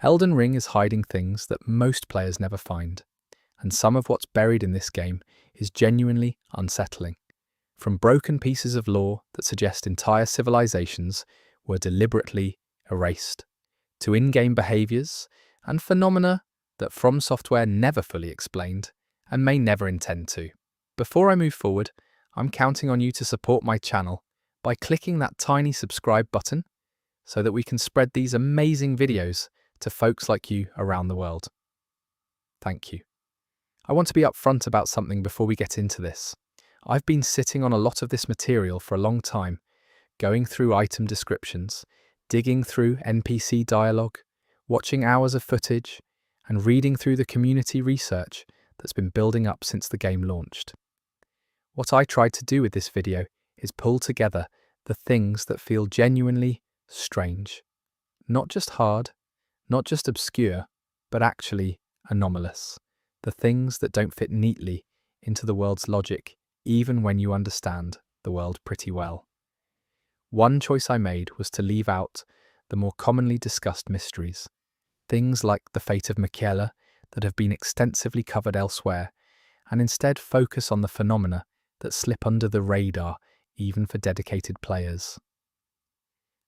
Elden Ring is hiding things that most players never find, and some of what's buried in this game is genuinely unsettling. From broken pieces of lore that suggest entire civilizations were deliberately erased, to in-game behaviours and phenomena that From Software never fully explained and may never intend to. Before I move forward, I'm counting on you to support my channel by clicking that tiny subscribe button so that we can spread these amazing videos to folks like you around the world. Thank you. I want to be upfront about something before we get into this. I've been sitting on a lot of this material for a long time, going through item descriptions, digging through NPC dialogue, watching hours of footage, and reading through the community research that's been building up since the game launched. What I tried to do with this video is pull together the things that feel genuinely strange. Not just hard, not just obscure, but actually anomalous. The things that don't fit neatly into the world's logic, even when you understand the world pretty well. One choice I made was to leave out the more commonly discussed mysteries. Things like the fate of Michaela that have been extensively covered elsewhere, and instead focus on the phenomena that slip under the radar even for dedicated players.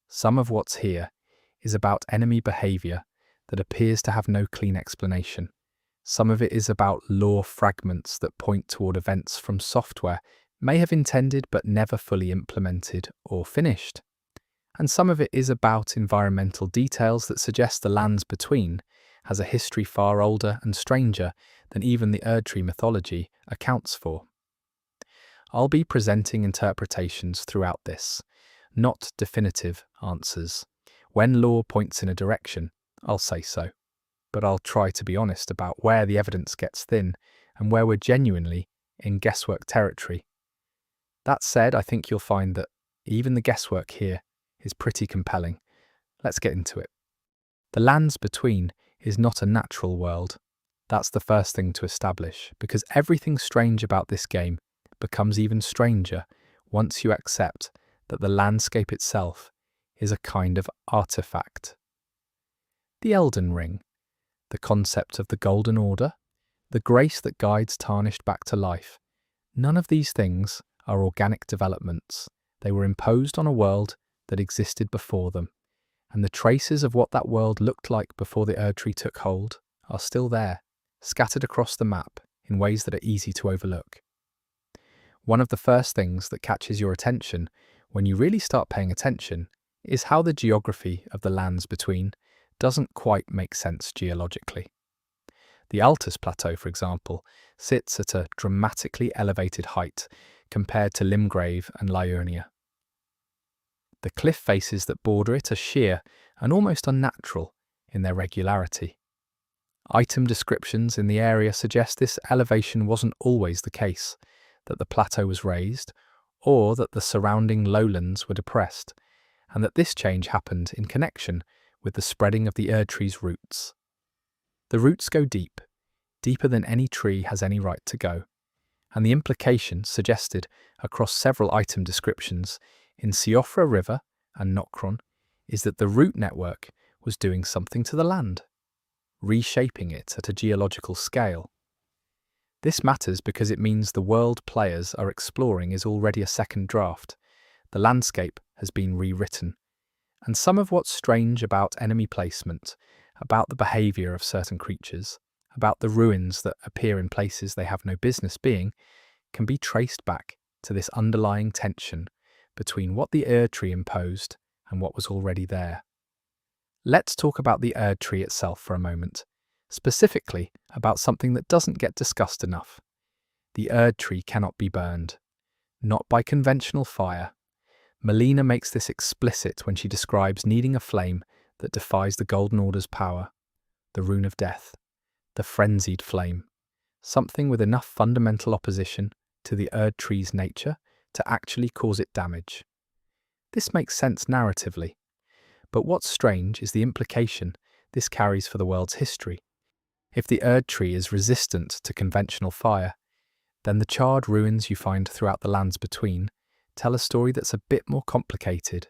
Some of what's here is about enemy behaviour that appears to have no clean explanation. Some of it is about lore fragments that point toward events From Software may have intended but never fully implemented or finished. And some of it is about environmental details that suggest the lands between has a history far older and stranger than even the Erdtree mythology accounts for. I'll be presenting interpretations throughout this, not definitive answers. When lore points in a direction, I'll say so, but I'll try to be honest about where the evidence gets thin and where we're genuinely in guesswork territory. That said, I think you'll find that even the guesswork here is pretty compelling. Let's get into it. The lands between is not a natural world. That's the first thing to establish, because everything strange about this game becomes even stranger once you accept that the landscape itself is a kind of artifact. The Elden Ring, the concept of the Golden Order, the grace that guides Tarnished back to life, none of these things are organic developments. They were imposed on a world that existed before them, and the traces of what that world looked like before the Erdtree took hold are still there, scattered across the map in ways that are easy to overlook. One of the first things that catches your attention when you really start paying attention is how the geography of the lands between doesn't quite make sense geologically. The Altus Plateau, for example, sits at a dramatically elevated height compared to Limgrave and Liurnia. The cliff faces that border it are sheer and almost unnatural in their regularity. Item descriptions in the area suggest this elevation wasn't always the case, that the plateau was raised, or that the surrounding lowlands were depressed, and that this change happened in connection with the spreading of the Erdtree's roots. The roots go deep, deeper than any tree has any right to go, and the implication suggested across several item descriptions in Siofra River and Nokron is that the root network was doing something to the land, reshaping it at a geological scale. This matters because it means the world players are exploring is already a second draft. The landscape has been rewritten, and some of what's strange about enemy placement, about the behaviour of certain creatures, about the ruins that appear in places they have no business being, can be traced back to this underlying tension between what the Erdtree imposed and what was already there. Let's talk about the Erdtree itself for a moment, specifically about something that doesn't get discussed enough. The Erdtree cannot be burned, not by conventional fire. Melina makes this explicit when she describes needing a flame that defies the Golden Order's power, the Rune of Death, the frenzied flame, something with enough fundamental opposition to the Erdtree's nature to actually cause it damage. This makes sense narratively, but what's strange is the implication this carries for the world's history. If the Erdtree is resistant to conventional fire, then the charred ruins you find throughout the lands between tell a story that's a bit more complicated.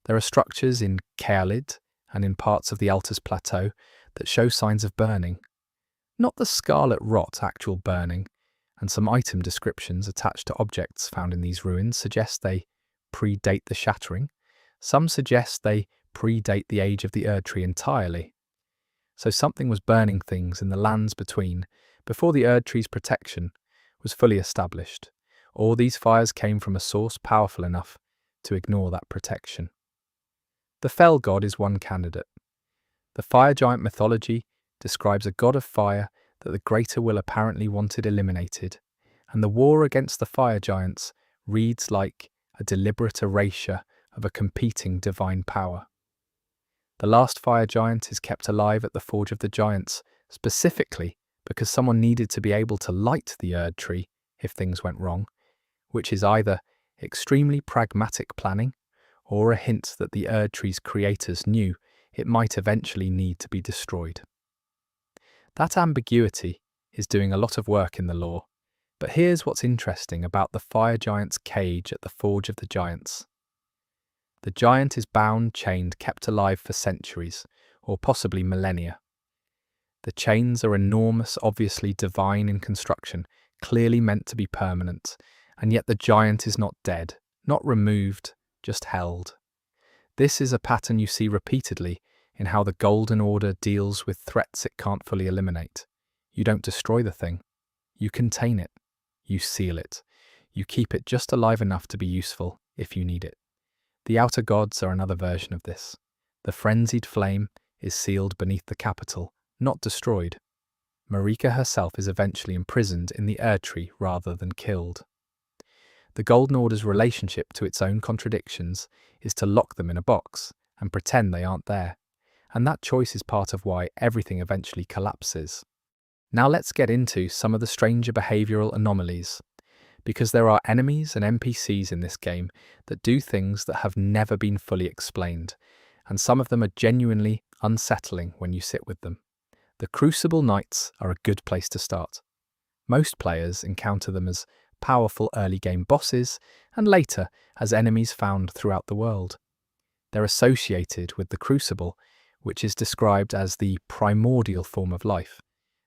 There are structures in Caelid and in parts of the Altus Plateau that show signs of burning. Not the scarlet rot actual burning, and some item descriptions attached to objects found in these ruins suggest they predate the shattering. Some suggest they predate the age of the Erd Tree entirely. So something was burning things in the lands between before the Erd Tree's protection was fully established, or these fires came from a source powerful enough to ignore that protection. The Fell God is one candidate. The fire giant mythology describes a god of fire that the Greater Will apparently wanted eliminated, and the war against the fire giants reads like a deliberate erasure of a competing divine power. The last fire giant is kept alive at the Forge of the Giants, specifically because someone needed to be able to light the Erd Tree if things went wrong, which is either extremely pragmatic planning or a hint that the Erd Tree's creators knew it might eventually need to be destroyed. That ambiguity is doing a lot of work in the lore, but here's what's interesting about the fire giant's cage at the Forge of the Giants. The giant is bound, chained, kept alive for centuries, or possibly millennia. The chains are enormous, obviously divine in construction, clearly meant to be permanent, and yet the giant is not dead, not removed, just held. This is a pattern you see repeatedly in how the Golden Order deals with threats it can't fully eliminate. You don't destroy the thing. You contain it. You seal it. You keep it just alive enough to be useful if you need it. The Outer Gods are another version of this. The frenzied flame is sealed beneath the capital, not destroyed. Marika herself is eventually imprisoned in the Erd Tree rather than killed. The Golden Order's relationship to its own contradictions is to lock them in a box and pretend they aren't there, and that choice is part of why everything eventually collapses. Now let's get into some of the stranger behavioural anomalies, because there are enemies and NPCs in this game that do things that have never been fully explained, and some of them are genuinely unsettling when you sit with them. The Crucible Knights are a good place to start. Most players encounter them as powerful early game bosses and later as enemies found throughout the world. They're associated with the Crucible, which is described as the primordial form of life,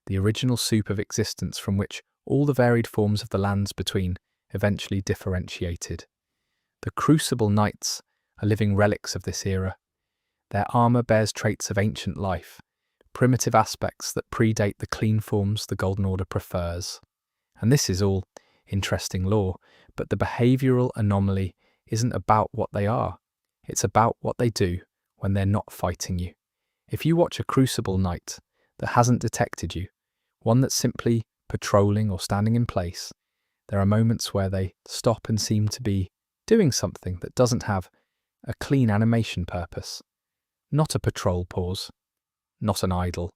the original soup of existence from which all the varied forms of the lands between eventually differentiated. The Crucible Knights are living relics of this era. Their armour bears traits of ancient life, primitive aspects that predate the clean forms the Golden Order prefers. And this is all interesting lore, but the behavioural anomaly isn't about what they are. It's about what they do when they're not fighting you. If you watch a Crucible Knight that hasn't detected you, one that's simply patrolling or standing in place, there are moments where they stop and seem to be doing something that doesn't have a clean animation purpose. Not a patrol pause, not an idle.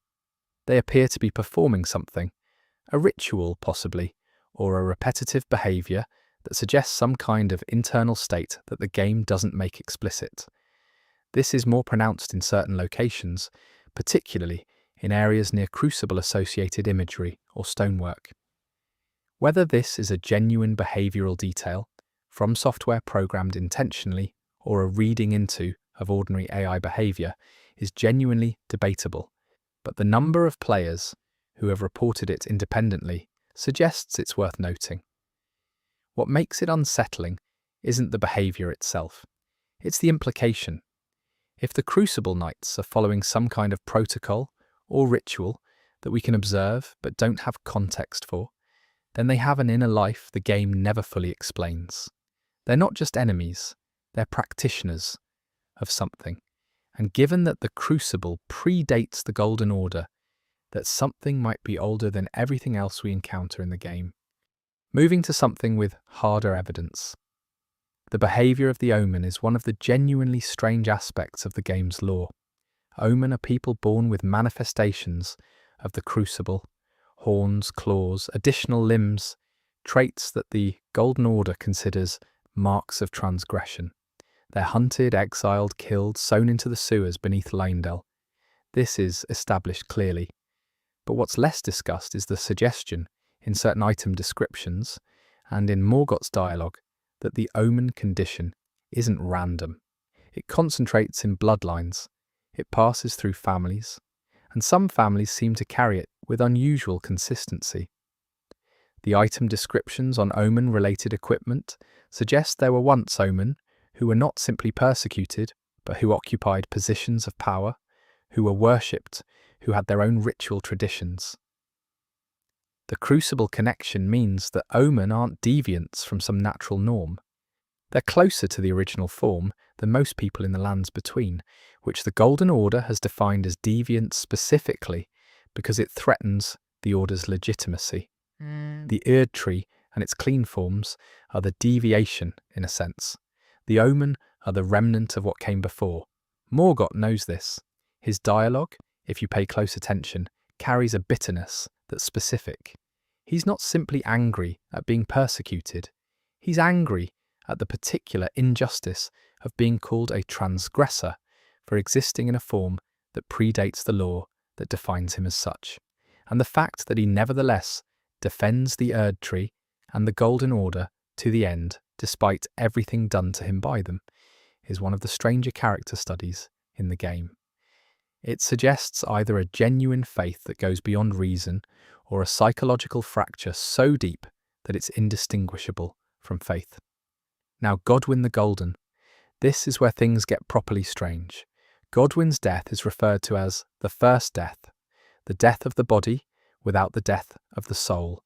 They appear to be performing something, a ritual possibly, or a repetitive behaviour that suggests some kind of internal state that the game doesn't make explicit. This is more pronounced in certain locations, particularly in areas near Crucible-associated imagery or stonework. Whether this is a genuine behavioural detail, from software programmed intentionally, or a reading into of ordinary AI behaviour, is genuinely debatable, but the number of players who have reported it independently suggests it's worth noting. What makes it unsettling isn't the behaviour itself, it's the implication. If the Crucible Knights are following some kind of protocol or ritual that we can observe but don't have context for, then they have an inner life the game never fully explains. They're not just enemies, they're practitioners of something. And given that the Crucible predates the Golden Order, that something might be older than everything else we encounter in the game. Moving to something with harder evidence. The behaviour of the Omen is one of the genuinely strange aspects of the game's lore. Omen are people born with manifestations of the Crucible, horns, claws, additional limbs, traits that the Golden Order considers marks of transgression. They're hunted, exiled, killed, sown into the sewers beneath Leyndell. This is established clearly. But what's less discussed is the suggestion, in certain item descriptions, and in Morgoth's dialogue, that the Omen condition isn't random. It concentrates in bloodlines, It passes through families, and some families seem to carry it with unusual consistency. The item descriptions on omen-related equipment suggest there were once omen who were not simply persecuted, but who occupied positions of power, who were worshipped, who had their own ritual traditions. The crucible connection means that omen aren't deviants from some natural norm. They're closer to the original form than most people in the lands between, which the Golden Order has defined as deviant specifically because it threatens the Order's legitimacy. The Erdtree and its clean forms are the deviation, in a sense. The omen are the remnant of what came before. Morgott knows this. His dialogue, if you pay close attention, carries a bitterness that's specific. He's not simply angry at being persecuted. He's angry at the particular injustice of being called a transgressor for existing in a form that predates the law that defines him as such. And the fact that he nevertheless defends the Erdtree and the Golden Order to the end, despite everything done to him by them, is one of the stranger character studies in the game. It suggests either a genuine faith that goes beyond reason or a psychological fracture so deep that it's indistinguishable from faith. Now, Godwyn the Golden. This is where things get properly strange. Godwyn's death is referred to as the first death, the death of the body without the death of the soul,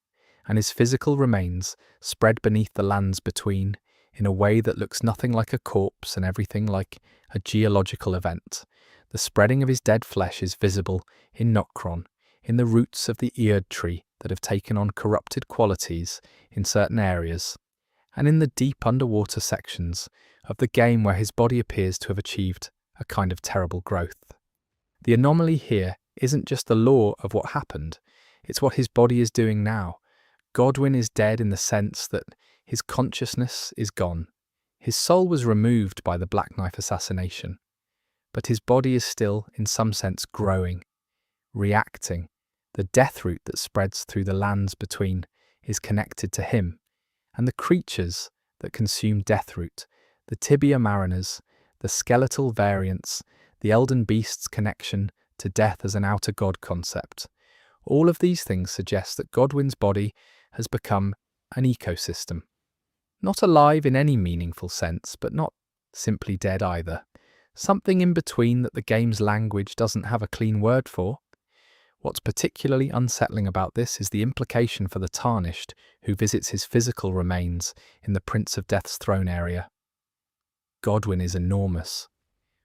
and his physical remains spread beneath the lands between in a way that looks nothing like a corpse and everything like a geological event. The spreading of his dead flesh is visible in Nokron, in the roots of the Erdtree that have taken on corrupted qualities in certain areas, and in the deep underwater sections of the game where his body appears to have achieved a kind of terrible growth. The anomaly here isn't just the law of what happened, it's what his body is doing now. Godwyn is dead in the sense that his consciousness is gone. His soul was removed by the Black Knife assassination, but his body is still, in some sense, growing, reacting. The death root that spreads through the lands between is connected to him, and the creatures that consume Deathroot, the Tibia Mariners, the skeletal variants, the Elden Beast's connection to death as an outer god concept. All of these things suggest that Godwyn's body has become an ecosystem. Not alive in any meaningful sense, but not simply dead either. Something in between that the game's language doesn't have a clean word for. What's particularly unsettling about this is the implication for the Tarnished, who visits his physical remains in the Prince of Death's throne area. Godwyn is enormous.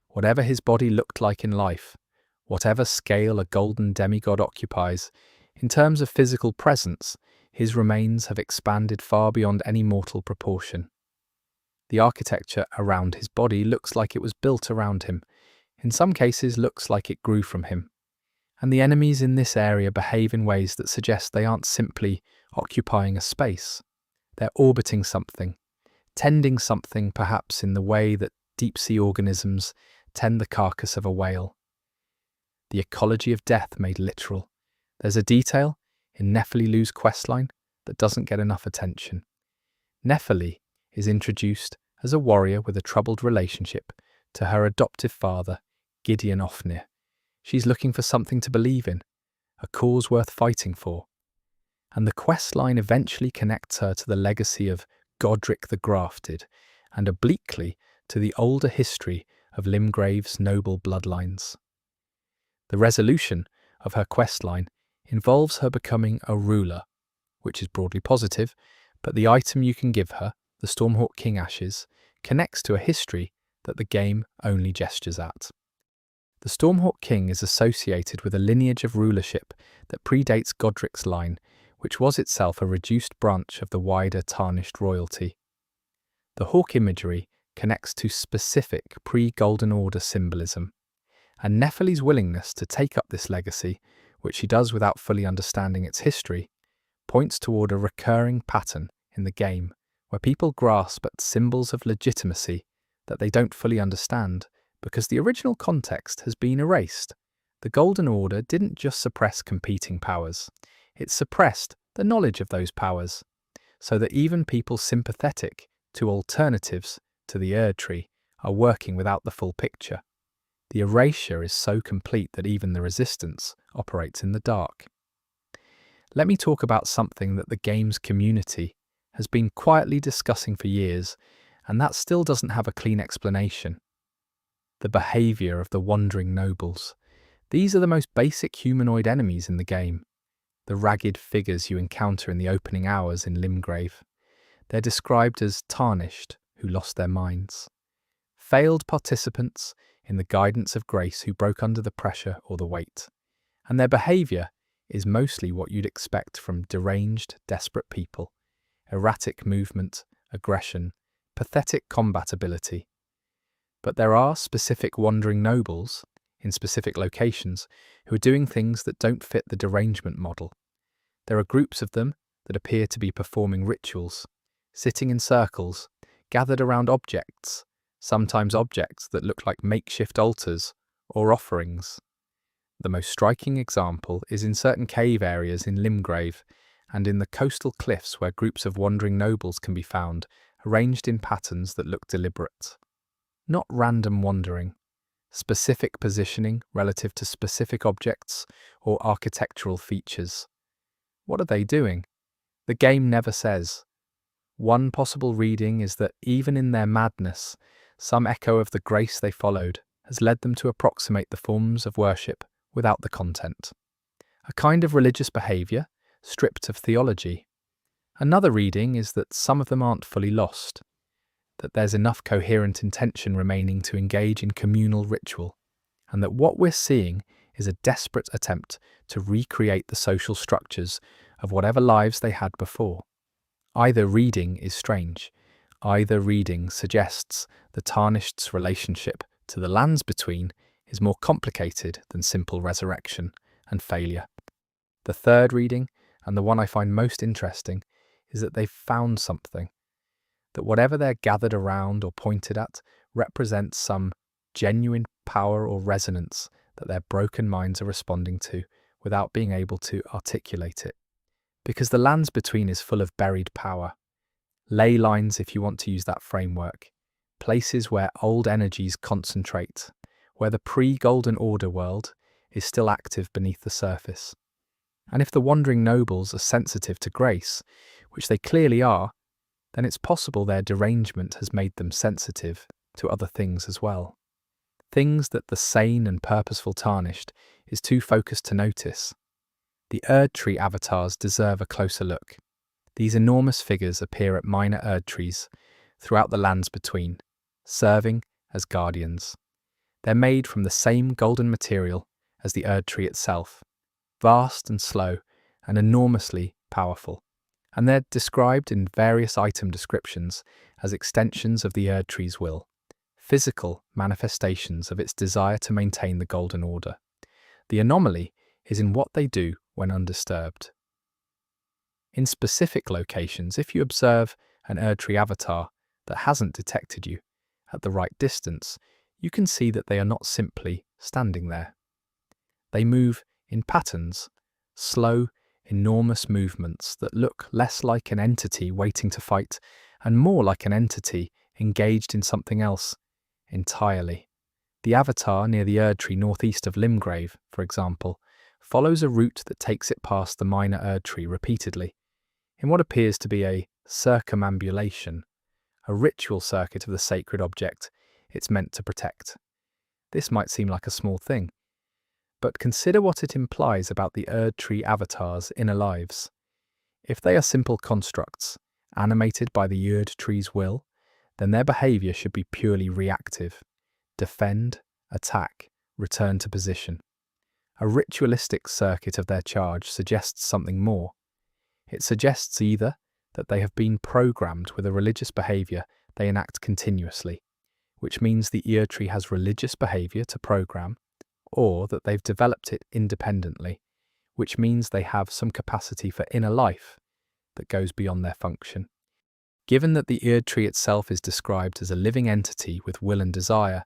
Whatever his body looked like in life, whatever scale a golden demigod occupies, in terms of physical presence, his remains have expanded far beyond any mortal proportion. The architecture around his body looks like it was built around him, in some cases looks like it grew from him. And the enemies in this area behave in ways that suggest they aren't simply occupying a space. They're orbiting something, tending something perhaps in the way that deep-sea organisms tend the carcass of a whale. The ecology of death made literal. There's a detail in Nephililu's questline that doesn't get enough attention. Nephili is introduced as a warrior with a troubled relationship to her adoptive father, Gideon Ofnir. She's looking for something to believe in, a cause worth fighting for. And the questline eventually connects her to the legacy of Godric the Grafted, and obliquely to the older history of Limgrave's noble bloodlines. The resolution of her questline involves her becoming a ruler, which is broadly positive, but the item you can give her, the Stormhawk King Ashes, connects to a history that the game only gestures at. The Stormhawk King is associated with a lineage of rulership that predates Godric's line, which was itself a reduced branch of the wider Tarnished royalty. The hawk imagery connects to specific pre-Golden Order symbolism, and Nephili's willingness to take up this legacy, which she does without fully understanding its history, points toward a recurring pattern in the game where people grasp at symbols of legitimacy that they don't fully understand because the original context has been erased. The Golden Order didn't just suppress competing powers, it suppressed the knowledge of those powers, so that even people sympathetic to alternatives to the Erdtree are working without the full picture. The erasure is so complete that even the resistance operates in the dark. Let me talk about something that the game's community has been quietly discussing for years, and that still doesn't have a clean explanation. The behaviour of the wandering nobles. These are the most basic humanoid enemies in the game, the ragged figures you encounter in the opening hours in Limgrave. They're described as tarnished, who lost their minds. Failed participants in the guidance of grace who broke under the pressure or the weight. And their behaviour is mostly what you'd expect from deranged, desperate people. Erratic movement, aggression, pathetic combat ability. But there are specific wandering nobles, in specific locations, who are doing things that don't fit the derangement model. There are groups of them that appear to be performing rituals, sitting in circles, gathered around objects, sometimes objects that look like makeshift altars or offerings. The most striking example is in certain cave areas in Limgrave and in the coastal cliffs where groups of wandering nobles can be found, arranged in patterns that look deliberate. Not random wandering, specific positioning relative to specific objects or architectural features. What are they doing? The game never says. One possible reading is that even in their madness, some echo of the grace they followed has led them to approximate the forms of worship without the content. A kind of religious behaviour, stripped of theology. Another reading is that some of them aren't fully lost, that there's enough coherent intention remaining to engage in communal ritual, and that what we're seeing is a desperate attempt to recreate the social structures of whatever lives they had before. Either reading is strange. Either reading suggests the Tarnished's relationship to the lands between is more complicated than simple resurrection and failure. The third reading, and the one I find most interesting, is that they've found something. That whatever they're gathered around or pointed at represents some genuine power or resonance that their broken minds are responding to without being able to articulate it. Because the lands between is full of buried power. Ley lines, if you want to use that framework. Places where old energies concentrate, where the pre-Golden Order world is still active beneath the surface. And if the wandering nobles are sensitive to grace, which they clearly are, then it's possible their derangement has made them sensitive to other things as well. Things that the sane and purposeful Tarnished is too focused to notice. The Erdtree avatars deserve a closer look. These enormous figures appear at minor Erdtrees throughout the lands between, serving as guardians. They're made from the same golden material as the Erdtree itself, vast and slow and enormously powerful. And they're described in various item descriptions as extensions of the Erdtree's will, physical manifestations of its desire to maintain the Golden Order. The anomaly is in what they do when undisturbed. In specific locations, if you observe an Erdtree avatar that hasn't detected you at the right distance, you can see that they are not simply standing there. They move in patterns, slow, enormous movements that look less like an entity waiting to fight and more like an entity engaged in something else entirely. The avatar near the Erdtree northeast of Limgrave, for example, follows a route that takes it past the minor Erdtree repeatedly, in what appears to be a circumambulation, a ritual circuit of the sacred object it's meant to protect. This might seem like a small thing, but consider what it implies about the Erdtree avatars' inner lives. If they are simple constructs, animated by the Erdtree's will, then their behaviour should be purely reactive. Defend, attack, return to position. A ritualistic circuit of their charge suggests something more. It suggests either that they have been programmed with a religious behaviour they enact continuously, which means the Erdtree has religious behaviour to program, or that they've developed it independently, which means they have some capacity for inner life that goes beyond their function. Given that the Erdtree itself is described as a living entity with will and desire,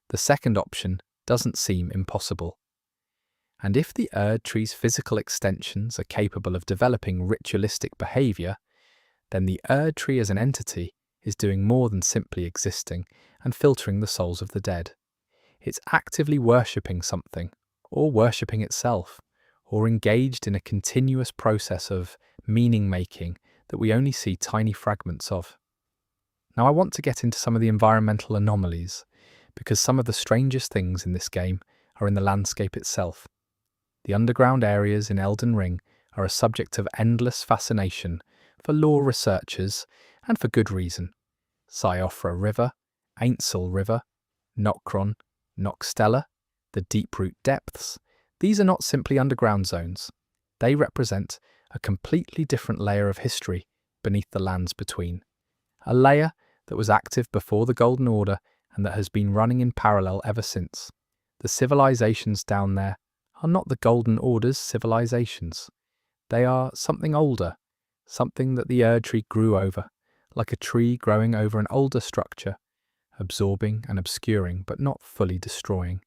the second option doesn't seem impossible. And if the Erdtree's physical extensions are capable of developing ritualistic behaviour, then the Erdtree as an entity is doing more than simply existing and filtering the souls of the dead. It's actively worshipping something, or worshipping itself, or engaged in a continuous process of meaning-making that we only see tiny fragments of. Now I want to get into some of the environmental anomalies, because some of the strangest things in this game are in the landscape itself. The underground areas in Elden Ring are a subject of endless fascination for lore researchers, and for good reason. Siofra River, Aintzil River, Nokron, Nokstella, the Deep-Root Depths, these are not simply underground zones. They represent a completely different layer of history beneath the lands between. A layer that was active before the Golden Order and that has been running in parallel ever since. The civilizations down there are not the Golden Order's civilizations. They are something older, something that the Erdtree grew over, like a tree growing over an older structure, absorbing and obscuring but not fully destroying.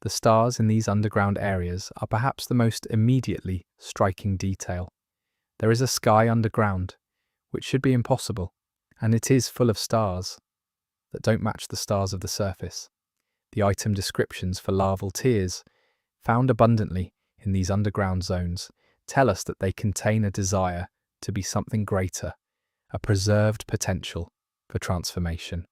The stars in these underground areas are perhaps the most immediately striking detail. There is a sky underground, which should be impossible, and it is full of stars that don't match the stars of the surface. The item descriptions for larval tears, found abundantly in these underground zones, tell us that they contain a desire to be something greater, a preserved potential for transformation.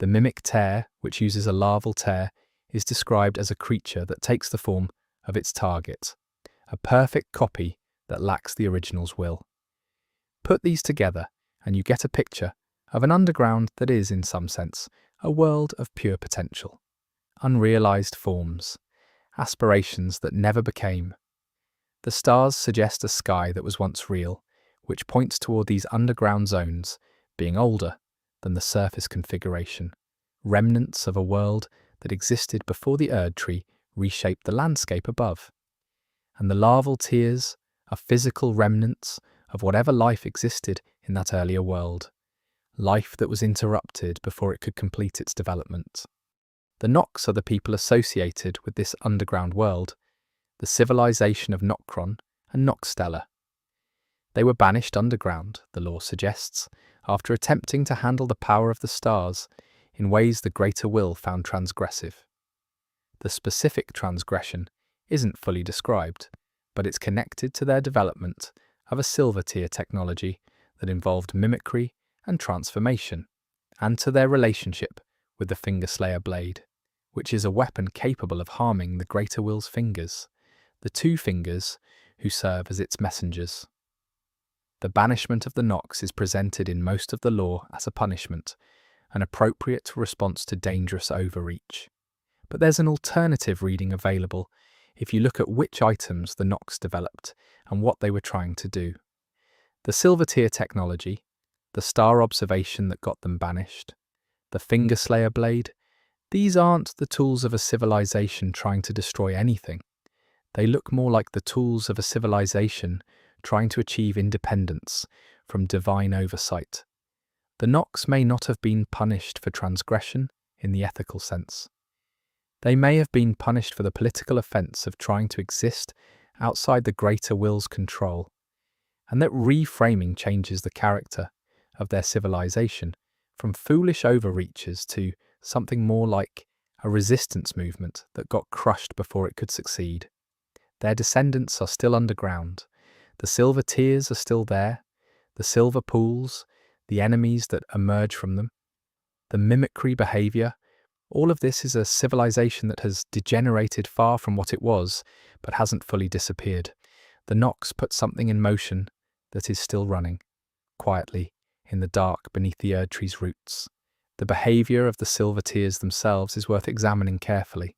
The mimic tear, which uses a larval tear, is described as a creature that takes the form of its target, a perfect copy that lacks the original's will. Put these together and you get a picture of an underground that is, in some sense, a world of pure potential, unrealized forms, aspirations that never became. The stars suggest a sky that was once real, which points toward these underground zones being older than the surface configuration, remnants of a world that existed before the Erdtree reshaped the landscape above. And the larval tears are physical remnants of whatever life existed in that earlier world, life that was interrupted before it could complete its development. The Nox are the people associated with this underground world, the civilization of Nokron and Nokstella. They were banished underground, the lore suggests, after attempting to handle the power of the stars in ways the greater will found transgressive. The specific transgression isn't fully described, but it's connected to their development of a silver tier technology that involved mimicry and transformation, and to their relationship with the Fingerslayer blade, which is a weapon capable of harming the greater will's fingers, the two fingers who serve as its messengers. The banishment of the Nox is presented in most of the lore as a punishment, an appropriate response to dangerous overreach. But there's an alternative reading available if you look at which items the Nox developed and what they were trying to do. The silver tier technology, the star observation that got them banished, the Fingerslayer blade, these aren't the tools of a civilization trying to destroy anything. They look more like the tools of a civilization trying to achieve independence from divine oversight. The Nox may not have been punished for transgression in the ethical sense. They may have been punished for the political offence of trying to exist outside the greater will's control, and that reframing changes the character of their civilization from foolish overreaches to something more like a resistance movement that got crushed before it could succeed. Their descendants are still underground. The silver tears are still there, the silver pools, the enemies that emerge from them, the mimicry behaviour. All of this is a civilization that has degenerated far from what it was, but hasn't fully disappeared. The Nox put something in motion that is still running, quietly, in the dark beneath the Erdtree's roots. The behaviour of the silver tears themselves is worth examining carefully.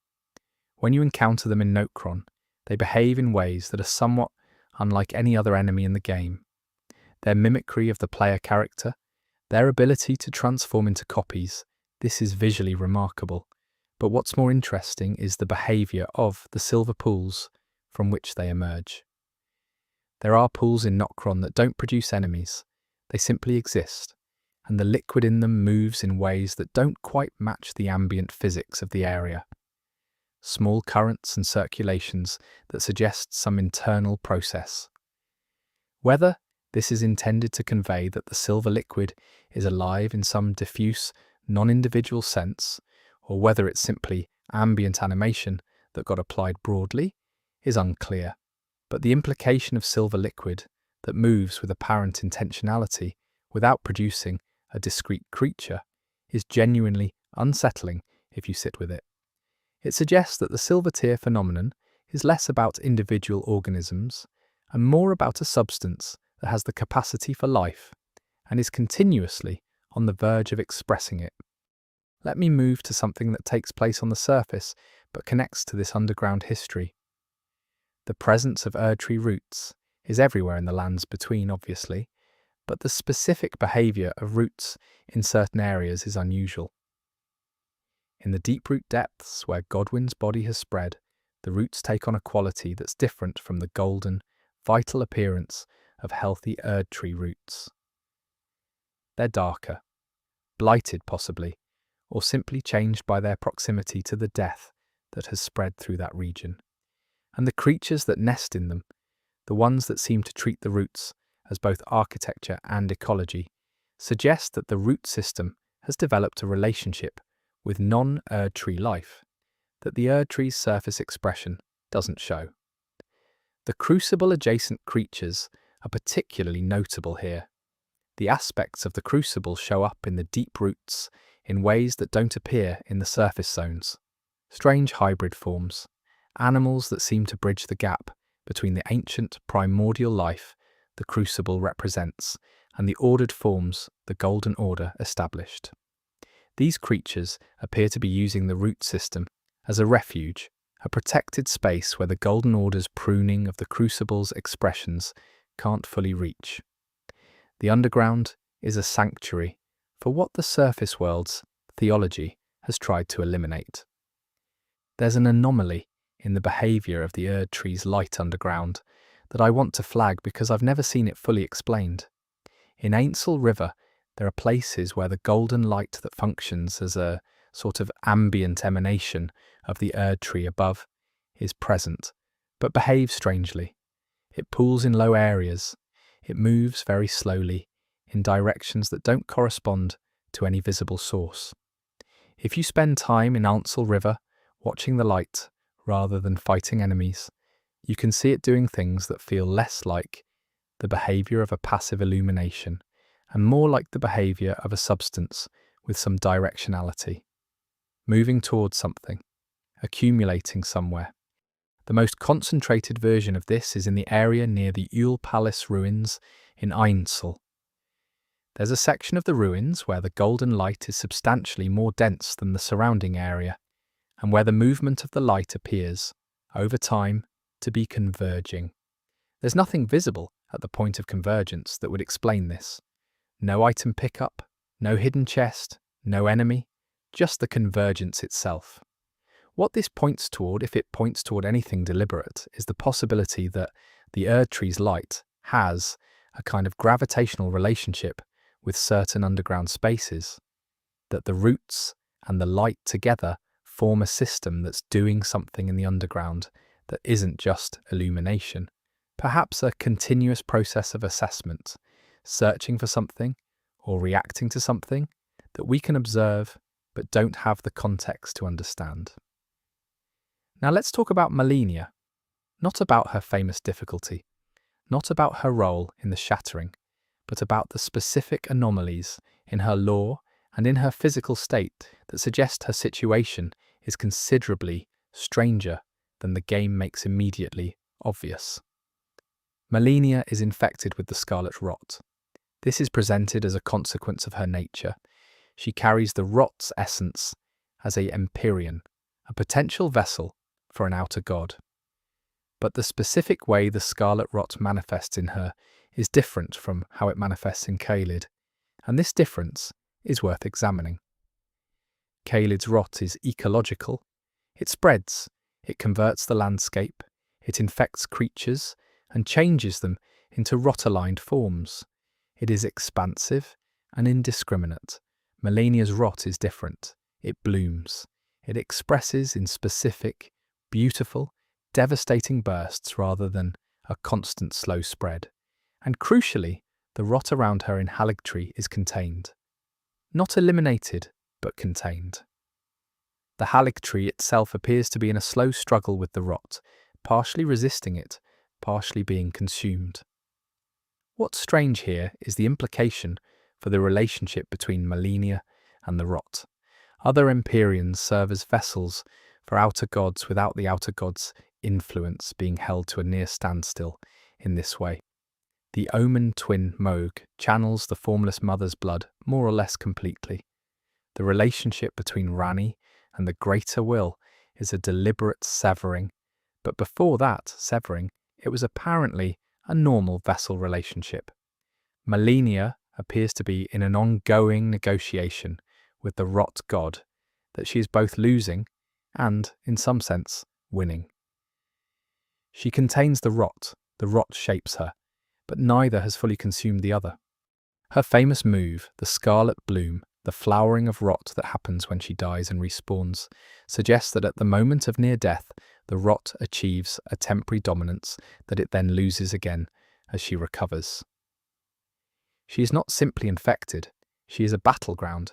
When you encounter them in Nokron, they behave in ways that are somewhat unlike any other enemy in the game. Their mimicry of the player character, their ability to transform into copies, this is visually remarkable. But what's more interesting is the behaviour of the silver pools from which they emerge. There are pools in Nokron that don't produce enemies, they simply exist, and the liquid in them moves in ways that don't quite match the ambient physics of the area. Small currents and circulations that suggest some internal process. Whether this is intended to convey that the silver liquid is alive in some diffuse, non-individual sense, or whether it's simply ambient animation that got applied broadly, is unclear. But the implication of silver liquid that moves with apparent intentionality without producing a discrete creature is genuinely unsettling if you sit with it. It suggests that the silver tear phenomenon is less about individual organisms and more about a substance that has the capacity for life and is continuously on the verge of expressing it. Let me move to something that takes place on the surface but connects to this underground history. The presence of Erdtree roots is everywhere in the lands between, obviously, but the specific behaviour of roots in certain areas is unusual. In the deep root depths where Godwyn's body has spread, the roots take on a quality that's different from the golden, vital appearance of healthy Erdtree roots. They're darker, blighted possibly, or simply changed by their proximity to the death that has spread through that region. And the creatures that nest in them, the ones that seem to treat the roots as both architecture and ecology, suggest that the root system has developed a relationship with non-Erdtree life that the Erdtree's surface expression doesn't show. The crucible-adjacent creatures are particularly notable here. The aspects of the crucible show up in the deep roots in ways that don't appear in the surface zones. Strange hybrid forms, animals that seem to bridge the gap between the ancient primordial life the crucible represents and the ordered forms the Golden Order established. These creatures appear to be using the root system as a refuge, a protected space where the Golden Order's pruning of the crucible's expressions can't fully reach. The underground is a sanctuary for what the surface world's theology has tried to eliminate. There's an anomaly in the behaviour of the Erdtree's light underground that I want to flag because I've never seen it fully explained. In Ainsel River, there are places where the golden light that functions as a sort of ambient emanation of the Erdtree above is present, but behaves strangely. It pools in low areas. It moves very slowly in directions that don't correspond to any visible source. If you spend time in Ainsel River watching the light rather than fighting enemies, you can see it doing things that feel less like the behaviour of a passive illumination and more like the behaviour of a substance with some directionality, moving towards something, accumulating somewhere. The most concentrated version of this is in the area near the Ule Palace ruins in Ainsel. There's a section of the ruins where the golden light is substantially more dense than the surrounding area, and where the movement of the light appears, over time, to be converging. There's nothing visible at the point of convergence that would explain this. No item pickup, no hidden chest, no enemy, just the convergence itself. What this points toward, if it points toward anything deliberate, is the possibility that the Erdtree's light has a kind of gravitational relationship with certain underground spaces, that the roots and the light together form a system that's doing something in the underground that isn't just illumination, perhaps a continuous process of assessment, searching for something or reacting to something that we can observe but don't have the context to understand. Now let's talk about Malenia, not about her famous difficulty, not about her role in the shattering, but about the specific anomalies in her lore and in her physical state that suggest her situation is considerably stranger than the game makes immediately obvious. Malenia is infected with the scarlet rot. This is presented as a consequence of her nature. She carries the rot's essence as a Empyrean, a potential vessel for an outer god. But the specific way the scarlet rot manifests in her is different from how it manifests in Caelid, and this difference is worth examining. Caelid's rot is ecological. It spreads, it converts the landscape, it infects creatures and changes them into rot-aligned forms. It is expansive and indiscriminate. Malenia's rot is different. It blooms. It expresses in specific, beautiful, devastating bursts rather than a constant slow spread. And crucially, the rot around her in Haligtree is contained. Not eliminated, but contained. The haligtree itself appears to be in a slow struggle with the rot, partially resisting it, partially being consumed. What's strange here is the implication for the relationship between Malenia and the rot. Other Empyreans serve as vessels for outer gods without the outer gods' influence being held to a near standstill in this way. The omen twin Moog channels the formless mother's blood more or less completely. The relationship between Rani and the greater will is a deliberate severing, but before that severing, it was apparently a normal vessel relationship. Malenia appears to be in an ongoing negotiation with the rot god that she is both losing and, in some sense, winning. She contains the rot shapes her, but neither has fully consumed the other. Her famous move, the scarlet bloom, the flowering of rot that happens when she dies and respawns, suggests that at the moment of near death, the rot achieves a temporary dominance that it then loses again as she recovers. She is not simply infected, she is a battleground,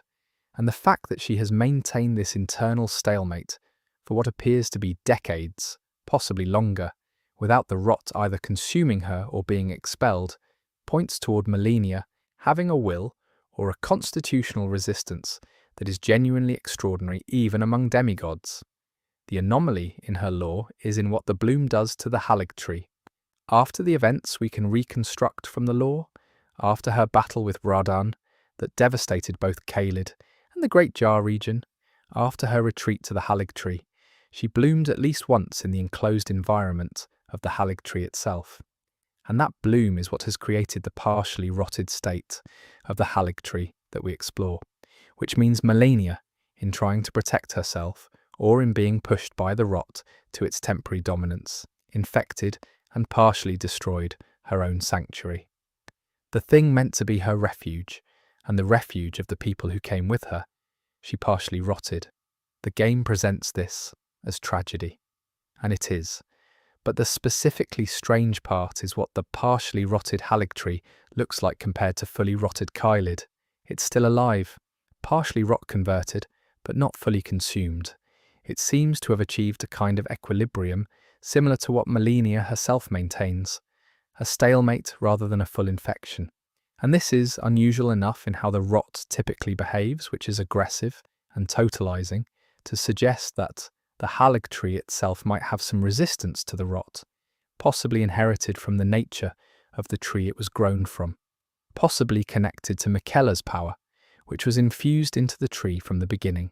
and the fact that she has maintained this internal stalemate for what appears to be decades, possibly longer, without the rot either consuming her or being expelled, points toward Malenia having a will or a constitutional resistance that is genuinely extraordinary even among demigods. The anomaly in her lore is in what the bloom does to the haligtree. After the events we can reconstruct from the lore, after her battle with Radan that devastated both Caelid and the Great Jar region, after her retreat to the haligtree, she bloomed at least once in the enclosed environment of the haligtree itself. And that bloom is what has created the partially rotted state of the haligtree that we explore, which means Malenia, in trying to protect herself, or in being pushed by the rot to its temporary dominance, infected and partially destroyed her own sanctuary. The thing meant to be her refuge, and the refuge of the people who came with her, she partially rotted. The game presents this as tragedy, and it is. But the specifically strange part is what the partially rotted haligtree looks like compared to fully rotted Caelid. It's still alive, partially rot-converted, but not fully consumed. It seems to have achieved a kind of equilibrium similar to what Malenia herself maintains, a stalemate rather than a full infection. And this is unusual enough in how the rot typically behaves, which is aggressive and totalizing, to suggest that the haligtree itself might have some resistance to the rot, possibly inherited from the nature of the tree it was grown from, possibly connected to Miquella's power, which was infused into the tree from the beginning.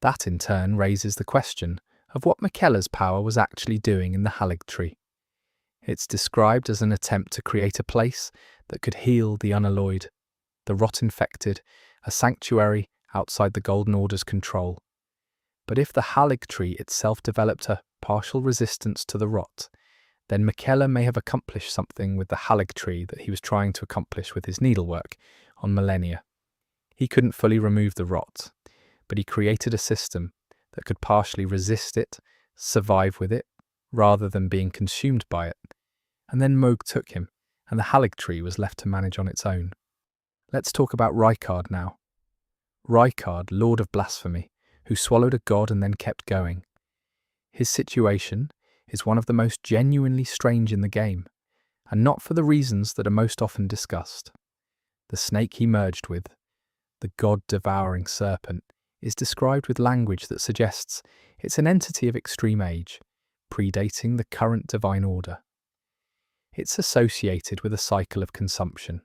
That in turn raises the question of what Miquella's power was actually doing in the haligtree. It's described as an attempt to create a place that could heal the unalloyed, the rot-infected, a sanctuary outside the Golden Order's control. But if the haligtree itself developed a partial resistance to the rot, then Miquella may have accomplished something with the haligtree that he was trying to accomplish with his needlework on Malenia. He couldn't fully remove the rot, but he created a system that could partially resist it, survive with it, rather than being consumed by it. And then Moog took him, and the haligtree was left to manage on its own. Let's talk about Rykard now. Rykard, Lord of Blasphemy, who swallowed a god and then kept going. His situation is one of the most genuinely strange in the game, and not for the reasons that are most often discussed. The snake he merged with, the god-devouring serpent, is described with language that suggests it's an entity of extreme age, predating the current divine order. It's associated with a cycle of consumption,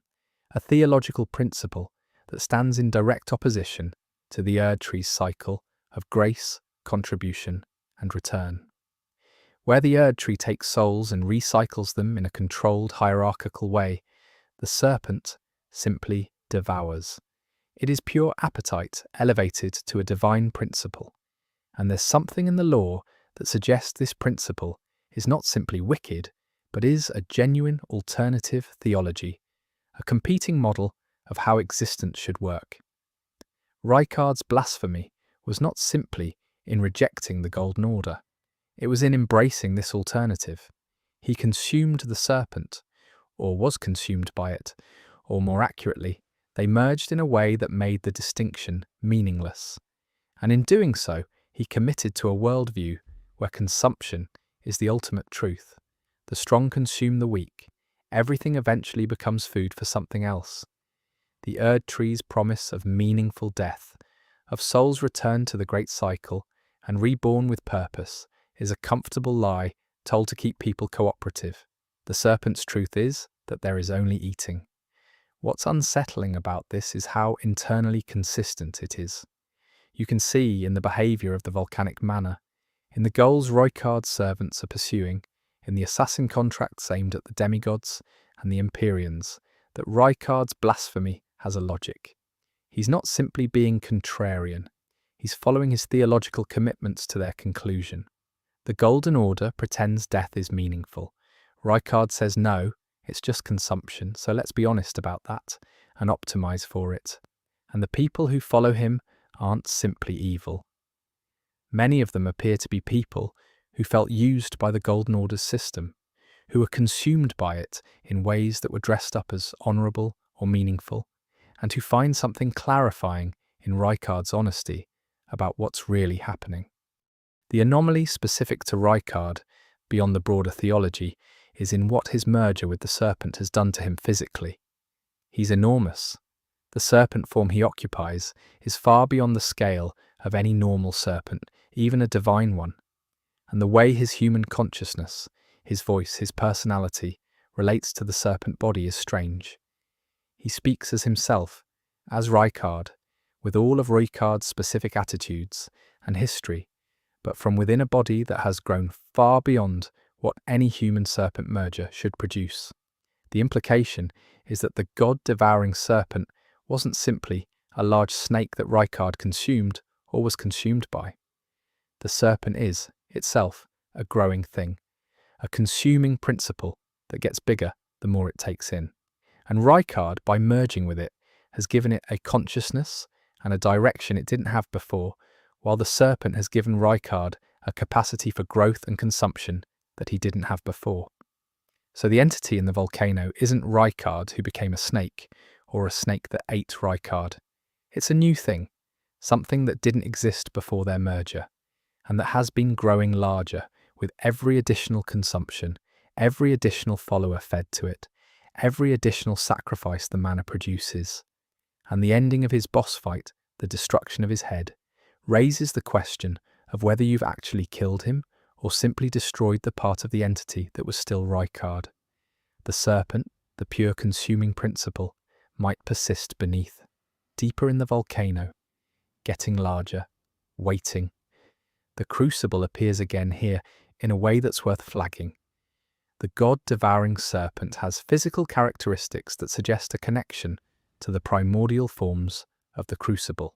a theological principle that stands in direct opposition to the Erdtree's cycle of grace, contribution, and return. Where the Erdtree takes souls and recycles them in a controlled hierarchical way, the serpent simply devours. It is pure appetite elevated to a divine principle, and there's something in the lore that suggests this principle is not simply wicked, but is a genuine alternative theology, a competing model of how existence should work. Rykard's blasphemy was not simply in rejecting the Golden Order. It was in embracing this alternative. He consumed the serpent, or was consumed by it, or more accurately, they merged in a way that made the distinction meaningless. And in doing so, He committed to a worldview where consumption is the ultimate truth. The strong consume the weak. Everything eventually becomes food for something else. The Erd tree's promise of meaningful death, of souls returned to the great cycle and reborn with purpose, is a comfortable lie told to keep people cooperative. The serpent's truth is that there is only eating. What's unsettling about this is how internally consistent it is. You can see in the behaviour of the volcanic manor, in the goals Roykard's servants are pursuing, in the assassin contracts aimed at the demigods and the Empyreans, that Roykard's blasphemy has a logic. He's not simply being contrarian, he's following his theological commitments to their conclusion. The Golden Order pretends death is meaningful. Roykard says no, it's just consumption, so let's be honest about that and optimize for it. And the people who follow him aren't simply evil. Many of them appear to be people who felt used by the Golden Order's system, who were consumed by it in ways that were dressed up as honourable or meaningful, and who find something clarifying in Roykard's honesty about what's really happening. The anomaly specific to Roykard, beyond the broader theology, is in what his merger with the serpent has done to him physically. He's enormous. The serpent form he occupies is far beyond the scale of any normal serpent, even a divine one. And the way his human consciousness, his voice, his personality, relates to the serpent body is strange. He speaks as himself, as Roykard, with all of Roykard's specific attitudes and history, but from within a body that has grown far beyond what any human-serpent merger should produce. The implication is that the god-devouring serpent wasn't simply a large snake that Roykard consumed or was consumed by. The serpent is, itself, a growing thing, a consuming principle that gets bigger the more it takes in. And Roykard, by merging with it, has given it a consciousness and a direction it didn't have before, while the serpent has given Roykard a capacity for growth and consumption that he didn't have before. So the entity in the volcano isn't Roykard who became a snake, or a snake that ate Roykard. It's a new thing, something that didn't exist before their merger, and that has been growing larger with every additional consumption, every additional follower fed to it, every additional sacrifice the manor produces. And the ending of his boss fight, the destruction of his head, raises the question of whether you've actually killed him or simply destroyed the part of the entity that was still Roykard. The serpent, the pure consuming principle, might persist beneath, deeper in the volcano, getting larger, waiting. The crucible appears again here in a way that's worth flagging. The god-devouring serpent has physical characteristics that suggest a connection to the primordial forms of the crucible.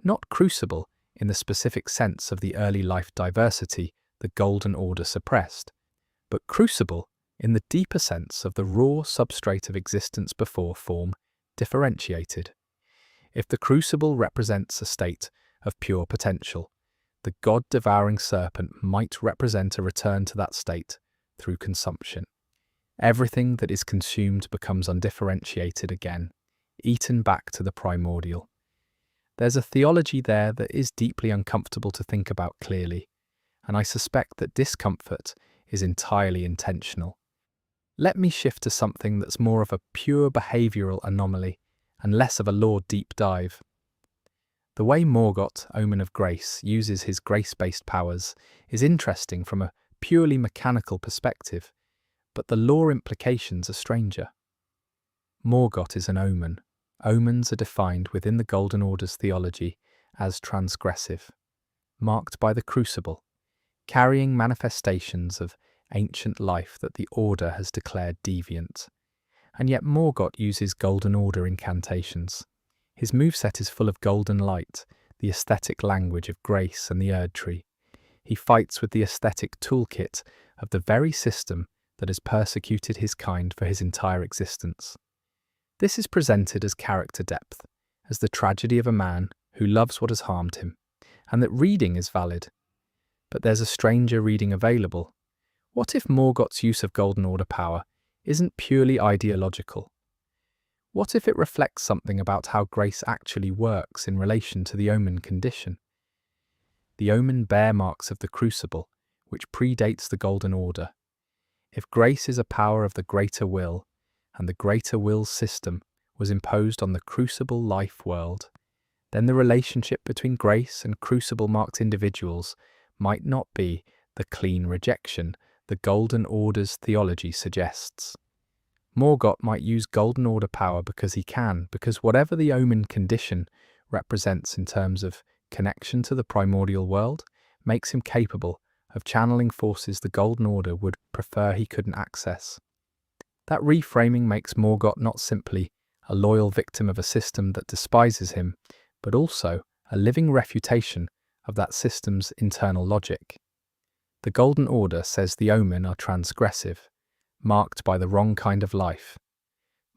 Not crucible in the specific sense of the early life diversity the Golden Order suppressed, but crucible in the deeper sense of the raw substrate of existence before form differentiated. If the crucible represents a state of pure potential, the god-devouring serpent might represent a return to that state through consumption. Everything that is consumed becomes undifferentiated again, eaten back to the primordial. There's a theology there that is deeply uncomfortable to think about clearly, and I suspect that discomfort is entirely intentional. Let me shift to something that's more of a pure behavioural anomaly and less of a lore deep dive. The way Morgott, Omen of Grace, uses his grace-based powers is interesting from a purely mechanical perspective, but the lore implications are stranger. Morgott is an omen. Omens are defined within the Golden Order's theology as transgressive, marked by the crucible, carrying manifestations of ancient life that the Order has declared deviant. And yet Morgott uses Golden Order incantations. His moveset is full of golden light, the aesthetic language of grace and the Erd tree. He fights with the aesthetic toolkit of the very system that has persecuted his kind for his entire existence. This is presented as character depth, as the tragedy of a man who loves what has harmed him, and that reading is valid. But there's a stranger reading available. What if Morgott's use of Golden Order power isn't purely ideological? What if it reflects something about how grace actually works in relation to the omen condition? the omen bear marks of the Crucible, which predates the Golden Order. If grace is a power of the greater will, and the greater will's system was imposed on the Crucible life world, then the relationship between grace and Crucible-marked individuals might not be the clean rejection the Golden Order's theology suggests. Morgott might use Golden Order power because he can, because whatever the omen condition represents in terms of connection to the primordial world makes him capable of channeling forces the Golden Order would prefer he couldn't access. That reframing makes Morgott not simply a loyal victim of a system that despises him, but also a living refutation of that system's internal logic. The Golden Order says the omen are transgressive, marked by the wrong kind of life.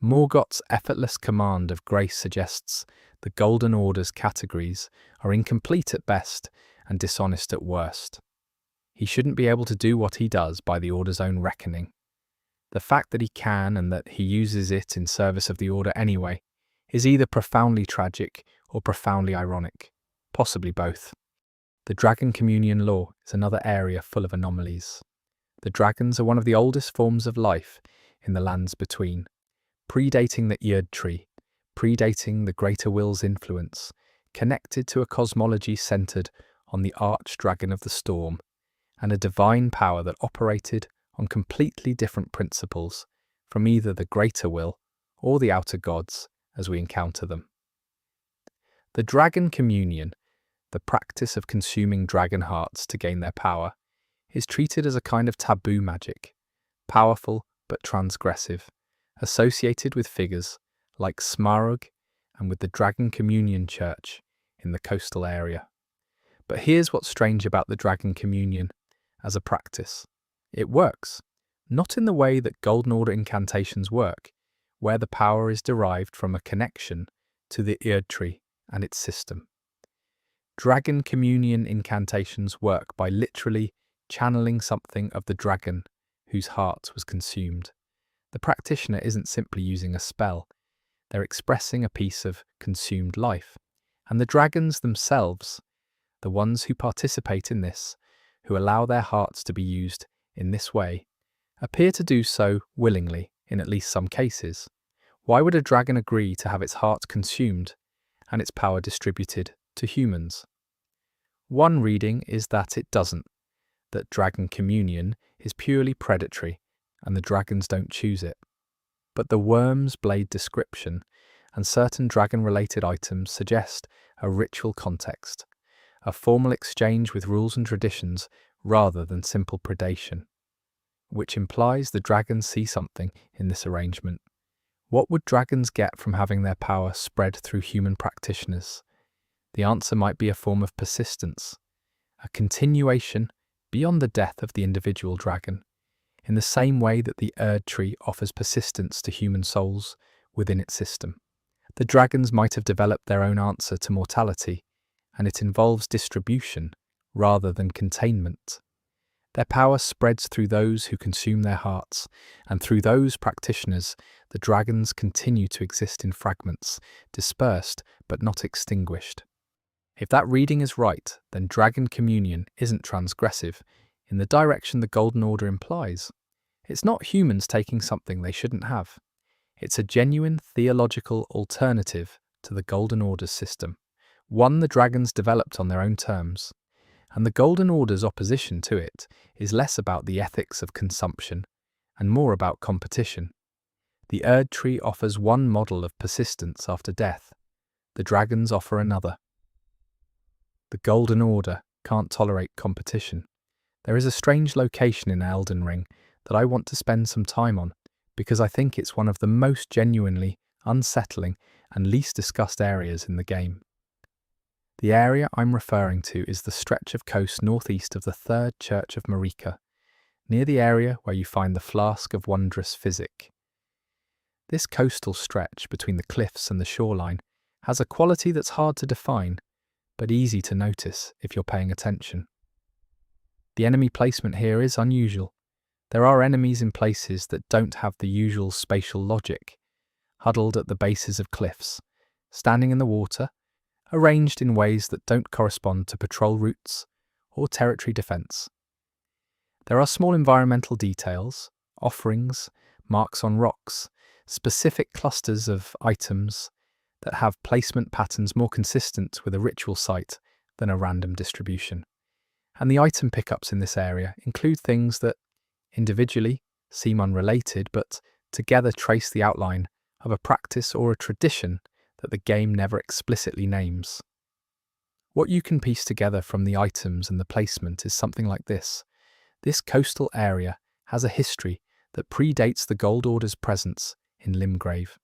Morgott's effortless command of grace suggests the Golden Order's categories are incomplete at best and dishonest at worst. He shouldn't be able to do what he does by the Order's own reckoning. The fact that he can and that he uses it in service of the Order anyway is either profoundly tragic or profoundly ironic, possibly both. The Dragon Communion law is another area full of anomalies. The dragons are one of the oldest forms of life in the lands between, predating the Eerie tree, predating the Greater Will's influence, connected to a cosmology centered on the arch-dragon of the storm, and a divine power that operated on completely different principles from either the Greater Will or the outer gods as we encounter them. The Dragon Communion, the practice of consuming dragon hearts to gain their power, is treated as a kind of taboo magic, powerful but transgressive, associated with figures like Smarug and with the Dragon Communion Church in the coastal area. But here's what's strange about the Dragon Communion as a practice. It works, not in the way that Golden Order incantations work, where the power is derived from a connection to the Eerie tree and its system. Dragon Communion incantations work by literally channeling something of the dragon whose heart was consumed. The practitioner isn't simply using a spell, they're expressing a piece of consumed life. And the dragons themselves, the ones who participate in this, who allow their hearts to be used in this way, appear to do so willingly in at least some cases. Why would a dragon agree to have its heart consumed and its power distributed to humans? One reading is that it doesn't, that Dragon Communion is purely predatory and the dragons don't choose it. But the worm's blade description and certain dragon-related items suggest a ritual context, a formal exchange with rules and traditions rather than simple predation, which implies the dragons see something in this arrangement. What would dragons get from having their power spread through human practitioners? The answer might be a form of persistence, a continuation beyond the death of the individual dragon, in the same way that the Eerie tree offers persistence to human souls within its system. The dragons might have developed their own answer to mortality, and it involves distribution rather than containment. Their power spreads through those who consume their hearts, and through those practitioners, the dragons continue to exist in fragments, dispersed but not extinguished. If that reading is right, then Dragon Communion isn't transgressive in the direction the Golden Order implies. It's not humans taking something they shouldn't have. It's a genuine theological alternative to the Golden Order's system, one the dragons developed on their own terms. And the Golden Order's opposition to it is less about the ethics of consumption and more about competition. The Eerie tree offers one model of persistence after death. The dragons offer another. The Golden Order can't tolerate competition. There is a strange location in Elden Ring that I want to spend some time on because I think it's one of the most genuinely unsettling and least discussed areas in the game. The area I'm referring to is the stretch of coast northeast of the Third Church of Marika, near the area where you find the Flask of Wondrous Physic. This coastal stretch between the cliffs and the shoreline has a quality that's hard to define, but easy to notice if you're paying attention. The enemy placement here is unusual. There are enemies in places that don't have the usual spatial logic, huddled at the bases of cliffs, standing in the water, arranged in ways that don't correspond to patrol routes, or territory defense. There are small environmental details, offerings, marks on rocks, specific clusters of items that have placement patterns more consistent with a ritual site than a random distribution. And the item pickups in this area include things that, individually, seem unrelated, but together trace the outline of a practice or a tradition that the game never explicitly names. What you can piece together from the items and the placement is something like this. This coastal area has a history that predates the Gold Order's presence in Limgrave.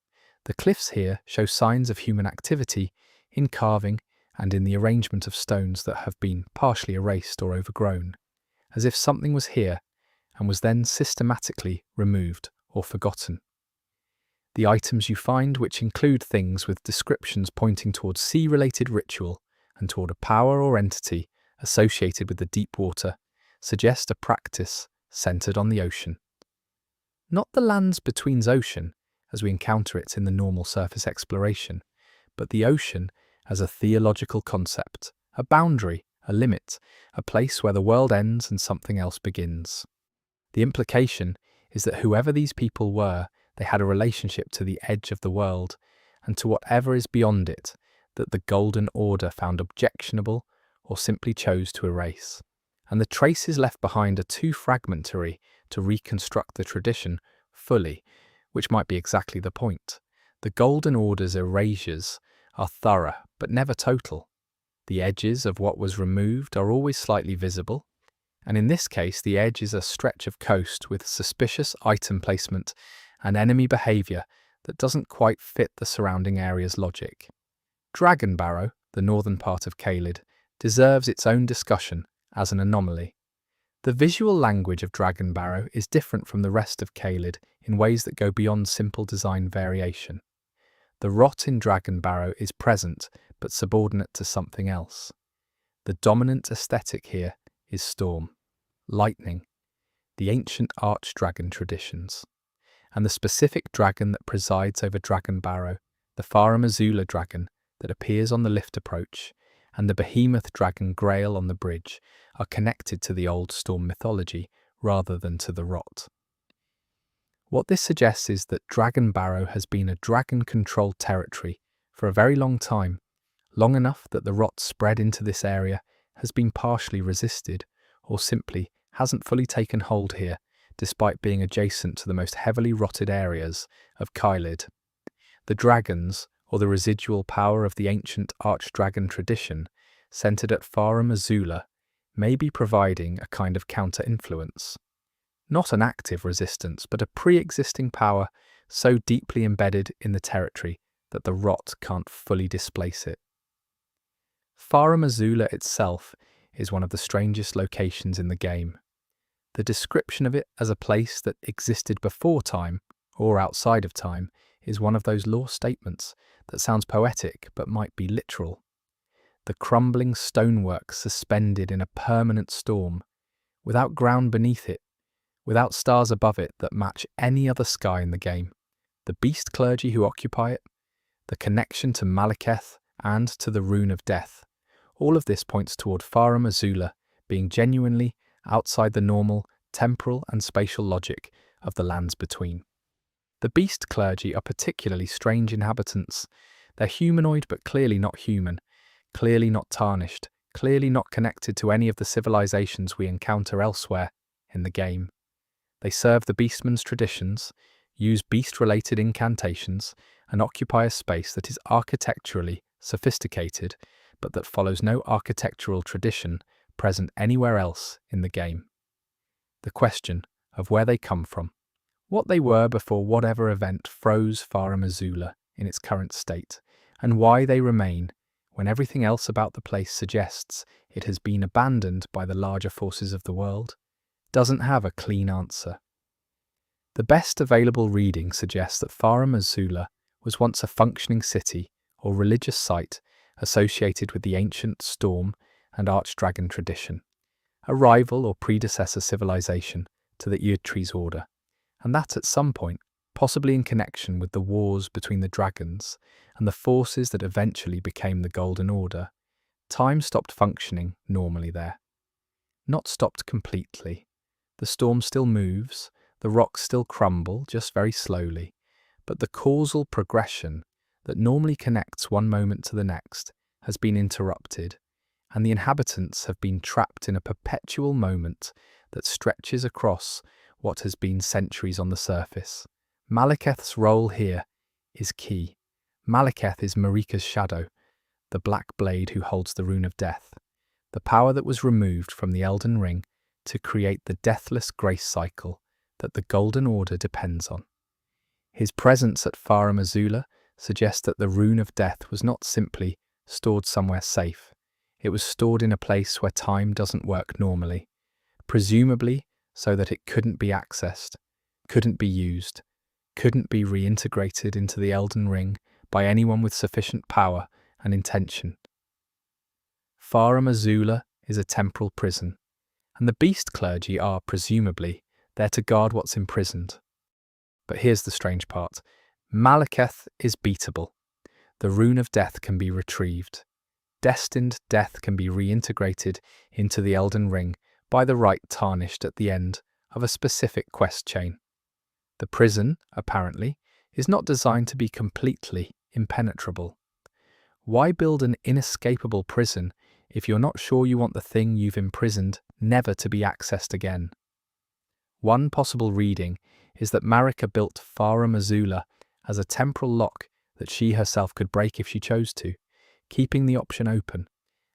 The cliffs here show signs of human activity in carving and in the arrangement of stones that have been partially erased or overgrown, as if something was here and was then systematically removed or forgotten. The items you find, which include things with descriptions pointing towards sea-related ritual and toward a power or entity associated with the deep water, suggest a practice centered on the ocean. Not the lands between ocean, as we encounter it in the normal surface exploration, but the ocean as a theological concept, a boundary, a limit, a place where the world ends and something else begins. The implication is that whoever these people were, they had a relationship to the edge of the world and to whatever is beyond it that the Golden Order found objectionable or simply chose to erase. And the traces left behind are too fragmentary to reconstruct the tradition fully, which might be exactly the point. The Golden Order's erasures are thorough, but never total. The edges of what was removed are always slightly visible, and in this case the edge is a stretch of coast with suspicious item placement and enemy behaviour that doesn't quite fit the surrounding area's logic. Dragon Barrow, the northern part of Caelid, deserves its own discussion as an anomaly. The visual language of Dragon Barrow is different from the rest of Caelid in ways that go beyond simple design variation. The rot in Dragon Barrow is present but subordinate to something else. The dominant aesthetic here is storm, lightning, the ancient archdragon traditions, and the specific dragon that presides over Dragon Barrow, the Farum Azula dragon that appears on the lift approach, and the behemoth dragon Grail on the bridge are connected to the old storm mythology rather than to the rot. What this suggests is that Dragon Barrow has been a dragon-controlled territory for a very long time, long enough that the rot spread into this area has been partially resisted or simply hasn't fully taken hold here, despite being adjacent to the most heavily rotted areas of Caelid. The dragons, or the residual power of the ancient archdragon tradition, centered at Farum Azula, may be providing a kind of counter-influence. Not an active resistance, but a pre-existing power so deeply embedded in the territory that the rot can't fully displace it. Farum Azula itself is one of the strangest locations in the game. The description of it as a place that existed before time, or outside of time, is one of those lore statements that sounds poetic but might be literal. The crumbling stonework suspended in a permanent storm, without ground beneath it, without stars above it that match any other sky in the game. The beast clergy who occupy it, the connection to Malekith and to the Rune of Death, all of this points toward Farum Azula being genuinely outside the normal temporal and spatial logic of the lands between. The beast clergy are particularly strange inhabitants. They're humanoid but clearly not human, clearly not tarnished, clearly not connected to any of the civilizations we encounter elsewhere in the game. They serve the beastman's traditions, use beast-related incantations, and occupy a space that is architecturally sophisticated, but that follows no architectural tradition present anywhere else in the game. The question of where they come from, what they were before whatever event froze Farum Azula in its current state, and why they remain when everything else about the place suggests it has been abandoned by the larger forces of the world, doesn't have a clean answer. The best available reading suggests that Farum Azula was once a functioning city or religious site associated with the ancient storm and archdragon tradition, a rival or predecessor civilization to the Eerie's order, and that at some point, possibly in connection with the wars between the dragons and the forces that eventually became the Golden Order, time stopped functioning normally there. not stopped completely. The storm still moves, the rocks still crumble, just very slowly, but the causal progression that normally connects one moment to the next has been interrupted, and the inhabitants have been trapped in a perpetual moment that stretches across what has been centuries on the surface. Malekith's role here is key. Malekith is Marika's shadow, the black blade who holds the rune of death, the power that was removed from the Elden Ring to create the deathless grace cycle that the Golden Order depends on. His presence at Farum Azula suggests that the rune of death was not simply stored somewhere safe. It was stored in a place where time doesn't work normally, presumably so that it couldn't be accessed, couldn't be used, couldn't be reintegrated into the Elden Ring by anyone with sufficient power and intention. Farum Azula is a temporal prison, and the beast clergy are, presumably, there to guard what's imprisoned. But here's the strange part. Malekith is beatable. The rune of death can be retrieved. Destined death can be reintegrated into the Elden Ring by the right Tarnished at the end of a specific quest chain. The prison, apparently, is not designed to be completely impenetrable. Why build an inescapable prison if you're not sure you want the thing you've imprisoned never to be accessed again? One possible reading is that Marika built Farum Azula as a temporal lock that she herself could break if she chose to, keeping the option open,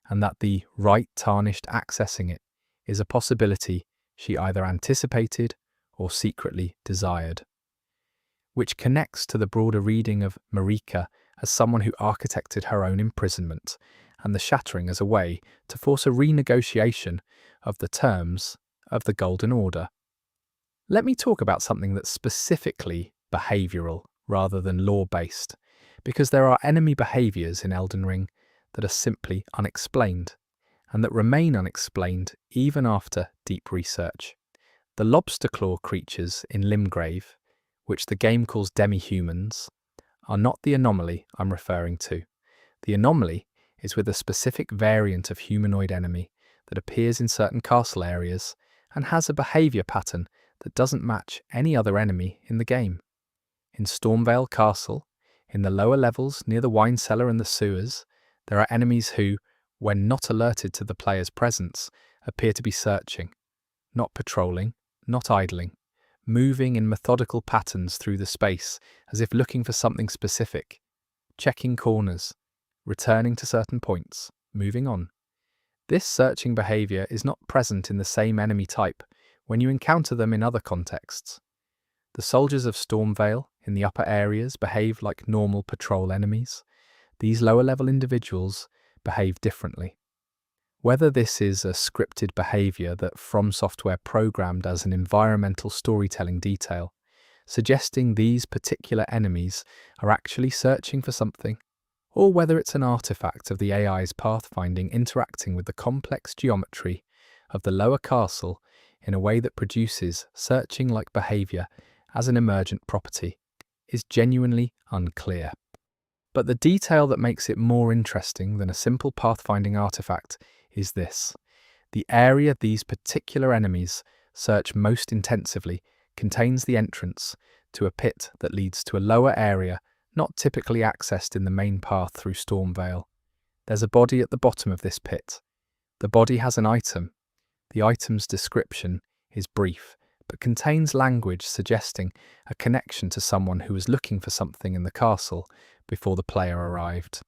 and that the right Tarnished accessing it is a possibility she either anticipated or secretly desired. Which connects to the broader reading of Marika as someone who architected her own imprisonment, and the shattering as a way to force a renegotiation of the terms of the Golden Order. Let me talk about something that's specifically behavioural rather than lore-based, because there are enemy behaviours in Elden Ring that are simply unexplained, and that remain unexplained even after deep research. The lobster claw creatures in Limgrave, which the game calls demi-humans, are not the anomaly I'm referring to. The anomaly is with a specific variant of humanoid enemy that appears in certain castle areas and has a behaviour pattern that doesn't match any other enemy in the game. In Stormvale Castle, in the lower levels near the wine cellar and the sewers, there are enemies who, when not alerted to the player's presence, appear to be searching, not patrolling, not idling, moving in methodical patterns through the space as if looking for something specific, checking corners, returning to certain points, moving on. This searching behaviour is not present in the same enemy type when you encounter them in other contexts. The soldiers of Stormvale in the upper areas behave like normal patrol enemies. These lower-level individuals behave differently. Whether this is a scripted behaviour that From Software programmed as an environmental storytelling detail, suggesting these particular enemies are actually searching for something, or whether it's an artifact of the AI's pathfinding interacting with the complex geometry of the lower castle in a way that produces searching-like behaviour as an emergent property, is genuinely unclear. But the detail that makes it more interesting than a simple pathfinding artifact is this. The area these particular enemies search most intensively contains the entrance to a pit that leads to a lower area not typically accessed in the main path through Stormvale. There's a body at the bottom of this pit. The body has an item. The item's description is brief, but contains language suggesting a connection to someone who was looking for something in the castle before the player arrived.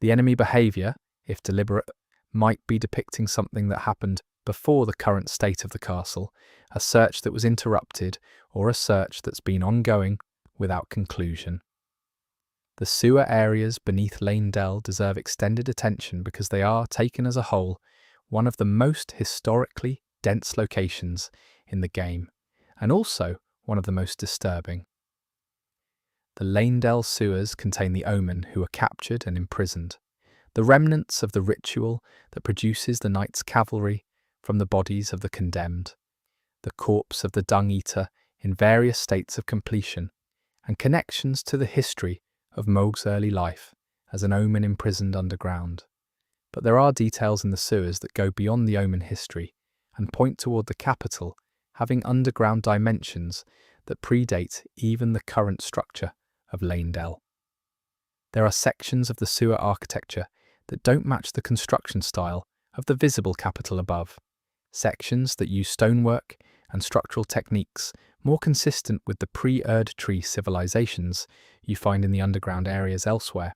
The enemy behaviour, if deliberate, might be depicting something that happened before the current state of the castle, a search that was interrupted, or a search that's been ongoing without conclusion. The sewer areas beneath Lanedell deserve extended attention because they are, taken as a whole, one of the most historically dense locations in the game, and also one of the most disturbing. The Lanedell sewers contain the Omen who are captured and imprisoned, the remnants of the ritual that produces the Knight's Cavalry from the bodies of the condemned, the corpse of the Dung Eater in various states of completion, and connections to the history of Mohg's early life as an Omen imprisoned underground. But there are details in the sewers that go beyond the Omen history and point toward the capital having underground dimensions that predate even the current structure of Lanedell. There are sections of the sewer architecture that don't match the construction style of the visible capital above, sections that use stonework and structural techniques more consistent with the pre-Erd Tree civilizations you find in the underground areas elsewhere.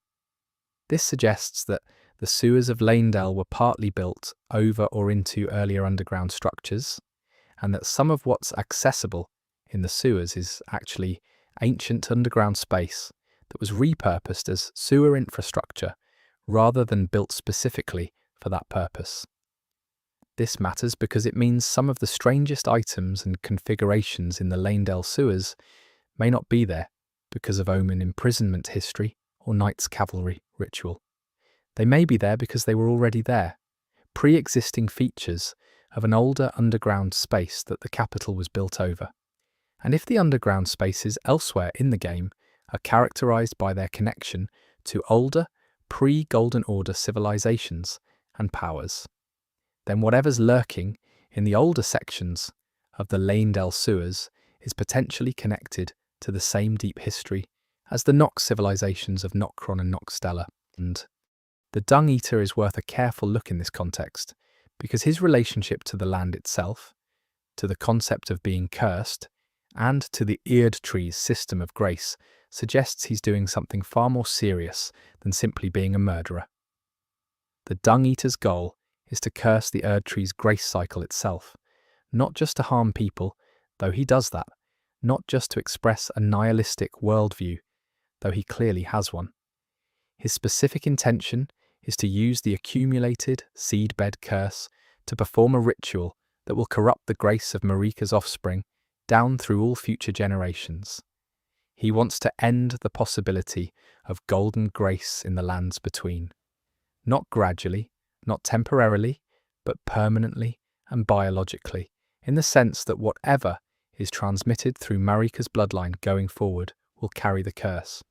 This suggests that the sewers of Lanedell were partly built over or into earlier underground structures, and that some of what's accessible in the sewers is actually ancient underground space that was repurposed as sewer infrastructure rather than built specifically for that purpose. This matters because it means some of the strangest items and configurations in the Lanedell sewers may not be there because of Omen imprisonment history or Knight's Cavalry ritual. They may be there because they were already there, pre-existing features of an older underground space that the capital was built over. And if the underground spaces elsewhere in the game are characterized by their connection to older, pre-Golden Order civilizations and powers, then whatever's lurking in the older sections of the Lanedell sewers is potentially connected to the same deep history as the Nox civilizations of Nocron and Noxstella. And the Dung Eater is worth a careful look in this context, because his relationship to the land itself, to the concept of being cursed, and to the Erd Tree's system of grace suggests he's doing something far more serious than simply being a murderer. The Dung Eater's goal is to curse the Erd Tree's grace cycle itself, not just to harm people, though he does that, not just to express a nihilistic worldview, though he clearly has one. His specific intention is to use the accumulated seedbed curse to perform a ritual that will corrupt the grace of Marika's offspring down through all future generations. He wants to end the possibility of golden grace in the lands between. Not gradually, not temporarily, but permanently and biologically, in the sense that whatever is transmitted through Marika's bloodline going forward will carry the curse.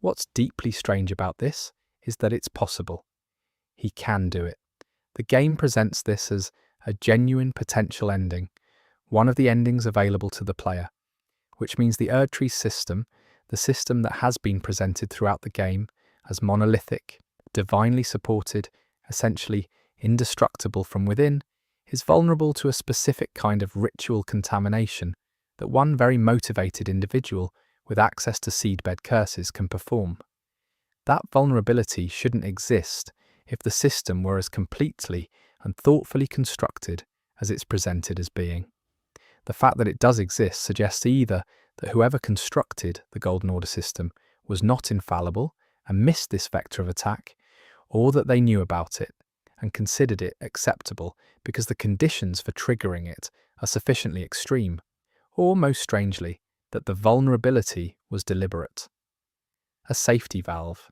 What's deeply strange about this is that it's possible. He can do it. The game presents this as a genuine potential ending, one of the endings available to the player, which means the Erd Tree system, the system that has been presented throughout the game as monolithic, divinely supported, essentially indestructible from within, is vulnerable to a specific kind of ritual contamination that one very motivated individual with access to seedbed curses can perform. That vulnerability shouldn't exist if the system were as completely and thoughtfully constructed as it's presented as being. The fact that it does exist suggests either that whoever constructed the Golden Order system was not infallible and missed this vector of attack, or that they knew about it and considered it acceptable because the conditions for triggering it are sufficiently extreme, or, most strangely, that the vulnerability was deliberate. A safety valve.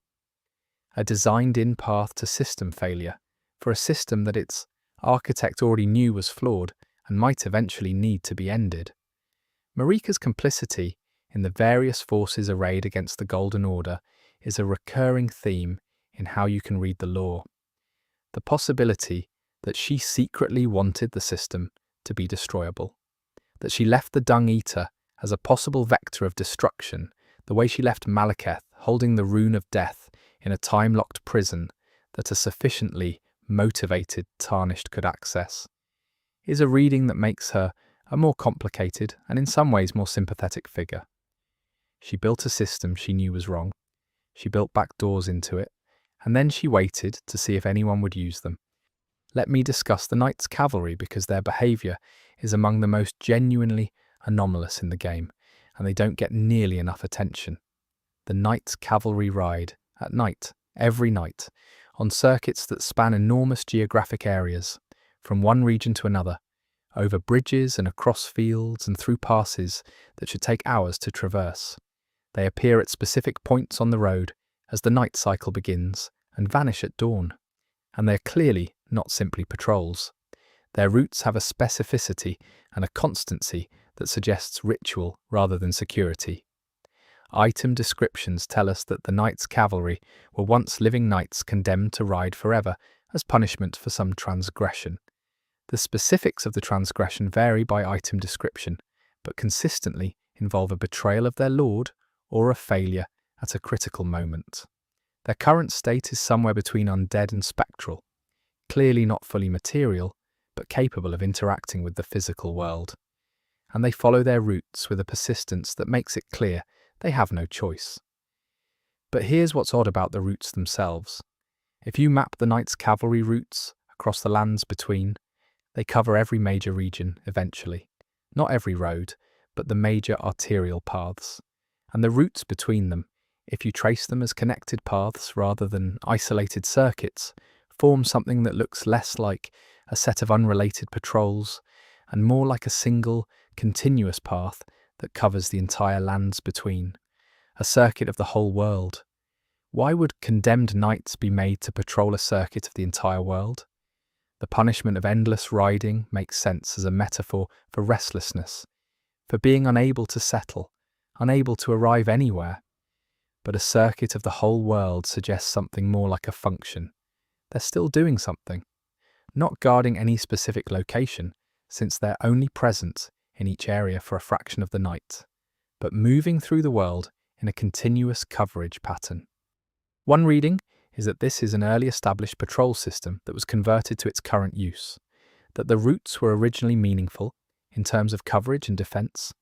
A designed-in path to system failure for a system that its architect already knew was flawed and might eventually need to be ended. Marika's complicity in the various forces arrayed against the Golden Order is a recurring theme in how you can read the lore. The possibility that she secretly wanted the system to be destroyable, that she left the Dung Eater as a possible vector of destruction, the way she left Malekith holding the Rune of Death in a time-locked prison that a sufficiently motivated Tarnished could access, is a reading that makes her a more complicated and in some ways more sympathetic figure. She built a system she knew was wrong, she built back doors into it, and then she waited to see if anyone would use them. Let me discuss the Knight's Cavalry because their behaviour is among the most genuinely anomalous in the game, and they don't get nearly enough attention. The Knight's Cavalry ride at night, every night, on circuits that span enormous geographic areas, from one region to another, over bridges and across fields and through passes that should take hours to traverse. They appear at specific points on the road as the night cycle begins and vanish at dawn, and they're clearly not simply patrols. Their routes have a specificity and a constancy that suggests ritual rather than security. Item descriptions tell us that the Knight's Cavalry were once living knights condemned to ride forever as punishment for some transgression. The specifics of the transgression vary by item description, but consistently involve a betrayal of their lord or a failure at a critical moment. Their current state is somewhere between undead and spectral, clearly not fully material, but capable of interacting with the physical world. And they follow their roots with a persistence that makes it clear they have no choice. But here's what's odd about the routes themselves. If you map the Knights' cavalry routes across the lands between, they cover every major region eventually. Not every road, but the major arterial paths. And the routes between them, if you trace them as connected paths rather than isolated circuits, form something that looks less like a set of unrelated patrols and more like a single, continuous path that covers the entire lands between. A circuit of the whole world. Why would condemned knights be made to patrol a circuit of the entire world? The punishment of endless riding makes sense as a metaphor for restlessness, for being unable to settle, unable to arrive anywhere. But a circuit of the whole world suggests something more like a function. They're still doing something, not guarding any specific location, since they're only present in each area for a fraction of the night, but moving through the world in a continuous coverage pattern. One reading is that this is an early established patrol system that was converted to its current use, that the routes were originally meaningful in terms of coverage and defence,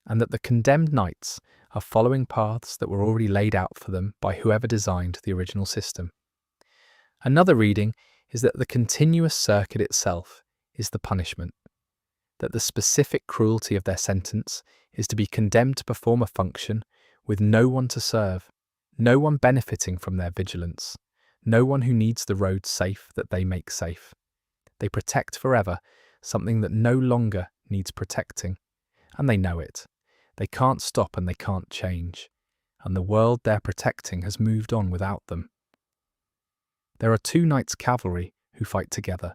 and that the condemned knights are following paths that were already laid out for them by whoever designed the original system. Another reading is that the continuous circuit itself is the punishment, that the specific cruelty of their sentence is to be condemned to perform a function with no one to serve, no one benefiting from their vigilance, no one who needs the road safe that they make safe. They protect forever something that no longer needs protecting, and they know it. They can't stop and they can't change, and the world they're protecting has moved on without them. There are two knights' cavalry who fight together,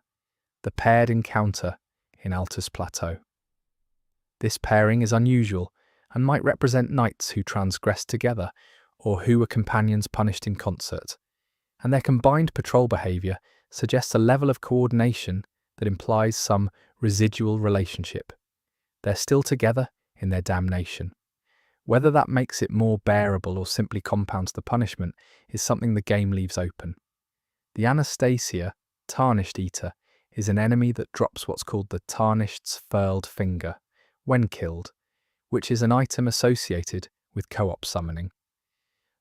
the paired encounter in Altus Plateau. This pairing is unusual and might represent knights who transgressed together or who were companions punished in concert, and their combined patrol behaviour suggests a level of coordination that implies some residual relationship. They're still together in their damnation. Whether that makes it more bearable or simply compounds the punishment is something the game leaves open. The Anastasia, Tarnished Eater, is an enemy that drops what's called the Tarnished's furled finger when killed, which is an item associated with co-op summoning.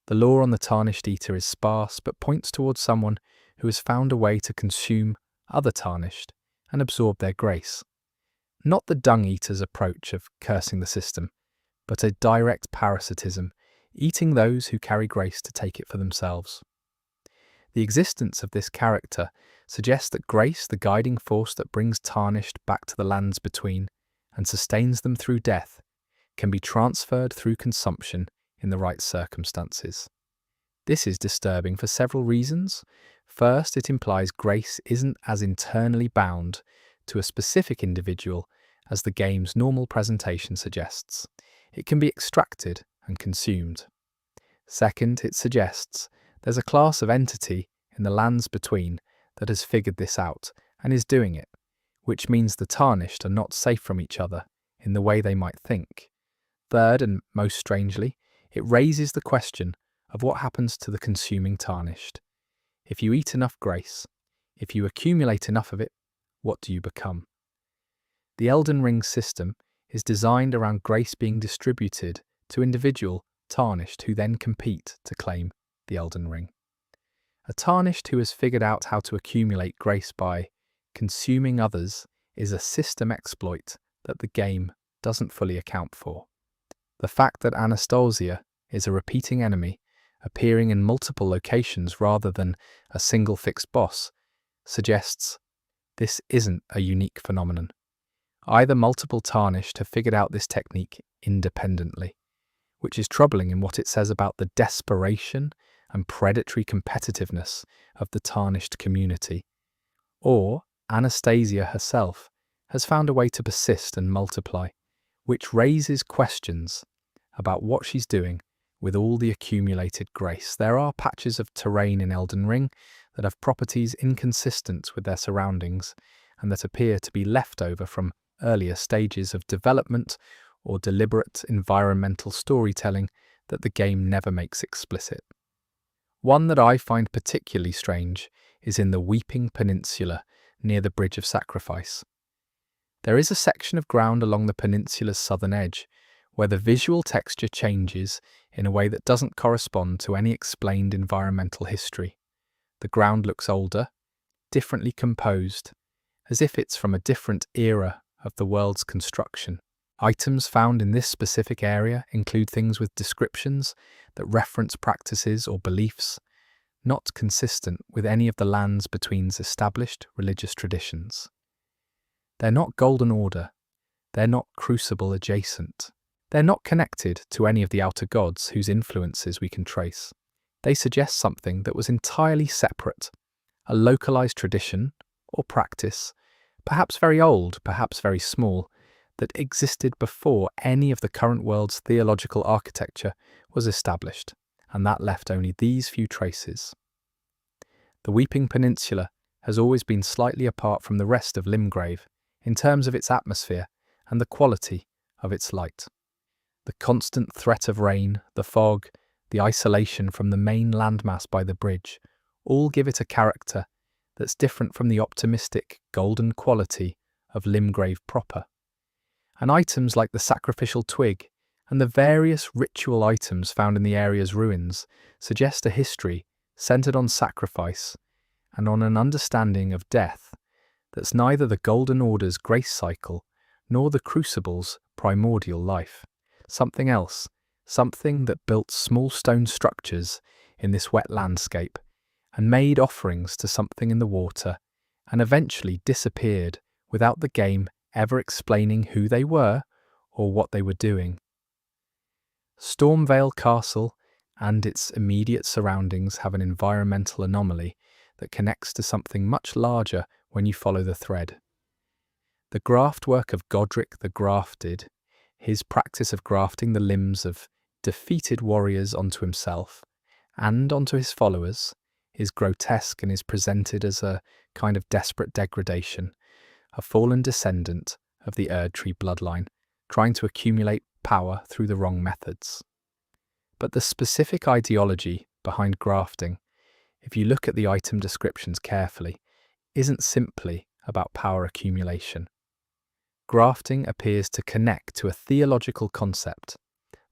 The lore on the Tarnished Eater is sparse but points towards someone who has found a way to consume other Tarnished and absorb their grace. Not the Dung Eater's approach of cursing the system, but a direct parasitism, eating those who carry grace to take it for themselves. The existence of this character suggests that grace, the guiding force that brings Tarnished back to the lands between and sustains them through death, can be transferred through consumption in the right circumstances. This is disturbing for several reasons. First, it implies grace isn't as internally bound to a specific individual as the game's normal presentation suggests. It can be extracted and consumed. Second, it suggests there's a class of entity in the lands between that has figured this out and is doing it, which means the Tarnished are not safe from each other in the way they might think. Third, and most strangely, it raises the question of what happens to the consuming Tarnished. If you eat enough grace, if you accumulate enough of it, what do you become? The Elden Ring system is designed around grace being distributed to individual Tarnished who then compete to claim the Elden Ring. A Tarnished who has figured out how to accumulate grace by consuming others is a system exploit that the game doesn't fully account for. The fact that Anastasia is a repeating enemy, appearing in multiple locations rather than a single fixed boss, suggests this isn't a unique phenomenon. Either multiple Tarnished have figured out this technique independently, which is troubling in what it says about the desperation and predatory competitiveness of the Tarnished community, or Anastasia herself has found a way to persist and multiply, which raises questions about what she's doing with all the accumulated grace. There are patches of terrain in Elden Ring that have properties inconsistent with their surroundings, and that appear to be left over from earlier stages of development or deliberate environmental storytelling that the game never makes explicit. One that I find particularly strange is in the Weeping Peninsula near the Bridge of Sacrifice. There is a section of ground along the peninsula's southern edge where the visual texture changes in a way that doesn't correspond to any explained environmental history. The ground looks older, differently composed, as if it's from a different era of the world's construction. Items found in this specific area include things with descriptions that reference practices or beliefs not consistent with any of the land's between's established religious traditions. They're not Golden Order, they're not Crucible adjacent, they're not connected to any of the outer gods whose influences we can trace. They suggest something that was entirely separate, a localized tradition or practice, perhaps very old, perhaps very small, that existed before any of the current world's theological architecture was established, and that left only these few traces. The Weeping Peninsula has always been slightly apart from the rest of Limgrave in terms of its atmosphere and the quality of its light. The constant threat of rain, the fog, the isolation from the main landmass by the bridge, all give it a character that's different from the optimistic, golden quality of Limgrave proper. And items like the sacrificial twig and the various ritual items found in the area's ruins suggest a history centered on sacrifice and on an understanding of death that's neither the Golden Order's grace cycle nor the Crucible's primordial life. Something else, something that built small stone structures in this wet landscape and made offerings to something in the water and eventually disappeared without the game ever explaining who they were or what they were doing. Stormvale Castle and its immediate surroundings have an environmental anomaly that connects to something much larger when you follow the thread. The graft work of Godric the Grafted, his practice of grafting the limbs of defeated warriors onto himself and onto his followers, is grotesque and is presented as a kind of desperate degradation, a fallen descendant of the Erdtree bloodline, trying to accumulate power through the wrong methods. But the specific ideology behind grafting, if you look at the item descriptions carefully, isn't simply about power accumulation. Grafting appears to connect to a theological concept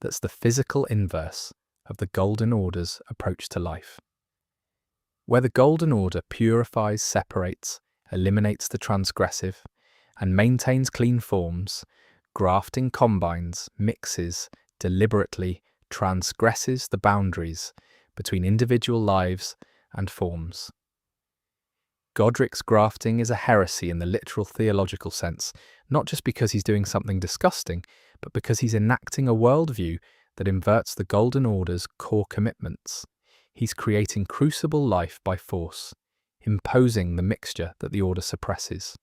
that's the physical inverse of the Golden Order's approach to life. Where the Golden Order purifies, separates, eliminates the transgressive, and maintains clean forms, grafting combines, mixes, deliberately transgresses the boundaries between individual lives and forms. Godric's grafting is a heresy in the literal theological sense, not just because he's doing something disgusting, but because he's enacting a worldview that inverts the Golden Order's core commitments. He's creating crucible life by force, imposing the mixture that the Order suppresses.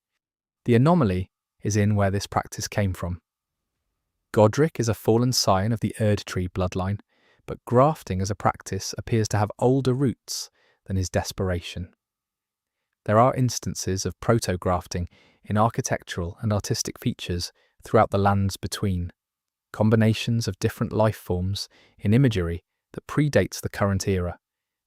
The anomaly is in where this practice came from. Godric is a fallen scion of the Erdtree bloodline, but grafting as a practice appears to have older roots than his desperation. There are instances of proto-grafting in architectural and artistic features throughout the lands between, combinations of different life forms in imagery that predates the current era,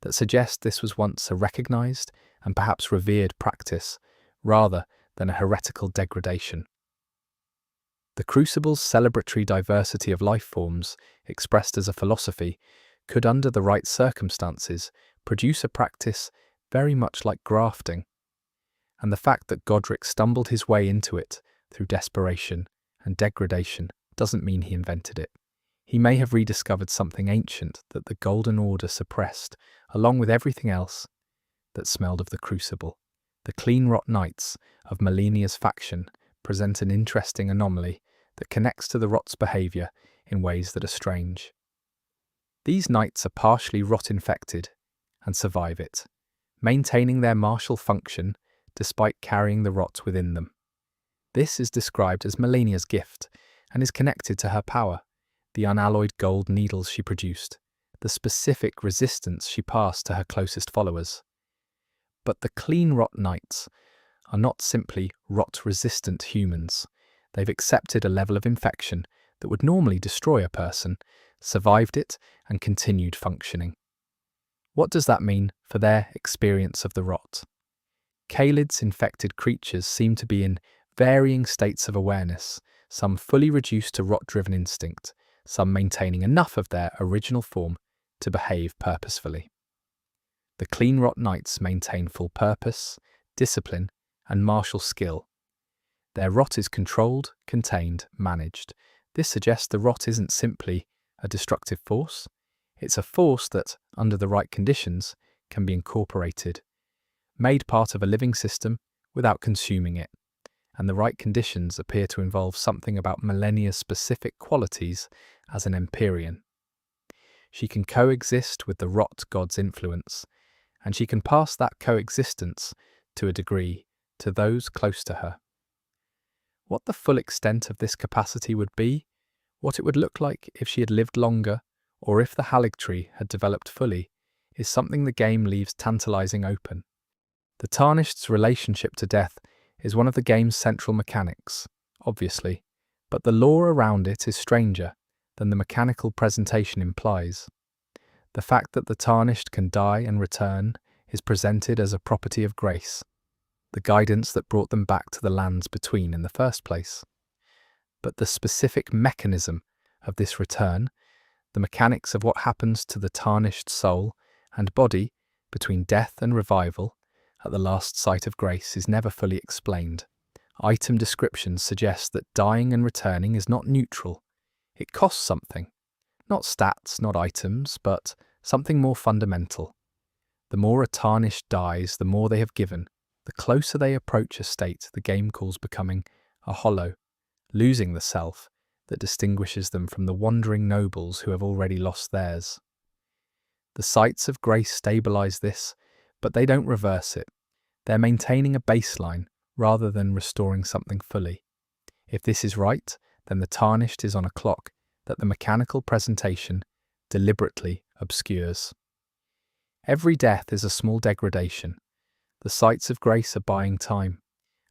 that suggest this was once a recognised and perhaps revered practice, rather than a heretical degradation. The Crucible's celebratory diversity of life forms, expressed as a philosophy, could under the right circumstances produce a practice very much like grafting, and the fact that Godric stumbled his way into it through desperation and degradation doesn't mean he invented it. He may have rediscovered something ancient that the Golden Order suppressed, along with everything else that smelled of the Crucible. The Clean Rot Knights of Malenia's faction present an interesting anomaly that connects to the Rot's behaviour in ways that are strange. These knights are partially rot-infected and survive it, maintaining their martial function despite carrying the rot within them. This is described as Malenia's gift and is connected to her power, the unalloyed gold needles she produced, the specific resistance she passed to her closest followers. But the Clean Rot Knights are not simply rot-resistant humans. They've accepted a level of infection that would normally destroy a person, survived it, and continued functioning. What does that mean for their experience of the rot? Kalid's infected creatures seem to be in varying states of awareness, some fully reduced to rot-driven instinct, some maintaining enough of their original form to behave purposefully. The clean rot knights maintain full purpose, discipline, and martial skill. Their rot is controlled, contained, managed. This suggests the rot isn't simply a destructive force. It's a force that, under the right conditions, can be incorporated, made part of a living system without consuming it. And the right conditions appear to involve something about Millennia's specific qualities as an Empyrean. She can coexist with the rot god's influence, and she can pass that coexistence, to a degree, to those close to her. What the full extent of this capacity would be, what it would look like if she had lived longer, or if the Haligtree had developed fully, is something the game leaves tantalizing open. The Tarnished's relationship to death is one of the game's central mechanics, obviously, but the lore around it is stranger than the mechanical presentation implies. The fact that the Tarnished can die and return is presented as a property of grace, the guidance that brought them back to the lands between in the first place. But the specific mechanism of this return, the mechanics of what happens to the tarnished soul and body between death and revival at the last sight of grace, is never fully explained. Item descriptions suggest that dying and returning is not neutral. It costs something. Not stats, not items, but something more fundamental. The more a tarnished dies, the more they have given. The closer they approach a state the game calls becoming a hollow, losing the self that distinguishes them from the wandering nobles who have already lost theirs. The sights of grace stabilize this, but they don't reverse it. They're maintaining a baseline rather than restoring something fully. If this is right, then the Tarnished is on a clock that the mechanical presentation deliberately obscures. Every death is a small degradation. The sights of grace are buying time,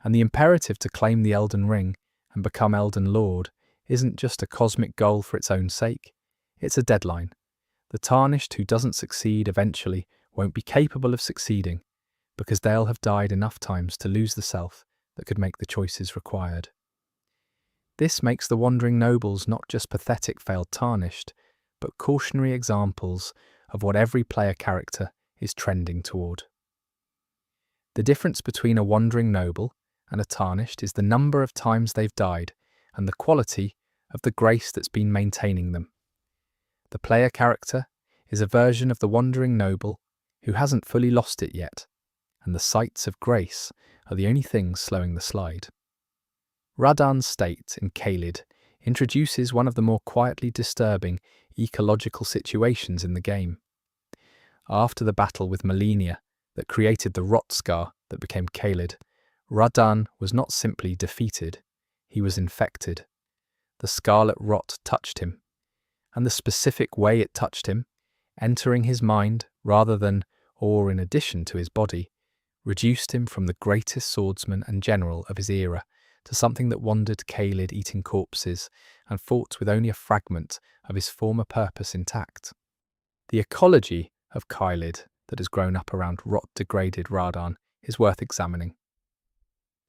and the imperative to claim the Elden Ring and become Elden Lord isn't just a cosmic goal for its own sake, it's a deadline. The Tarnished who doesn't succeed eventually won't be capable of succeeding, because they'll have died enough times to lose the self that could make the choices required. This makes the wandering nobles not just pathetic failed Tarnished, but cautionary examples of what every player character is trending toward. The difference between a wandering noble and a Tarnished is the number of times they've died and the quality of the grace that's been maintaining them. The player character is a version of the wandering noble who hasn't fully lost it yet, and the sights of grace are the only things slowing the slide. Radahn's state in Kalid introduces one of the more quietly disturbing ecological situations in the game. After the battle with Malenia that created the rot scar that became Kalid, Radahn was not simply defeated, he was infected. The scarlet rot touched him, and the specific way it touched him, entering his mind rather than or in addition to his body, reduced him from the greatest swordsman and general of his era to something that wandered Kalid eating corpses and fought with only a fragment of his former purpose intact. The ecology of Kalid that has grown up around rot-degraded Radahn is worth examining.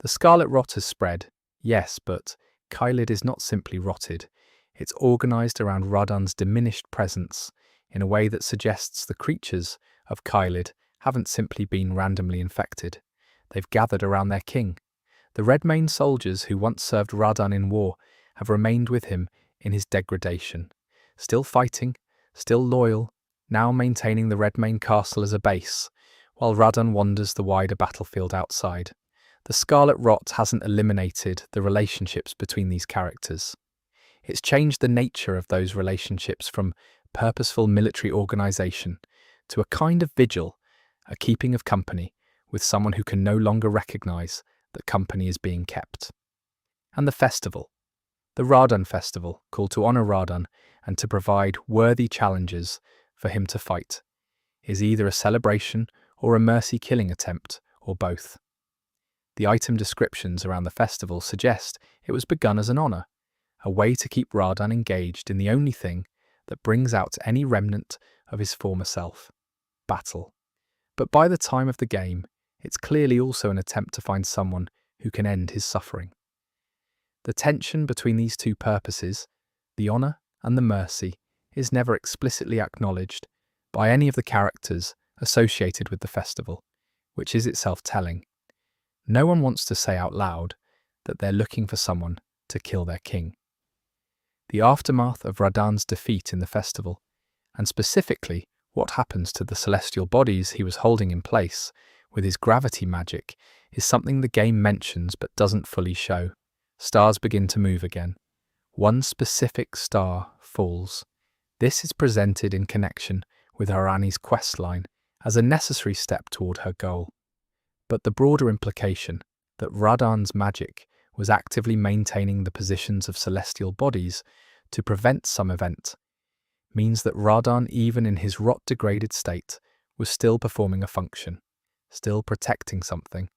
The scarlet rot has spread, yes, but Kalid is not simply rotted. It's organised around Radahn's diminished presence in a way that suggests the creatures of Kalid haven't simply been randomly infected. They've gathered around their king. The Redmane soldiers who once served Radahn in war have remained with him in his degradation, still fighting, still loyal, now maintaining the Redmane castle as a base, while Radahn wanders the wider battlefield outside. The Scarlet Rot hasn't eliminated the relationships between these characters. It's changed the nature of those relationships from purposeful military organisation to a kind of vigil, a keeping of company with someone who can no longer recognise that company is being kept. And the festival, the Radahn festival, called to honour Radahn and to provide worthy challenges for him to fight, is either a celebration or a mercy-killing attempt, or both. The item descriptions around the festival suggest it was begun as an honor, a way to keep Radahn engaged in the only thing that brings out any remnant of his former self: battle. But by the time of the game, it's clearly also an attempt to find someone who can end his suffering. The tension between these two purposes, the honor and the mercy, is never explicitly acknowledged by any of the characters associated with the festival, which is itself telling. No one wants to say out loud that they're looking for someone to kill their king. The aftermath of Radahn's defeat in the festival, and specifically what happens to the celestial bodies he was holding in place with his gravity magic, is something the game mentions but doesn't fully show. Stars begin to move again. One specific star falls. This is presented in connection with Arani's questline as a necessary step toward her goal. But the broader implication that Radahn's magic was actively maintaining the positions of celestial bodies to prevent some event means that Radahn, even in his rot-degraded state, was still performing a function, still protecting something,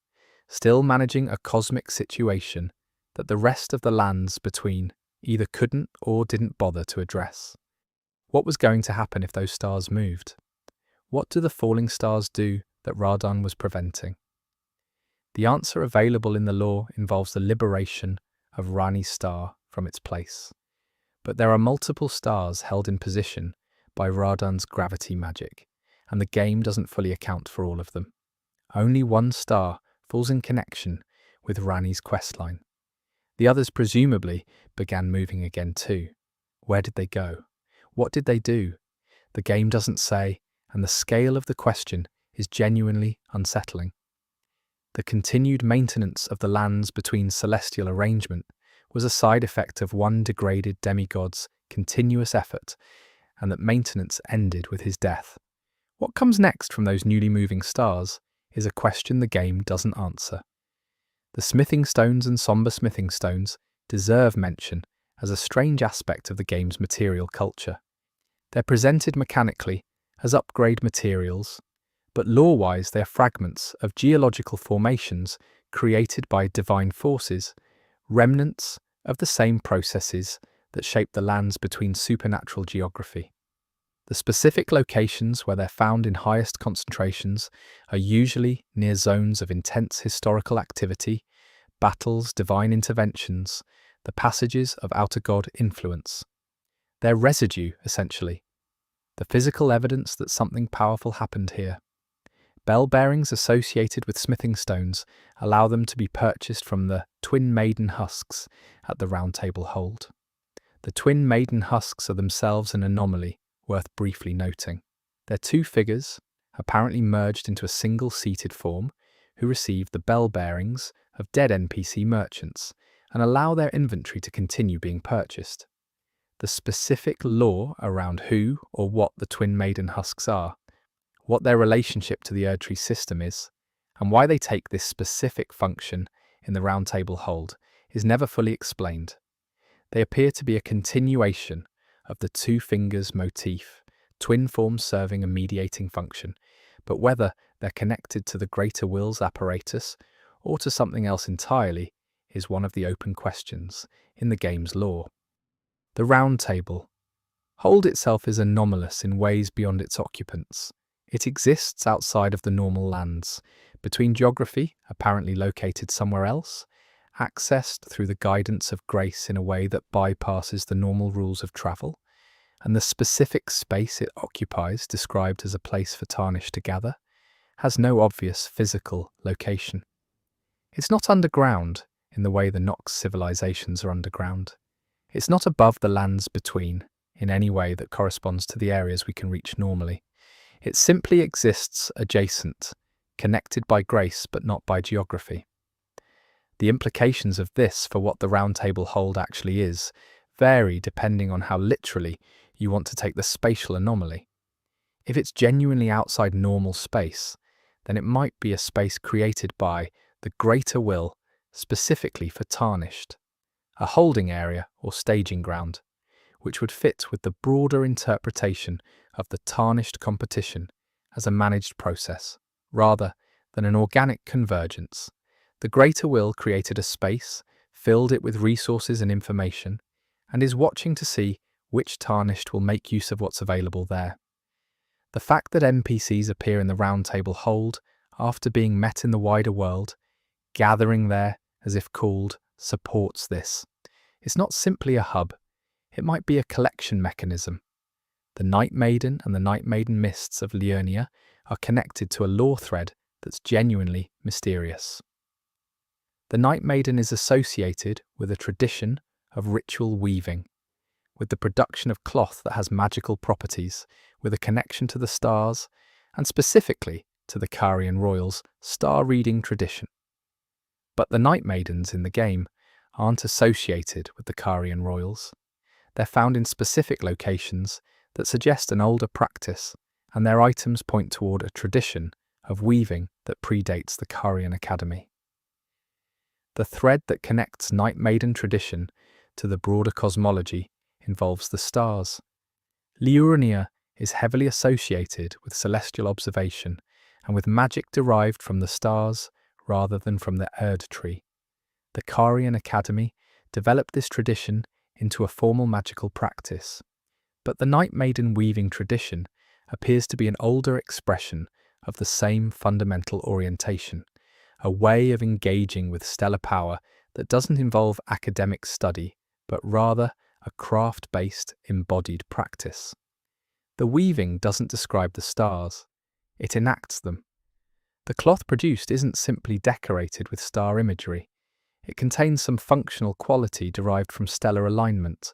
still managing a cosmic situation that the rest of the lands between either couldn't or didn't bother to address. What was going to happen if those stars moved? What do the falling stars do that Radahn was preventing? The answer available in the lore involves the liberation of Rani's star from its place. But there are multiple stars held in position by Radahn's gravity magic, and the game doesn't fully account for all of them. Only one star falls in connection with Rani's questline. The others presumably began moving again too. Where did they go? What did they do? The game doesn't say, and the scale of the question is genuinely unsettling. The continued maintenance of the lands between celestial arrangement was a side effect of one degraded demigod's continuous effort, and that maintenance ended with his death. What comes next from those newly moving stars is a question the game doesn't answer. The smithing stones and somber smithing stones deserve mention as a strange aspect of the game's material culture. They're presented mechanically as upgrade materials, but lore-wise they are fragments of geological formations created by divine forces, remnants of the same processes that shape the lands between supernatural geography. The specific locations where they're found in highest concentrations are usually near zones of intense historical activity, battles, divine interventions, the passages of outer god influence. They're residue, essentially, the physical evidence that something powerful happened here. Bell bearings associated with smithing stones allow them to be purchased from the twin maiden husks at the Round Table Hold. The twin maiden husks are themselves an anomaly worth briefly noting. They're two figures, apparently merged into a single seated form, who receive the bell bearings of dead NPC merchants and allow their inventory to continue being purchased. The specific lore around who or what the twin maiden husks are, what their relationship to the Erdtree system is, and why they take this specific function in the Round Table Hold is never fully explained. They appear to be a continuation of the two fingers motif, twin forms serving a mediating function, but whether they're connected to the greater will's apparatus or to something else entirely is one of the open questions in the game's lore. The Round Table Hold itself is anomalous in ways beyond its occupants. It exists outside of the normal lands, between geography, apparently located somewhere else, accessed through the guidance of grace in a way that bypasses the normal rules of travel, and the specific space it occupies, described as a place for Tarnished to gather, has no obvious physical location. It's not underground in the way the Nox civilizations are underground. It's not above the lands between in any way that corresponds to the areas we can reach normally. It simply exists adjacent, connected by grace but not by geography. The implications of this for what the Round Table Hold actually is vary depending on how literally you want to take the spatial anomaly. If it's genuinely outside normal space, then it might be a space created by the greater will specifically for Tarnished, a holding area or staging ground, which would fit with the broader interpretation of the Tarnished competition as a managed process, rather than an organic convergence The greater will created a space, filled it with resources and information, and is watching to see which Tarnished will make use of what's available there. The fact that NPCs appear in the Round Table Hold after being met in the wider world, gathering there as if called, supports this. It's not simply a hub, it might be a collection mechanism. The Night Maiden and the Night Maiden Mists of Liurnia are connected to a lore thread that's genuinely mysterious. The Night Maiden is associated with a tradition of ritual weaving, with the production of cloth that has magical properties, with a connection to the stars, and specifically to the Carian royals' star-reading tradition. But the Night Maidens in the game aren't associated with the Carian royals. They're found in specific locations that suggest an older practice, and their items point toward a tradition of weaving that predates the Carian Academy. The thread that connects Night Maiden tradition to the broader cosmology involves the stars. Liurnia is heavily associated with celestial observation and with magic derived from the stars rather than from the Erd tree. The Carian Academy developed this tradition into a formal magical practice, but the Night Maiden weaving tradition appears to be an older expression of the same fundamental orientation, a way of engaging with stellar power that doesn't involve academic study, but rather a craft-based, embodied practice. The weaving doesn't describe the stars, it enacts them. The cloth produced isn't simply decorated with star imagery, it contains some functional quality derived from stellar alignment.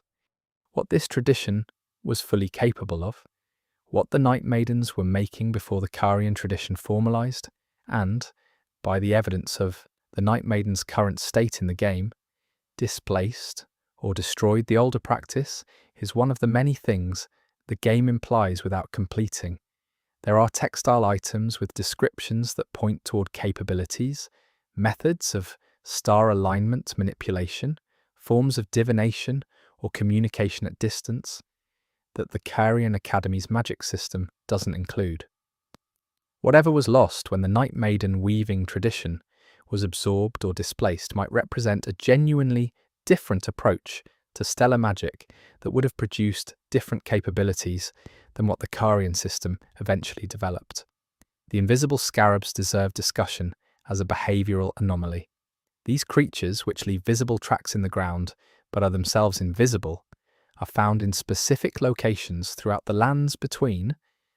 What this tradition was fully capable of, what the Night Maidens were making before the Carian tradition formalized, and, by the evidence of the Night Maiden's current state in the game, displaced or destroyed the older practice, is one of the many things the game implies without completing. There are textile items with descriptions that point toward capabilities, methods of star alignment manipulation, forms of divination or communication at distance that the Carian Academy's magic system doesn't include. Whatever was lost when the Night Maiden weaving tradition was absorbed or displaced might represent a genuinely different approach to stellar magic that would have produced different capabilities than what the Carian system eventually developed. The invisible scarabs deserve discussion as a behavioural anomaly. These creatures, which leave visible tracks in the ground but are themselves invisible, are found in specific locations throughout the lands between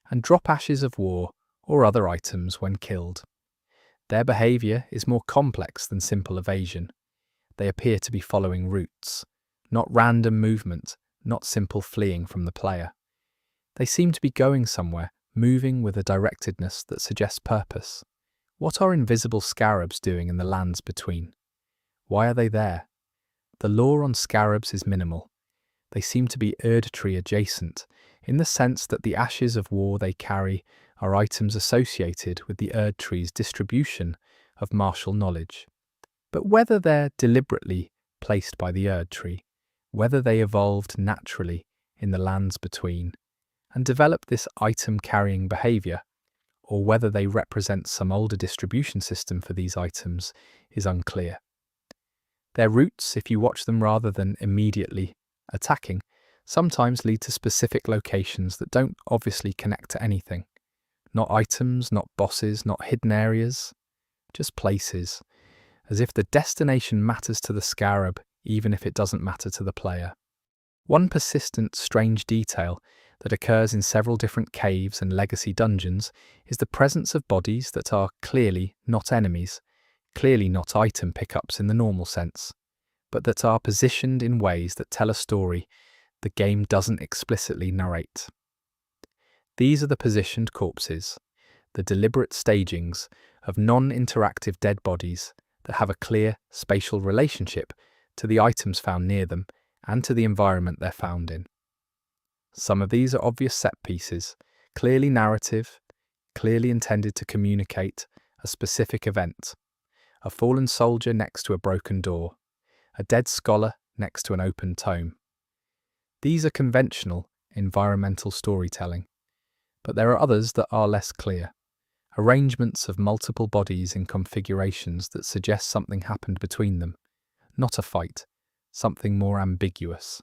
and drop ashes of war or other items when killed. Their behaviour is more complex than simple evasion. They appear to be following routes, not random movement, not simple fleeing from the player. They seem to be going somewhere, moving with a directedness that suggests purpose. What are invisible scarabs doing in the lands between? Why are they there? The lore on scarabs is minimal. They seem to be Erd tree adjacent, in the sense that the ashes of war they carry are items associated with the Erd tree's distribution of martial knowledge. But whether they're deliberately placed by the Erd tree, whether they evolved naturally in the lands between and developed this item-carrying behaviour, or whether they represent some older distribution system for these items is unclear. Their routes, if you watch them rather than immediately attacking, sometimes lead to specific locations that don't obviously connect to anything. Not items, not bosses, not hidden areas, just places, as if the destination matters to the scarab even if it doesn't matter to the player. One persistent, strange detail that occurs in several different caves and legacy dungeons is the presence of bodies that are clearly not enemies, clearly not item pickups in the normal sense, but that are positioned in ways that tell a story the game doesn't explicitly narrate. These are the positioned corpses, the deliberate stagings of non-interactive dead bodies that have a clear spatial relationship to the items found near them and to the environment they're found in. Some of these are obvious set pieces, clearly narrative, clearly intended to communicate a specific event. A fallen soldier next to a broken door, a dead scholar next to an open tome. These are conventional, environmental storytelling, but there are others that are less clear. arrangements of multiple bodies in configurations that suggest something happened between them, not a fight, something more ambiguous.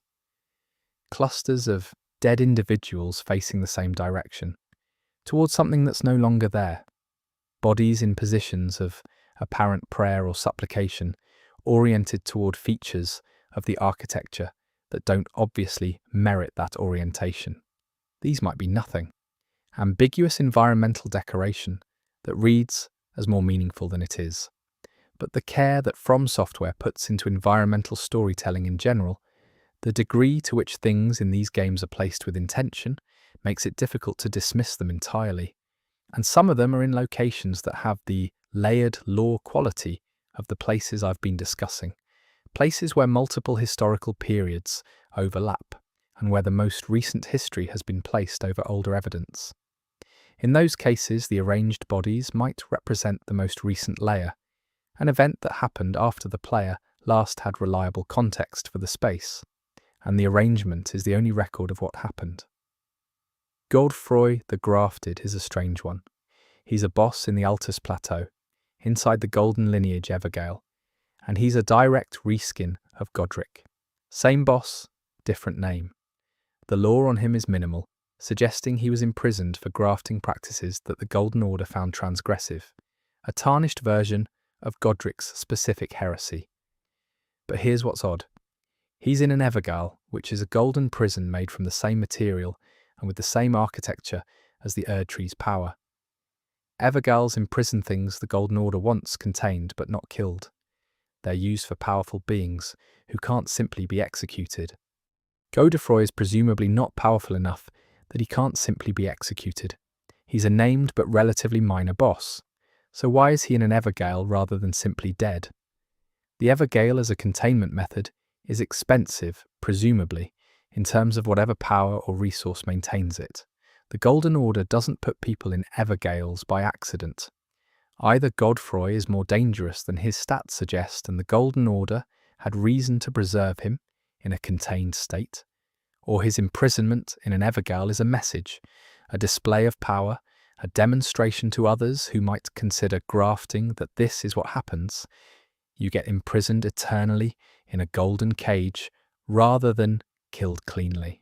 Clusters of dead individuals facing the same direction, towards something that's no longer there. Bodies in positions of apparent prayer or supplication, oriented toward features of the architecture that don't obviously merit that orientation. These might be nothing. Ambiguous environmental decoration that reads as more meaningful than it is. But the care that From Software puts into environmental storytelling in general, the degree to which things in these games are placed with intention, makes it difficult to dismiss them entirely. And some of them are in locations that have the layered lore quality of the places I've been discussing. Places where multiple historical periods overlap, and where the most recent history has been placed over older evidence. In those cases, the arranged bodies might represent the most recent layer, an event that happened after the player last had reliable context for the space, and the arrangement is the only record of what happened. Godfroy the Grafted is a strange one. He's a boss in the Altus Plateau, inside the Golden Lineage Evergale, and he's a direct reskin of Godric. Same boss, different name. The lore on him is minimal, suggesting he was imprisoned for grafting practices that the Golden Order found transgressive, a tarnished version of Godric's specific heresy. But here's what's odd. He's in an Evergale, which is a golden prison made from the same material and with the same architecture as the Erdtree's power. Evergales imprison things the Golden Order once contained but not killed. They're used for powerful beings who can't simply be executed. Godefroy is presumably not powerful enough that he can't simply be executed. He's a named but relatively minor boss. So why is he in an Evergale rather than simply dead? The Evergale as a containment method is expensive, presumably, in terms of whatever power or resource maintains it. The Golden Order doesn't put people in Evergales by accident. Either Godfroy is more dangerous than his stats suggest and the Golden Order had reason to preserve him in a contained state, or his imprisonment in an Evergale is a message, a display of power, a demonstration to others who might consider grafting that this is what happens. You get imprisoned eternally in a golden cage rather than killed cleanly.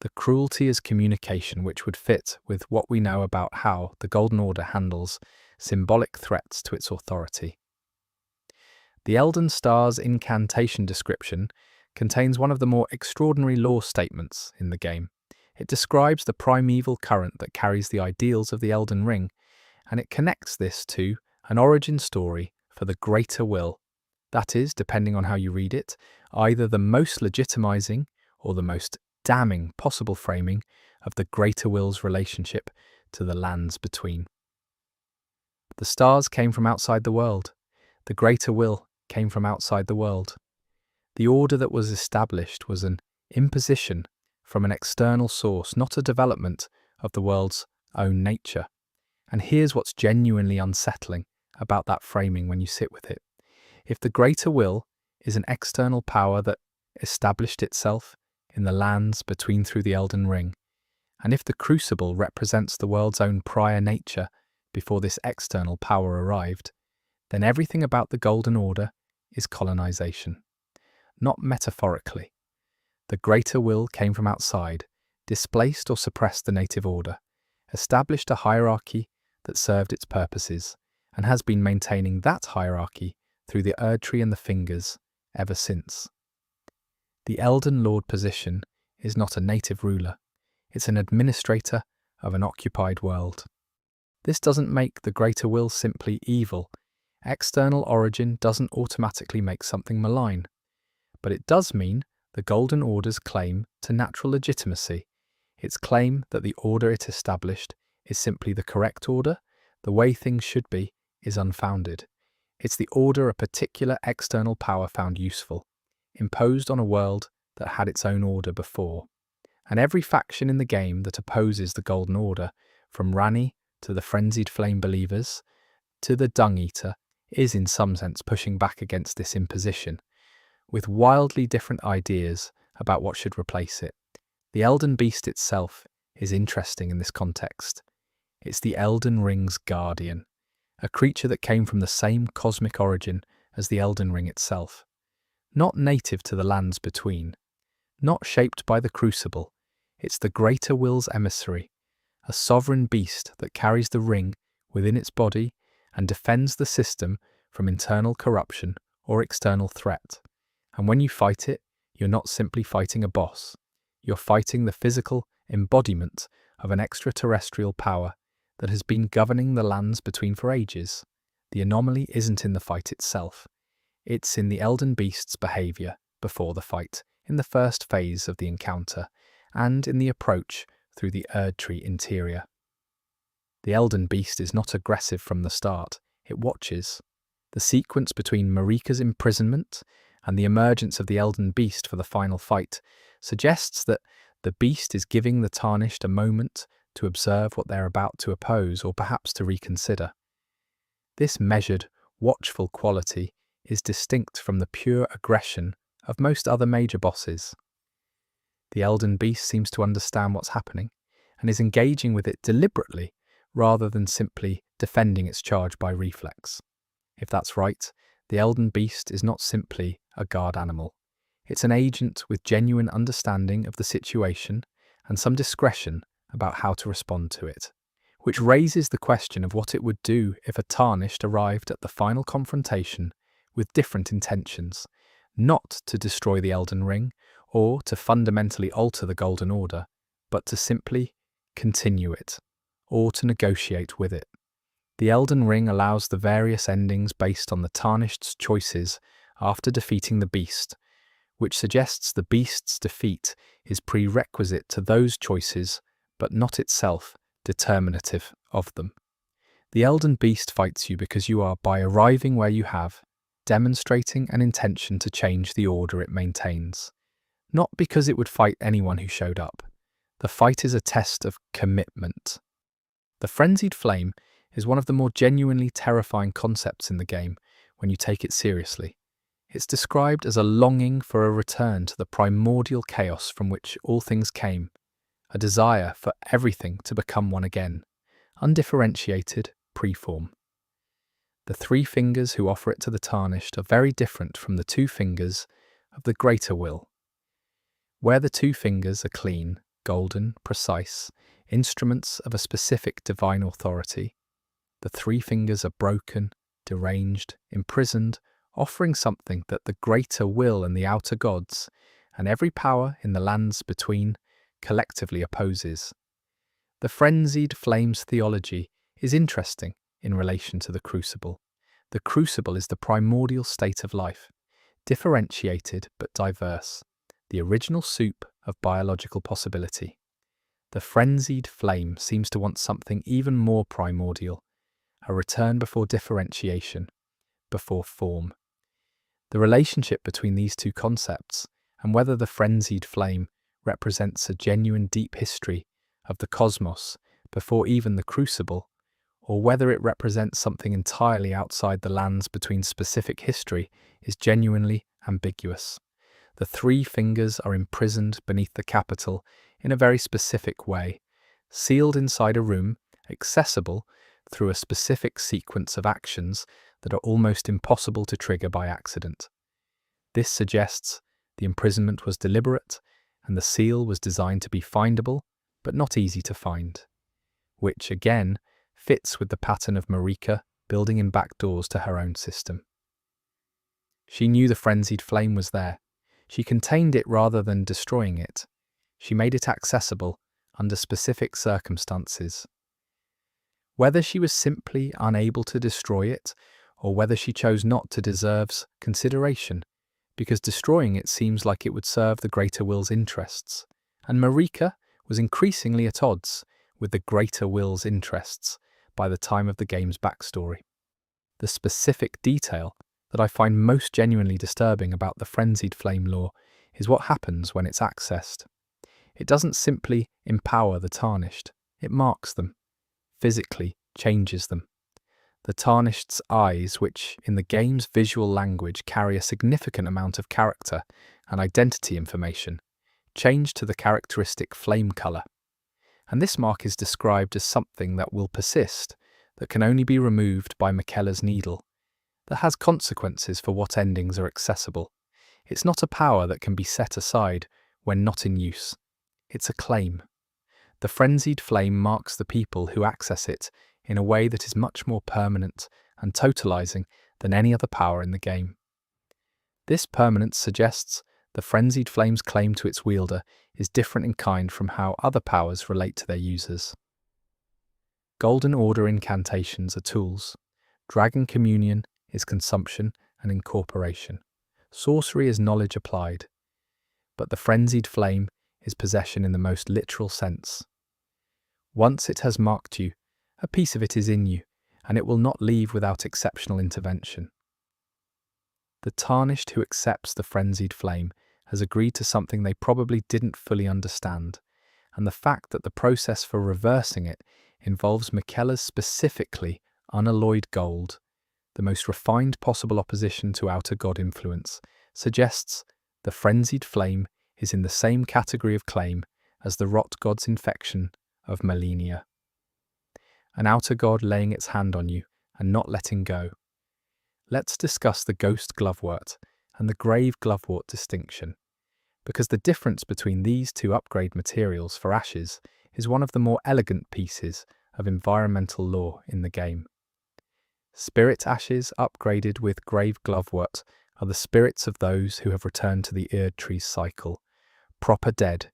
The cruelty is communication which would fit with what we know about how the Golden Order handles symbolic threats to its authority. The Elden Star's incantation description contains one of the more extraordinary lore statements in the game. It describes the primeval current that carries the ideals of the Elden Ring, and it connects this to an origin story for the greater will. That is, depending on how you read it, either the most legitimizing or the most damning possible framing of the greater will's relationship to the lands between. The stars came from outside the world. The greater will came from outside the world. The order that was established was an imposition from an external source, not a development of the world's own nature. And here's what's genuinely unsettling about that framing when you sit with it. If the greater will is an external power that established itself in the lands between through the Elden Ring, and if the crucible represents the world's own prior nature before this external power arrived, then everything about the Golden Order is colonization. Not metaphorically. The greater will came from outside, displaced or suppressed the native order, established a hierarchy that served its purposes, and has been maintaining that hierarchy through the Erdtree and the Fingers ever since. The Elden Lord position is not a native ruler, it's an administrator of an occupied world. This doesn't make the greater will simply evil. External origin doesn't automatically make something malign, but it does mean the Golden Order's claim to natural legitimacy, its claim that the order it established is simply the correct order, the way things should be, is unfounded. It's the order a particular external power found useful, imposed on a world that had its own order before. And every faction in the game that opposes the Golden Order, from Ranni to the Frenzied Flame Believers to the Dung Eater, is in some sense pushing back against this imposition, with wildly different ideas about what should replace it. The Elden Beast itself is interesting in this context. It's the Elden Ring's guardian, a creature that came from the same cosmic origin as the Elden Ring itself. Not native to the lands between, not shaped by the Crucible, it's the Greater Will's emissary, a sovereign beast that carries the ring within its body and defends the system from internal corruption or external threat. And when you fight it, you're not simply fighting a boss. You're fighting the physical embodiment of an extraterrestrial power that has been governing the lands between for ages. The anomaly isn't in the fight itself. It's in the Elden Beast's behavior before the fight, in the first phase of the encounter, and in the approach through the Erdtree interior. The Elden Beast is not aggressive from the start, it watches. The sequence between Marika's imprisonment and the emergence of the Elden Beast for the final fight suggests that the beast is giving the Tarnished a moment to observe what they're about to oppose or perhaps to reconsider. This measured, watchful quality is distinct from the pure aggression of most other major bosses. The Elden Beast seems to understand what's happening and is engaging with it deliberately rather than simply defending its charge by reflex. If that's right, the Elden Beast is not simply a guard animal. It's an agent with genuine understanding of the situation and some discretion about how to respond to it, which raises the question of what it would do if a Tarnished arrived at the final confrontation with different intentions, not to destroy the Elden Ring or to fundamentally alter the Golden Order, but to simply continue it, or to negotiate with it. The Elden Ring allows the various endings based on the Tarnished's choices after defeating the Beast, which suggests the Beast's defeat is prerequisite to those choices, but not itself determinative of them. The Elden Beast fights you because you are, by arriving where you have, demonstrating an intention to change the order it maintains. Not because it would fight anyone who showed up. The fight is a test of commitment. The Frenzied Flame is one of the more genuinely terrifying concepts in the game when you take it seriously. It's described as a longing for a return to the primordial chaos from which all things came, a desire for everything to become one again, undifferentiated, preform. The three fingers who offer it to the Tarnished are very different from the two fingers of the Greater Will. Where the two fingers are clean, golden, precise, instruments of a specific divine authority, the three fingers are broken, deranged, imprisoned, offering something that the Greater Will and the Outer Gods, and every power in the lands between, collectively opposes. The Frenzied Flame's theology is interesting in relation to the Crucible. The Crucible is the primordial state of life, differentiated but diverse, the original soup of biological possibility. The Frenzied Flame seems to want something even more primordial, a return before differentiation, before form. The relationship between these two concepts, and whether the Frenzied Flame represents a genuine deep history of the cosmos before even the Crucible, or whether it represents something entirely outside the lands between specific history, is genuinely ambiguous. The three fingers are imprisoned beneath the capital in a very specific way, sealed inside a room, accessible through a specific sequence of actions that are almost impossible to trigger by accident. This suggests the imprisonment was deliberate and the seal was designed to be findable, but not easy to find, which, again, fits with the pattern of Marika building in back doors to her own system. She knew the Frenzied Flame was there. She contained it rather than destroying it. She made it accessible under specific circumstances. Whether she was simply unable to destroy it, or whether she chose not to, deserves consideration, because destroying it seems like it would serve the Greater Will's interests, and Marika was increasingly at odds with the Greater Will's interests by the time of the game's backstory. The specific detail that I find most genuinely disturbing about the Frenzied Flame lore is what happens when it's accessed. It doesn't simply empower the Tarnished, it marks them, physically changes them. The Tarnished's eyes, which in the game's visual language carry a significant amount of character and identity information, change to the characteristic flame colour. and this mark is described as something that will persist, that can only be removed by Miquella's needle, that has consequences for what endings are accessible. It's not a power that can be set aside when not in use. It's a claim. The frenzied flame marks the people who access it in a way that is much more permanent and totalizing than any other power in the game. This permanence suggests the frenzied flame's claim to its wielder is different in kind from how other powers relate to their users. Golden Order incantations are tools. Dragon Communion is consumption and incorporation. Sorcery is knowledge applied. But the frenzied flame is possession in the most literal sense. Once it has marked you, a piece of it is in you, and it will not leave without exceptional intervention. The Tarnished who accepts the frenzied flame has agreed to something they probably didn't fully understand, and the fact that the process for reversing it involves Miquella's specifically unalloyed gold, the most refined possible opposition to outer god influence, suggests the frenzied flame is in the same category of claim as the rot god's infection of Melania. An outer god laying its hand on you and not letting go. Let's discuss the ghost glovewort and the grave glovewort distinction, because the difference between these two upgrade materials for ashes is one of the more elegant pieces of environmental lore in the game. Spirit ashes upgraded with grave glovewort are the spirits of those who have returned to the Eerie tree's cycle, proper dead,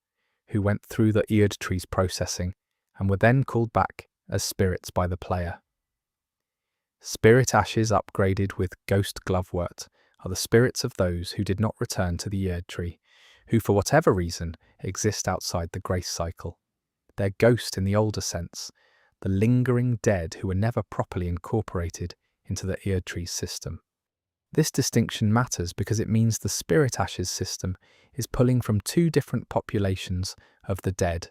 who went through the Eerie tree's processing and were then called back as spirits by the player. Spirit ashes upgraded with ghost glovewort are the spirits of those who did not return to the Eerie tree, who for whatever reason exist outside the grace cycle. They're ghost in the older sense, the lingering dead who were never properly incorporated into the Eerie tree's system. This distinction matters because it means the Spirit Ashes system is pulling from two different populations of the dead.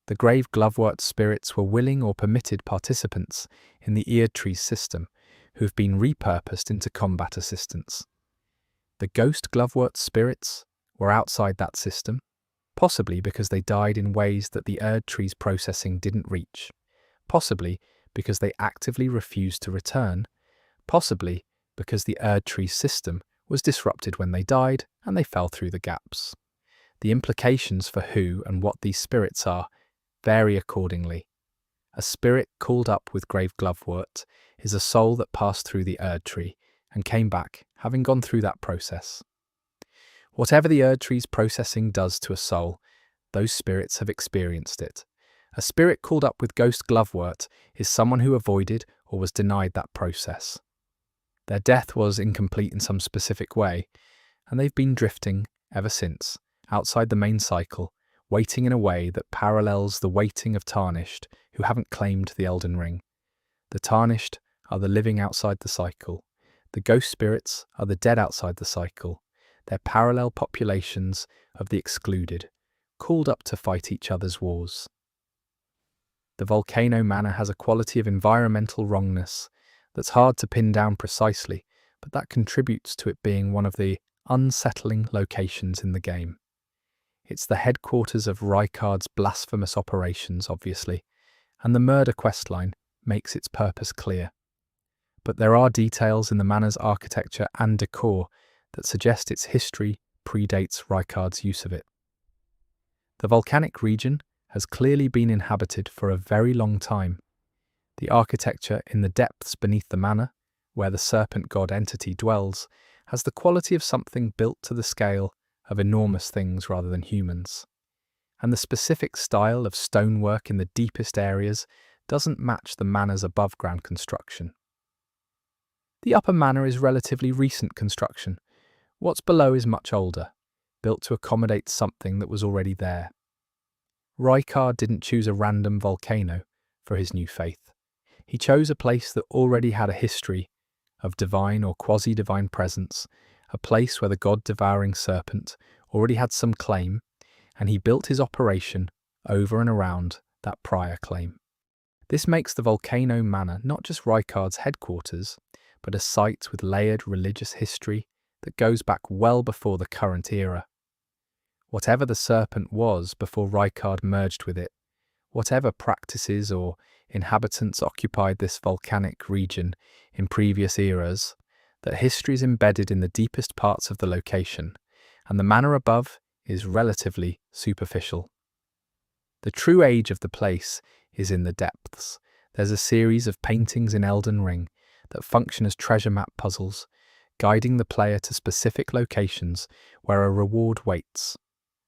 The grave glovewort spirits were willing or permitted participants in the Eerie tree's system who have been repurposed into combat assistants. The ghost glovewort spirits were outside that system, possibly because they died in ways that the Eerie tree's processing didn't reach, possibly because they actively refused to return, possibly because the Eerie tree system was disrupted when they died and they fell through the gaps. The implications for who and what these spirits are vary accordingly. A spirit called up with grave glovewort is a soul that passed through the Eerie tree and came back, having gone through that process. Whatever the Eerie tree's processing does to a soul, those spirits have experienced it. A spirit called up with ghost glovewort is someone who avoided or was denied that process. Their death was incomplete in some specific way, and they've been drifting ever since, outside the main cycle, waiting in a way that parallels the waiting of Tarnished, who haven't claimed the Elden Ring. The Tarnished are the living outside the cycle. The ghost spirits are the dead outside the cycle. They're parallel populations of the excluded, called up to fight each other's wars. The volcano manor has a quality of environmental wrongness that's hard to pin down precisely, but that contributes to it being one of the unsettling locations in the game. It's the headquarters of Rykard's blasphemous operations, obviously, and the murder questline makes its purpose clear. But there are details in the manor's architecture and decor that suggest its history predates Rykard's use of it. The volcanic region has clearly been inhabited for a very long time. The architecture in the depths beneath the manor, where the serpent god entity dwells, has the quality of something built to the scale of enormous things rather than humans. And the specific style of stonework in the deepest areas doesn't match the manor's above-ground construction. The upper manor is relatively recent construction. What's below is much older, built to accommodate something that was already there. Rykard didn't choose a random volcano for his new faith. He chose a place that already had a history of divine or quasi-divine presence, a place where the god-devouring serpent already had some claim, and he built his operation over and around that prior claim. This makes the Volcano Manor not just Rykard's headquarters, but a site with layered religious history that goes back well before the current era. Whatever the serpent was before Rykard merged with it whatever practices or inhabitants occupied this volcanic region in previous eras, that history is embedded in the deepest parts of the location, and the manner above is relatively superficial. The true age of the place is in the depths. There's a series of paintings in Elden Ring that function as treasure map puzzles, guiding the player to specific locations where a reward waits.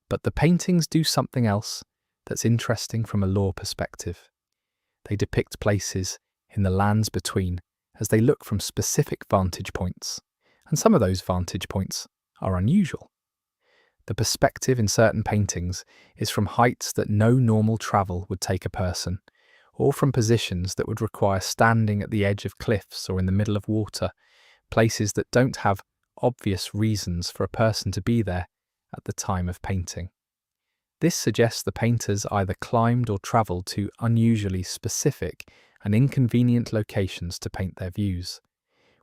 But the paintings do something else that's interesting from a lore perspective. They depict places in the lands between as they look from specific vantage points, and some of those vantage points are unusual. The perspective in certain paintings is from heights that no normal travel would take a person, or from positions that would require standing at the edge of cliffs or in the middle of water, places that don't have obvious reasons for a person to be there at the time of painting. This suggests the painters either climbed or travelled to unusually specific and inconvenient locations to paint their views,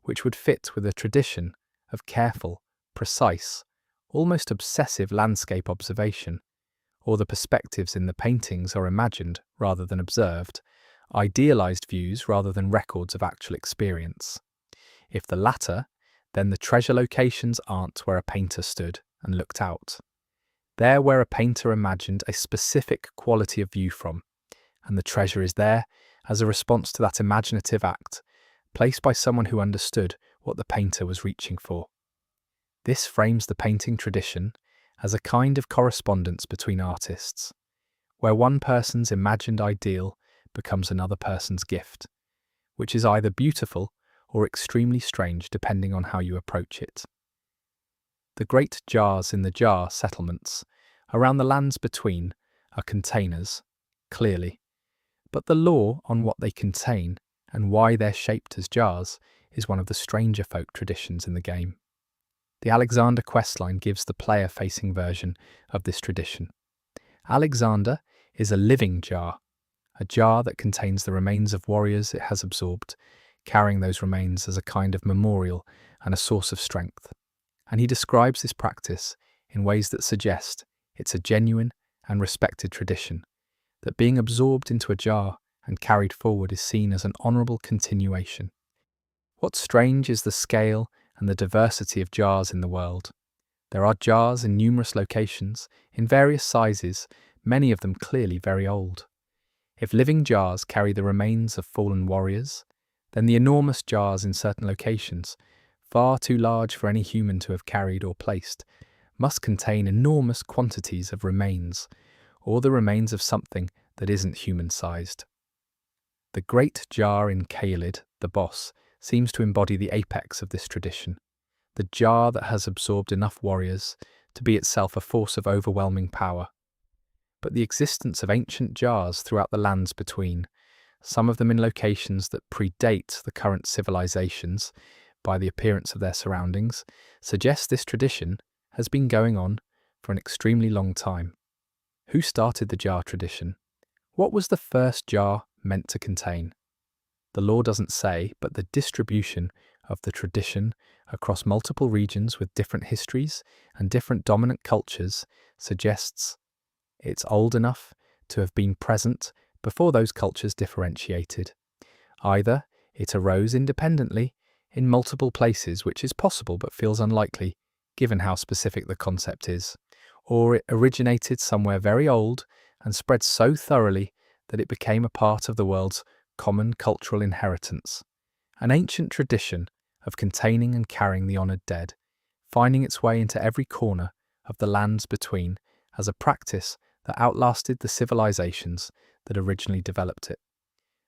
which would fit with a tradition of careful, precise, almost obsessive landscape observation, or the perspectives in the paintings are imagined rather than observed, idealized views rather than records of actual experience. If the latter, then the treasure locations aren't where a painter stood and looked out. They're where a painter imagined a specific quality of view from, and the treasure is there as a response to that imaginative act, placed by someone who understood what the painter was reaching for. This frames the painting tradition as a kind of correspondence between artists, where one person's imagined ideal becomes another person's gift, which is either beautiful or extremely strange depending on how you approach it. The great jars in the jar settlements around the lands between are containers, clearly, but the lore on what they contain and why they're shaped as jars is one of the stranger folk traditions in the game. The Alexander questline gives the player-facing version of this tradition. Alexander is a living jar, a jar that contains the remains of warriors it has absorbed, carrying those remains as a kind of memorial and a source of strength. And he describes this practice in ways that suggest it's a genuine and respected tradition, that being absorbed into a jar and carried forward is seen as an honourable continuation. What's strange is the scale and the diversity of jars in the world. There are jars in numerous locations, in various sizes, many of them clearly very old. If living jars carry the remains of fallen warriors, then the enormous jars in certain locations, far too large for any human to have carried or placed, must contain enormous quantities of remains, or the remains of something that isn't human-sized. The great jar in Caelid, the boss, seems to embody the apex of this tradition, the jar that has absorbed enough warriors to be itself a force of overwhelming power. But the existence of ancient jars throughout the lands between, some of them in locations that predate the current civilizations by the appearance of their surroundings, suggests this tradition has been going on for an extremely long time. Who started the jar tradition? What was the first jar meant to contain? The lore doesn't say, but the distribution of the tradition across multiple regions with different histories and different dominant cultures suggests it's old enough to have been present before those cultures differentiated. Either it arose independently in multiple places, which is possible but feels unlikely given how specific the concept is, or it originated somewhere very old and spread so thoroughly that it became a part of the world's common cultural inheritance, an ancient tradition of containing and carrying the honoured dead, finding its way into every corner of the lands between as a practice that outlasted the civilizations that originally developed it.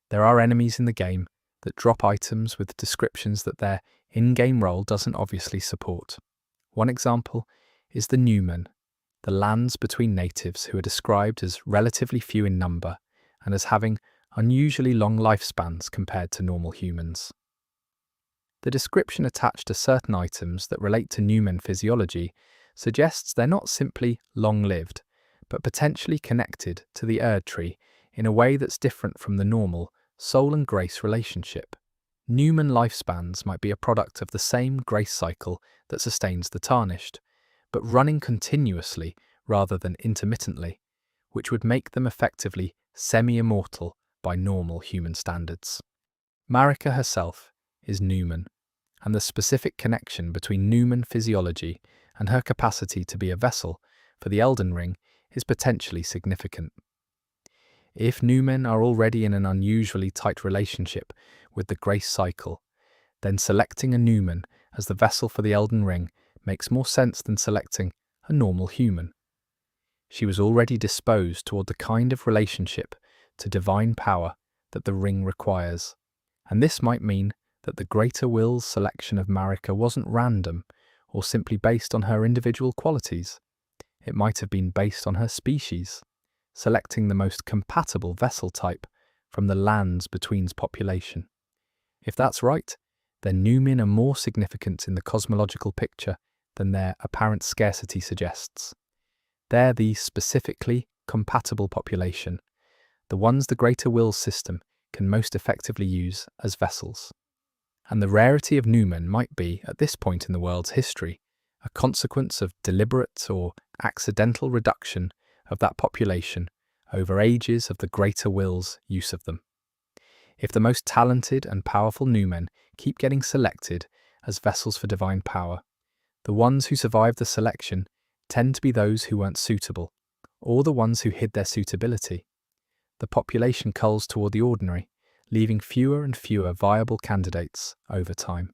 There are enemies in the game that drop items with descriptions that their in-game role doesn't obviously support. One example is the Newmen, the lands between natives who are described as relatively few in number and as having unusually long lifespans compared to normal humans. The description attached to certain items that relate to Newman physiology suggests they're not simply long-lived, but potentially connected to the Erd tree in a way that's different from the normal soul and grace relationship. Newman lifespans might be a product of the same grace cycle that sustains the Tarnished, but running continuously rather than intermittently, which would make them effectively semi-immortal by normal human standards. Marika herself is Numen, and the specific connection between Numen physiology and her capacity to be a vessel for the Elden Ring is potentially significant. If Numen are already in an unusually tight relationship with the grace cycle, then selecting a Numen as the vessel for the Elden Ring makes more sense than selecting a normal human. She was already disposed toward the kind of relationship to divine power that the ring requires, and this might mean that the Greater Will's selection of Marika wasn't random or simply based on her individual qualities. It might have been based on her species, selecting the most compatible vessel type from the Lands Between's population. If that's right, then Numen are more significant in the cosmological picture than their apparent scarcity suggests. They're the specifically compatible population, the ones the Greater Will system can most effectively use as vessels. And the rarity of Numen might be, at this point in the world's history, a consequence of deliberate or accidental reduction of that population over ages of the Greater Will's use of them. If the most talented and powerful Numen keep getting selected as vessels for divine power, the ones who survive the selection tend to be those who weren't suitable, or the ones who hid their suitability. The population culls toward the ordinary, leaving fewer and fewer viable candidates over time.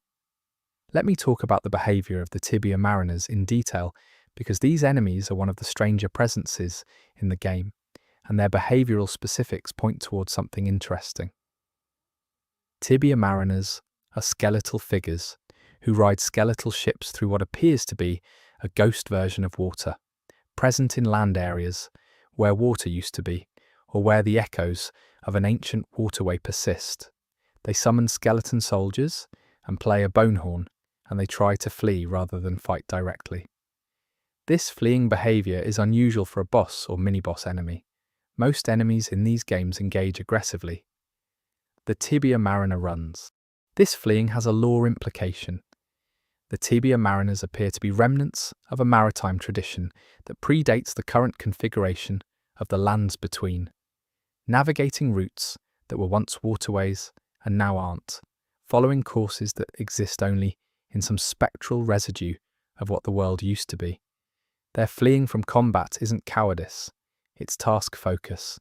Let me talk about the behaviour of the Tibia Mariners in detail, because these enemies are one of the stranger presences in the game, and their behavioural specifics point towards something interesting. Tibia Mariners are skeletal figures who ride skeletal ships through what appears to be a ghost version of water, present in land areas where water used to be, or where the echoes of an ancient waterway persist. They summon skeleton soldiers and play a bone horn, and they try to flee rather than fight directly. This fleeing behaviour is unusual for a boss or mini-boss enemy. Most enemies in these games engage aggressively. The Tibia Mariner runs. This fleeing has a lore implication. The Tibia Mariners appear to be remnants of a maritime tradition that predates the current configuration of the Lands Between, navigating routes that were once waterways and now aren't, following courses that exist only in some spectral residue of what the world used to be. Their fleeing from combat isn't cowardice, it's task focus.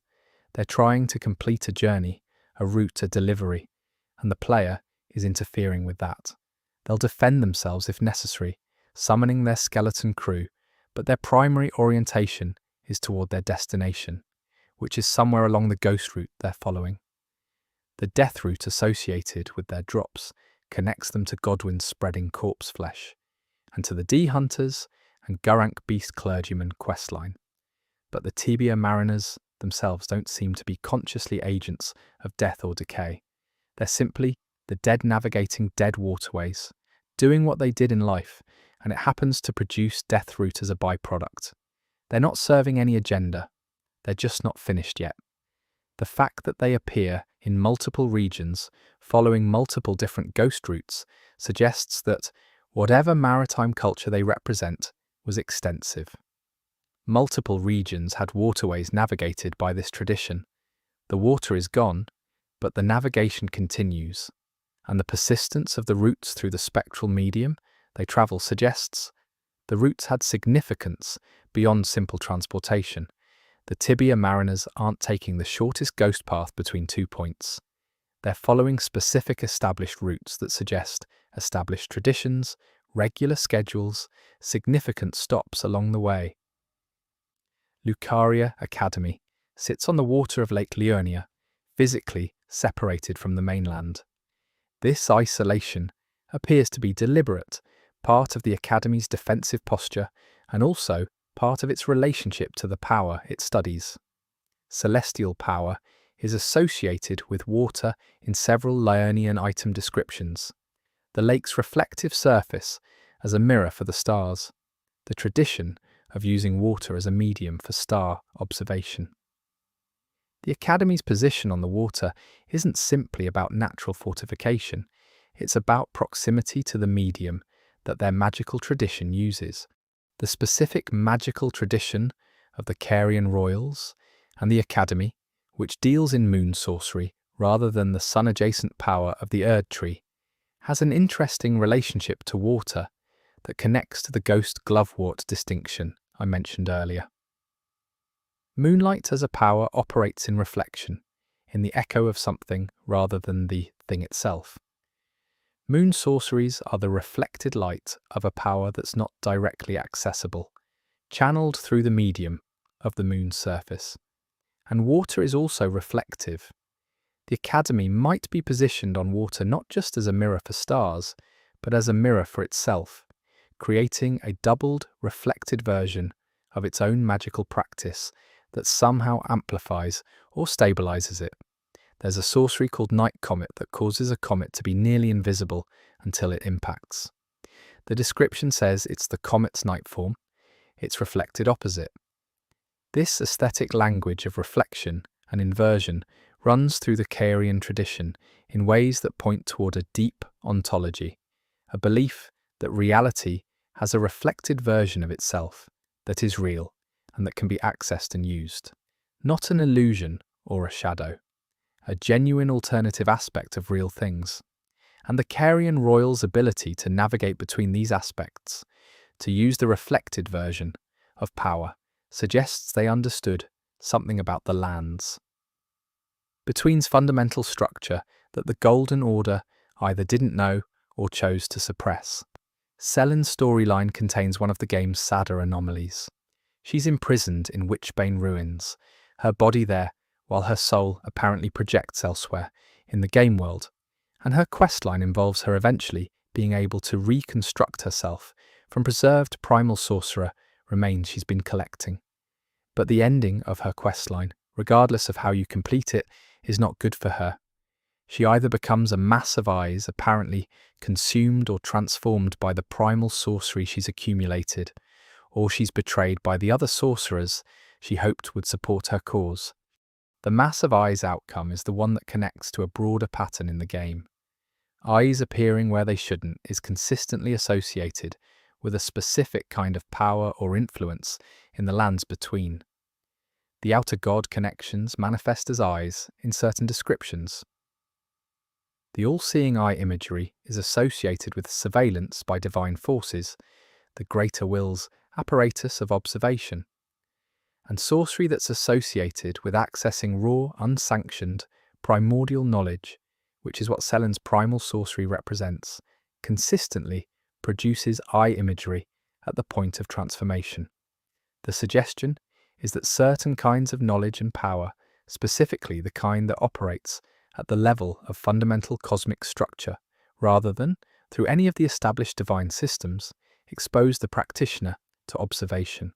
They're trying to complete a journey, a route, a delivery, and the player is interfering with that. They'll defend themselves if necessary, summoning their skeleton crew, but their primary orientation is toward their destination, which is somewhere along the ghost route they're following. The death route associated with their drops connects them to Godwyn's spreading corpse flesh, and to the D-Hunters and Gurrank Beast Clergyman questline. But the Tibia Mariners themselves don't seem to be consciously agents of death or decay. They're simply the dead navigating dead waterways, doing what they did in life, and it happens to produce death route as a byproduct. They're not serving any agenda, they're just not finished yet. The fact that they appear in multiple regions, following multiple different ghost routes, suggests that whatever maritime culture they represent was extensive. Multiple regions had waterways navigated by this tradition. The water is gone, but the navigation continues, and the persistence of the routes through the spectral medium they travel suggests the routes had significance beyond simple transportation. The Tibia Mariners aren't taking the shortest ghost path between 2 points. They're following specific established routes that suggest established traditions, regular schedules, significant stops along the way. Lucaria Academy sits on the water of Lake Liurnia, physically separated from the mainland. This isolation appears to be deliberate, part of the Academy's defensive posture, and also part of its relationship to the power it studies. Celestial power is associated with water in several Liurnian item descriptions. The lake's reflective surface as a mirror for the stars, the tradition of using water as a medium for star observation. The Academy's position on the water isn't simply about natural fortification, it's about proximity to the medium that their magical tradition uses. The specific magical tradition of the Carian royals and the Academy, which deals in moon sorcery rather than the sun-adjacent power of the Erd tree, has an interesting relationship to water that connects to the ghost glovewort distinction I mentioned earlier. Moonlight as a power operates in reflection, in the echo of something rather than the thing itself. Moon sorceries are the reflected light of a power that's not directly accessible, channeled through the medium of the moon's surface. And water is also reflective. The Academy might be positioned on water not just as a mirror for stars, but as a mirror for itself, creating a doubled, reflected version of its own magical practice that somehow amplifies or stabilizes it. There's a sorcery called Night Comet that causes a comet to be nearly invisible until it impacts. The description says it's the comet's night form, its reflected opposite. This aesthetic language of reflection and inversion runs through the Cairian tradition in ways that point toward a deep ontology, a belief that reality has a reflected version of itself that is real and that can be accessed and used. Not an illusion or a shadow, a genuine alternative aspect of real things. And the Cairian royals' ability to navigate between these aspects, to use the reflected version of power, suggests they understood something about the lands. Between's fundamental structure that the Golden Order either didn't know or chose to suppress. Selen's storyline contains one of the game's sadder anomalies. She's imprisoned in Witchbane ruins, her body there while her soul apparently projects elsewhere in the game world, and her questline involves her eventually being able to reconstruct herself from preserved primal sorcerer remains she's been collecting. But the ending of her questline, regardless of how you complete it, is not good for her. She either becomes a mass of eyes apparently consumed or transformed by the primal sorcery she's accumulated, or she's betrayed by the other sorcerers she hoped would support her cause. The mass of eyes outcome is the one that connects to a broader pattern in the game. Eyes appearing where they shouldn't is consistently associated with a specific kind of power or influence in the lands between. The outer god connections manifest as eyes in certain descriptions. The all-seeing eye imagery is associated with surveillance by divine forces, the greater will's apparatus of observation, and sorcery that's associated with accessing raw, unsanctioned, primordial knowledge, which is what Selen's primal sorcery represents, consistently produces eye imagery at the point of transformation. The suggestion is that certain kinds of knowledge and power, specifically the kind that operates at the level of fundamental cosmic structure, rather than through any of the established divine systems, expose the practitioner to observation.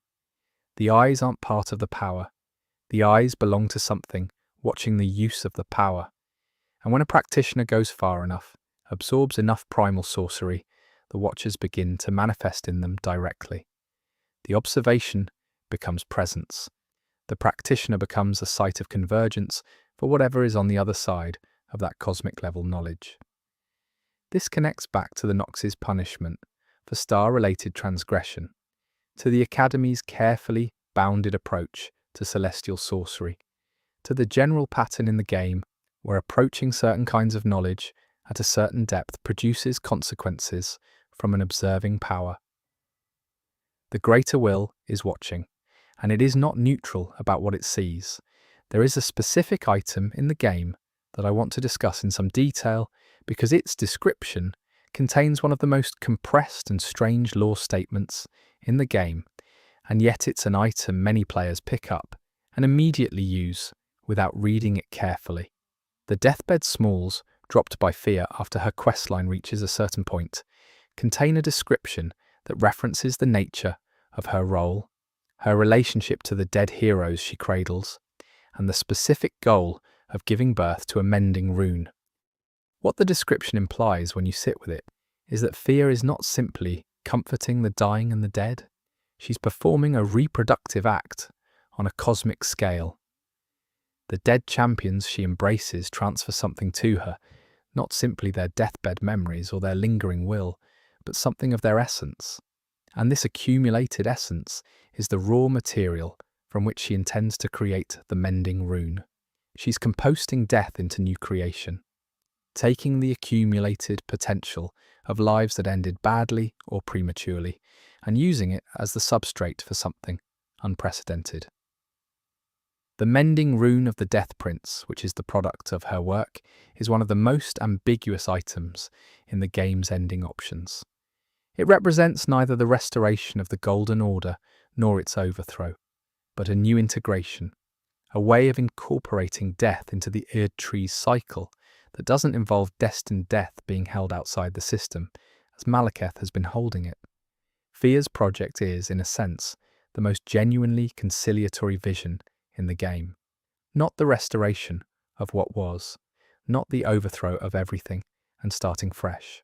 The eyes aren't part of the power. The eyes belong to something watching the use of the power. And when a practitioner goes far enough, absorbs enough primal sorcery, the watchers begin to manifest in them directly. The observation becomes presence. The practitioner becomes a site of convergence for whatever is on the other side of that cosmic level knowledge. This connects back to the Nox's punishment for star-related transgression, to the Academy's carefully bounded approach to celestial sorcery, to the general pattern in the game where approaching certain kinds of knowledge at a certain depth produces consequences from an observing power. The greater will is watching, and it is not neutral about what it sees. There is a specific item in the game that I want to discuss in some detail because its description contains one of the most compressed and strange lore statements in the game, and yet it's an item many players pick up and immediately use without reading it carefully. The deathbed smalls, dropped by Fear after her questline reaches a certain point, contain a description that references the nature of her role, her relationship to the dead heroes she cradles, and the specific goal of giving birth to a mending rune. What the description implies when you sit with it is that Fear is not simply comforting the dying and the dead. She's performing a reproductive act on a cosmic scale. The dead champions she embraces transfer something to her, not simply their deathbed memories or their lingering will, but something of their essence. And this accumulated essence is the raw material from which she intends to create the mending rune. She's composting death into new creation, taking the accumulated potential of lives that ended badly or prematurely and using it as the substrate for something unprecedented. The mending rune of the Death Prince, which is the product of her work, is one of the most ambiguous items in the game's ending options. It represents neither the restoration of the Golden Order nor its overthrow, but a new integration, a way of incorporating death into the Tree's cycle that doesn't involve destined death being held outside the system, as Malekith has been holding it. Fia's project is, in a sense, the most genuinely conciliatory vision in the game. Not the restoration of what was, not the overthrow of everything and starting fresh.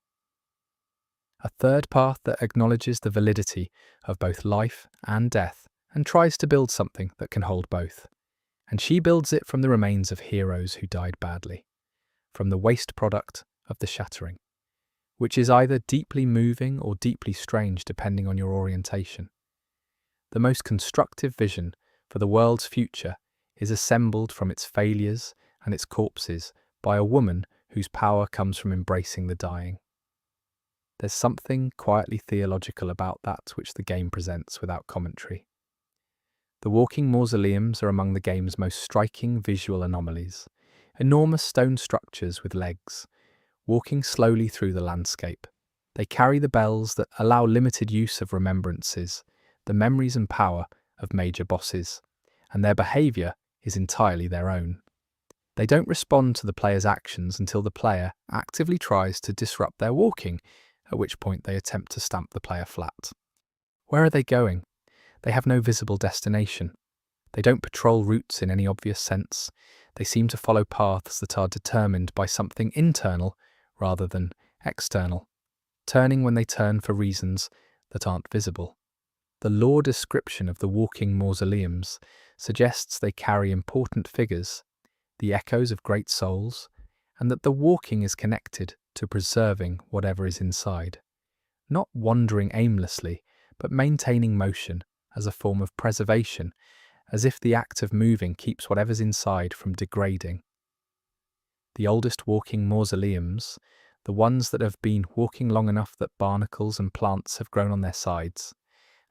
A third path that acknowledges the validity of both life and death and tries to build something that can hold both. And she builds it from the remains of heroes who died badly, from the waste product of the shattering, which is either deeply moving or deeply strange depending on your orientation. The most constructive vision for the world's future is assembled from its failures and its corpses by a woman whose power comes from embracing the dying. There's something quietly theological about that which the game presents without commentary. The walking mausoleums are among the game's most striking visual anomalies, enormous stone structures with legs, walking slowly through the landscape. They carry the bells that allow limited use of remembrances, the memories and power of major bosses, and their behaviour is entirely their own. They don't respond to the player's actions until the player actively tries to disrupt their walking, at which point they attempt to stamp the player flat. Where are they going? They have no visible destination. They don't patrol routes in any obvious sense. They seem to follow paths that are determined by something internal rather than external, turning when they turn for reasons that aren't visible. The lore description of the walking mausoleums suggests they carry important figures, the echoes of great souls, and that the walking is connected to preserving whatever is inside. Not wandering aimlessly, but maintaining motion as a form of preservation, as if the act of moving keeps whatever's inside from degrading. The oldest walking mausoleums, the ones that have been walking long enough that barnacles and plants have grown on their sides,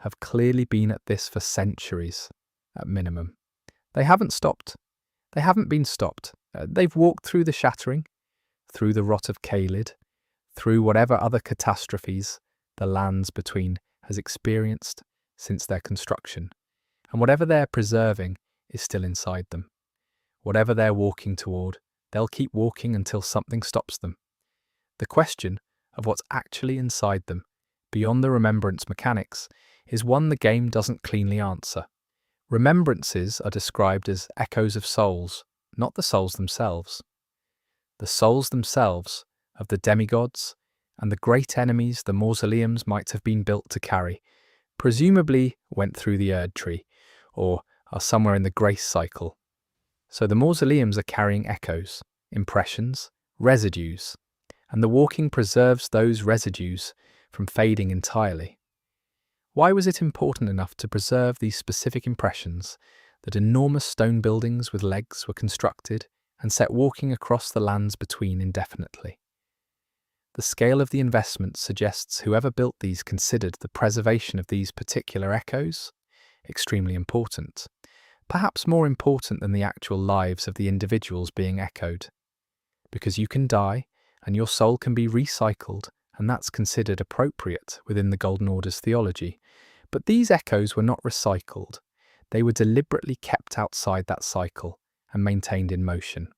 have clearly been at this for centuries, at minimum. They haven't stopped. They haven't been stopped. They've walked through the shattering, through the rot of Caelid, through whatever other catastrophes the lands between has experienced since their construction, and whatever they're preserving is still inside them. Whatever they're walking toward, they'll keep walking until something stops them. The question of what's actually inside them, beyond the remembrance mechanics, is one the game doesn't cleanly answer. Remembrances are described as echoes of souls, not the souls themselves. The souls themselves of the demigods and the great enemies the mausoleums might have been built to carry, presumably went through the Erd Tree, or are somewhere in the grace cycle. So the mausoleums are carrying echoes, impressions, residues, and the walking preserves those residues from fading entirely. Why was it important enough to preserve these specific impressions that enormous stone buildings with legs were constructed and set walking across the lands between indefinitely? The scale of the investment suggests whoever built these considered the preservation of these particular echoes extremely important, perhaps more important than the actual lives of the individuals being echoed. Because you can die and your soul can be recycled, and that's considered appropriate within the Golden Order's theology. But these echoes were not recycled. They were deliberately kept outside that cycle and maintained in motion.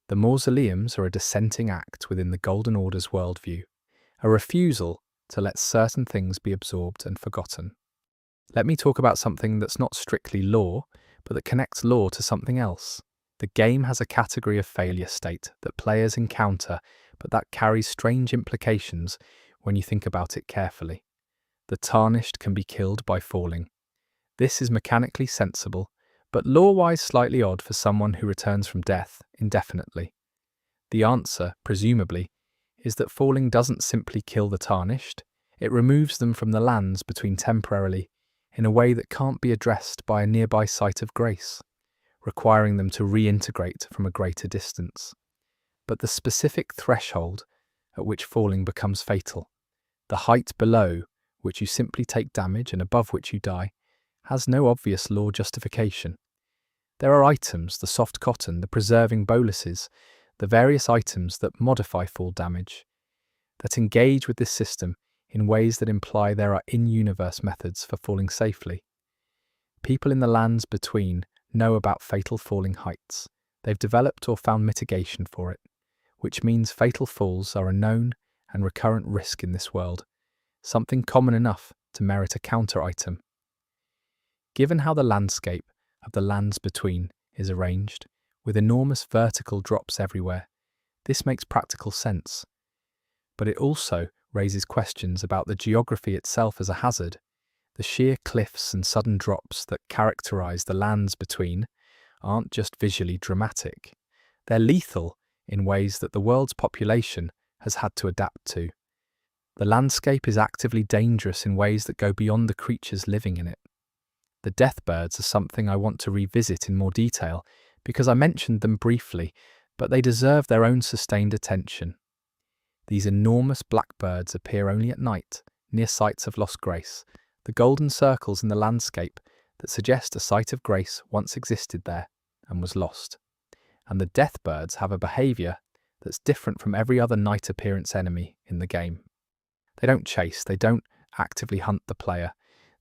The mausoleums are a dissenting act within the Golden Order's worldview, a refusal to let certain things be absorbed and forgotten. Let me talk about something that's not strictly lore, but that connects lore to something else. The game has a category of failure state that players encounter, but that carries strange implications when you think about it carefully. The Tarnished can be killed by falling. This is mechanically sensible, but lore-wise slightly odd for someone who returns from death indefinitely. The answer, presumably, is that falling doesn't simply kill the Tarnished, it removes them from the lands between temporarily in a way that can't be addressed by a nearby site of grace. requiring them to reintegrate from a greater distance. But the specific threshold at which falling becomes fatal, the height below which you simply take damage and above which you die, has no obvious lore justification. There are items, the soft cotton, the preserving boluses, the various items that modify fall damage, that engage with this system in ways that imply there are in-universe methods for falling safely. People in the lands between know about fatal falling heights. They've developed or found mitigation for it, which means fatal falls are a known and recurrent risk in this world, something common enough to merit a counter item. Given how the landscape of the lands between is arranged, with enormous vertical drops everywhere, this makes practical sense. But it also raises questions about the geography itself as a hazard. The sheer cliffs and sudden drops that characterize the lands between aren't just visually dramatic. They're lethal in ways that the world's population has had to adapt to. The landscape is actively dangerous in ways that go beyond the creatures living in it. The deathbirds are something I want to revisit in more detail because I mentioned them briefly, but they deserve their own sustained attention. These enormous blackbirds appear only at night, near sites of lost grace, the golden circles in the landscape that suggest a site of grace once existed there and was lost. And the deathbirds have a behaviour that's different from every other night appearance enemy in the game. They don't chase, they don't actively hunt the player.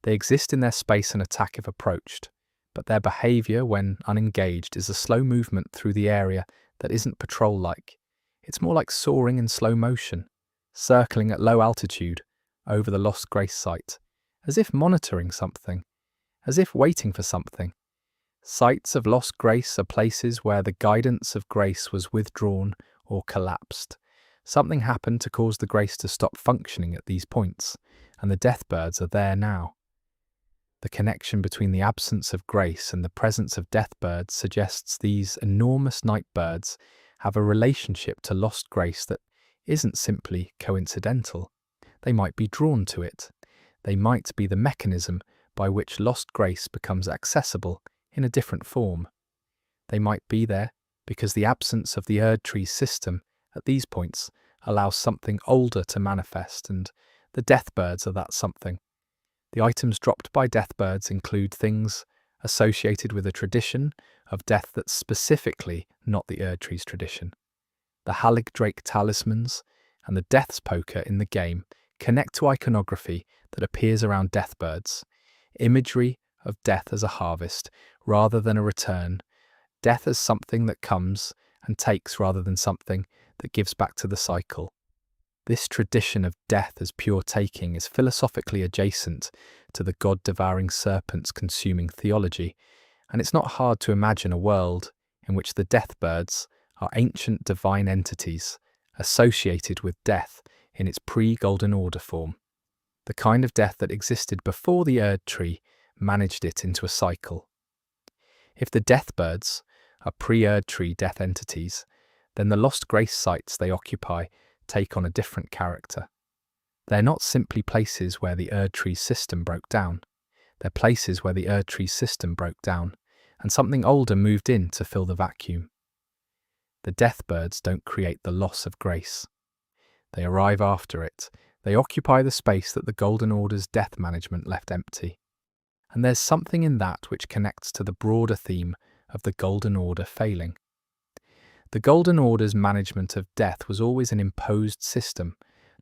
They exist in their space and attack if approached, but their behaviour when unengaged is a slow movement through the area that isn't patrol-like. It's more like soaring in slow motion, circling at low altitude over the lost grace site, as if monitoring something, as if waiting for something. Sites of lost grace are places where the guidance of grace was withdrawn or collapsed. Something happened to cause the grace to stop functioning at these points, and the deathbirds are there now. The connection between the absence of grace and the presence of deathbirds suggests these enormous night birds have a relationship to lost grace that isn't simply coincidental. They might be drawn to it. They might be the mechanism by which lost grace becomes accessible in a different form. They might be there because the absence of the Erdtree system at these points allows something older to manifest, and the deathbirds are that something. The items dropped by deathbirds include things associated with a tradition of death that's specifically not the Erdtree's tradition. The Haligdrake talismans and the Death's Poker in the game connect to iconography that appears around deathbirds, imagery of death as a harvest rather than a return, death as something that comes and takes rather than something that gives back to the cycle. This tradition of death as pure taking is philosophically adjacent to the god-devouring serpent's consuming theology, and it's not hard to imagine a world in which the deathbirds are ancient divine entities associated with death in its pre-Golden Order form, the kind of death that existed before the Erdtree managed it into a cycle. If the deathbirds are pre-Erdtree death entities, then the lost grace sites they occupy take on a different character. They're not simply places where the Erdtree system broke down. They're places where the Erdtree system broke down, and something older moved in to fill the vacuum. The deathbirds don't create the loss of grace. They arrive after it. They occupy the space that the Golden Order's death management left empty. And there's something in that which connects to the broader theme of the Golden Order failing. The Golden Order's management of death was always an imposed system,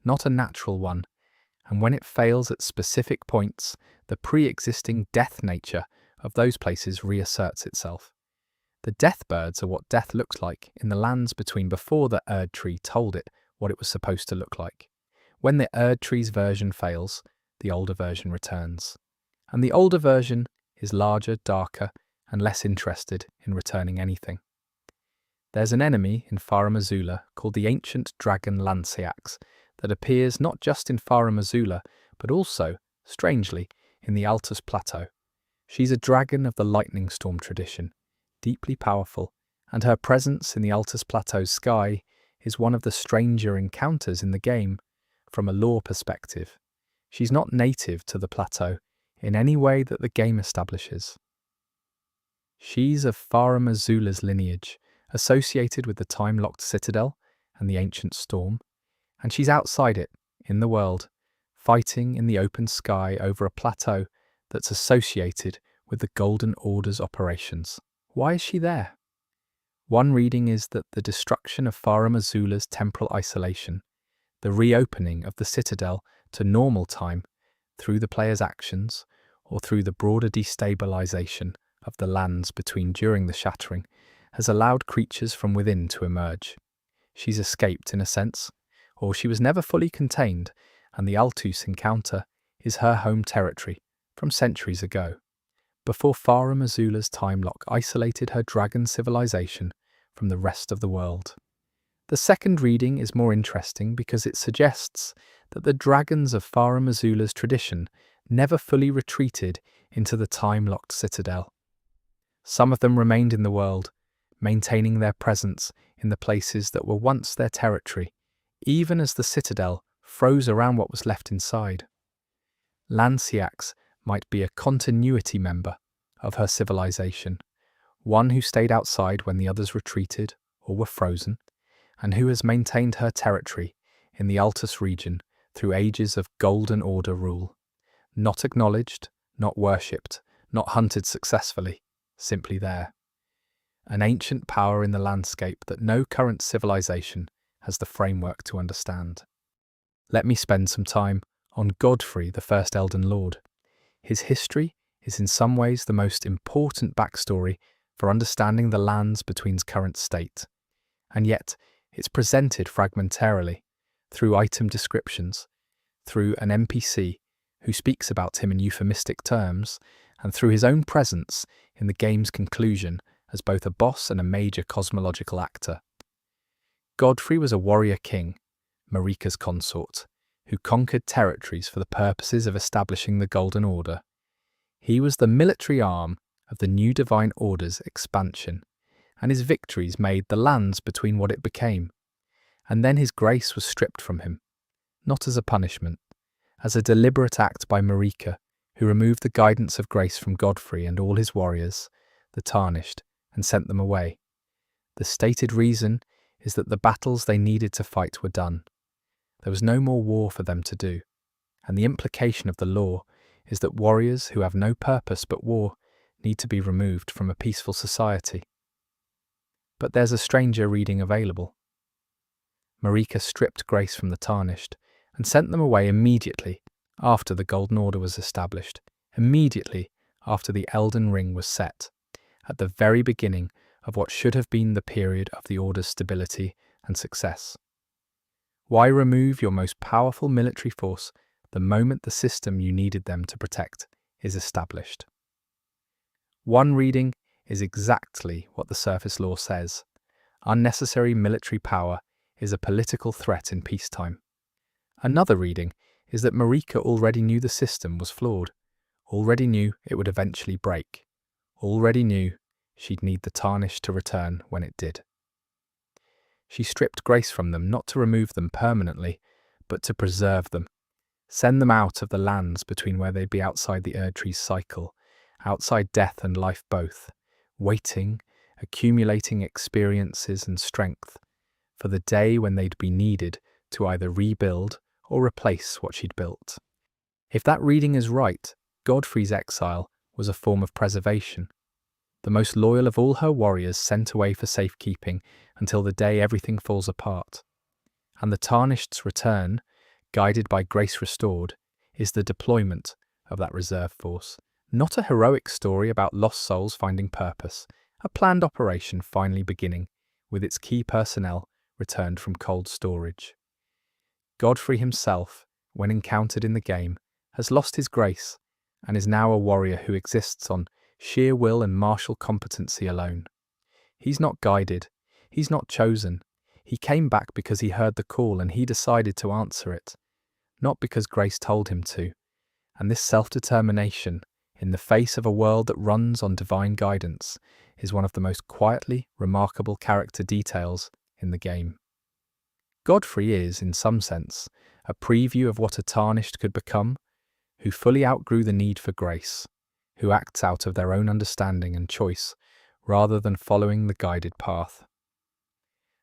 not a natural one, and when it fails at specific points, the pre-existing death nature of those places reasserts itself. The deathbirds are what death looked like in the lands between before the Erdtree told it what it was supposed to look like. When the Erdtree's version fails, the older version returns. And the older version is larger, darker, and less interested in returning anything. There's an enemy in Farum Azula called the Ancient Dragon Lanceax that appears not just in Farum Azula, but also, strangely, in the Altus Plateau. She's a dragon of the Lightning Storm tradition, deeply powerful, and her presence in the Altus Plateau's sky is one of the stranger encounters in the game from a lore perspective. She's not native to the plateau in any way that the game establishes. She's of Farum Azula's lineage, associated with the time-locked citadel and the ancient storm, and she's outside it, in the world, fighting in the open sky over a plateau that's associated with the Golden Order's operations. Why is she there? One reading is that the destruction of Farum Azula's temporal isolation, the reopening of the citadel to normal time through the player's actions or through the broader destabilization of the lands between during the shattering, has allowed creatures from within to emerge. She's escaped in a sense, or she was never fully contained, and the Altus encounter is her home territory from centuries ago, before Farum Azula's time lock isolated her dragon civilization from the rest of the world. The second reading is more interesting because it suggests that the dragons of Farum Azula's tradition never fully retreated into the time-locked citadel. Some of them remained in the world, maintaining their presence in the places that were once their territory, even as the citadel froze around what was left inside. Lanciax might be a continuity member of her civilization, one who stayed outside when the others retreated or were frozen, and who has maintained her territory in the Altus region through ages of Golden Order rule. Not acknowledged, not worshipped, not hunted successfully, simply there. An ancient power in the landscape that no current civilization has the framework to understand. Let me spend some time on Godfrey, the first Elden Lord. His history is in some ways the most important backstory for understanding the land's between current state, and yet it's presented fragmentarily through item descriptions, through an NPC who speaks about him in euphemistic terms, and through his own presence in the game's conclusion as both a boss and a major cosmological actor. Godfrey was a warrior king, Marika's consort, who conquered territories for the purposes of establishing the Golden Order. He was the military arm of the new Divine Order's expansion, and his victories made the lands between what it became. And then his grace was stripped from him, not as a punishment, as a deliberate act by Marika, who removed the guidance of grace from Godfrey and all his warriors, the Tarnished, and sent them away. The stated reason is that the battles they needed to fight were done. There was no more war for them to do, and the implication of the law is that warriors who have no purpose but war need to be removed from a peaceful society. But there's a stranger reading available. Marika stripped grace from the Tarnished and sent them away immediately after the Golden Order was established, immediately after the Elden Ring was set, at the very beginning of what should have been the period of the Order's stability and success. Why remove your most powerful military force the moment the system you needed them to protect is established? One reading is exactly what the surface law says. Unnecessary military power is a political threat in peacetime. Another reading is that Marika already knew the system was flawed, already knew it would eventually break, already knew she'd need the Tarnished to return when it did. She stripped grace from them not to remove them permanently, but to preserve them, send them out of the lands between where they'd be outside the Erdtree's cycle, outside death and life both, waiting, accumulating experiences and strength for the day when they'd be needed to either rebuild or replace what she'd built. If that reading is right, Godfrey's exile was a form of preservation. The most loyal of all her warriors sent away for safekeeping until the day everything falls apart. And the Tarnished's return, guided by grace restored, is the deployment of that reserve force. Not a heroic story about lost souls finding purpose, a planned operation finally beginning, with its key personnel returned from cold storage. Godfrey himself, when encountered in the game, has lost his grace, and is now a warrior who exists on sheer will and martial competency alone. He's not guided, he's not chosen. He came back because he heard the call and he decided to answer it, not because grace told him to. And this self-determination, in the face of a world that runs on divine guidance, is one of the most quietly remarkable character details in the game. Godfrey is, in some sense, a preview of what a Tarnished could become, who fully outgrew the need for grace, who acts out of their own understanding and choice rather than following the guided path.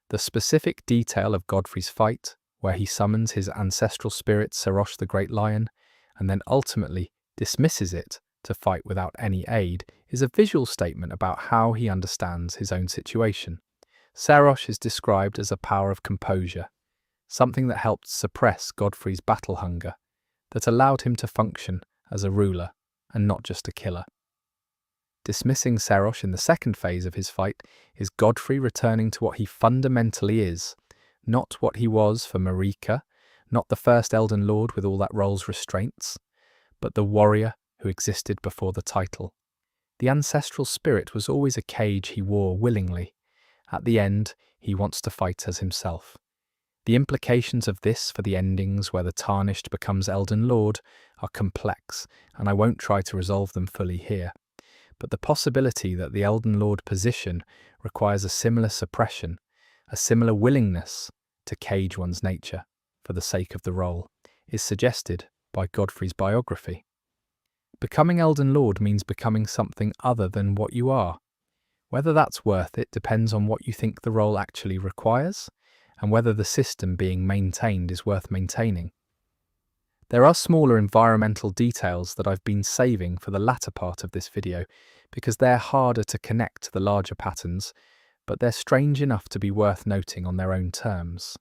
The specific detail of Godfrey's fight, where he summons his ancestral spirit Sarosh the Great Lion, and then ultimately dismisses it to fight without any aid, is a visual statement about how he understands his own situation. Sarosh is described as a power of composure, something that helped suppress Godfrey's battle hunger, that allowed him to function as a ruler and not just a killer. Dismissing Sarosh in the second phase of his fight is Godfrey returning to what he fundamentally is, not what he was for Marika, not the first Elden Lord with all that role's restraints, but the warrior who existed before the title. The ancestral spirit was always a cage he wore willingly. At the end, he wants to fight as himself. The implications of this for the endings where the Tarnished becomes Elden Lord are complex, and I won't try to resolve them fully here. But the possibility that the Elden Lord position requires a similar suppression, a similar willingness to cage one's nature for the sake of the role, is suggested by Godfrey's biography. Becoming Elden Lord means becoming something other than what you are. Whether that's worth it depends on what you think the role actually requires, and whether the system being maintained is worth maintaining. There are smaller environmental details that I've been saving for the latter part of this video because they're harder to connect to the larger patterns, but they're strange enough to be worth noting on their own terms.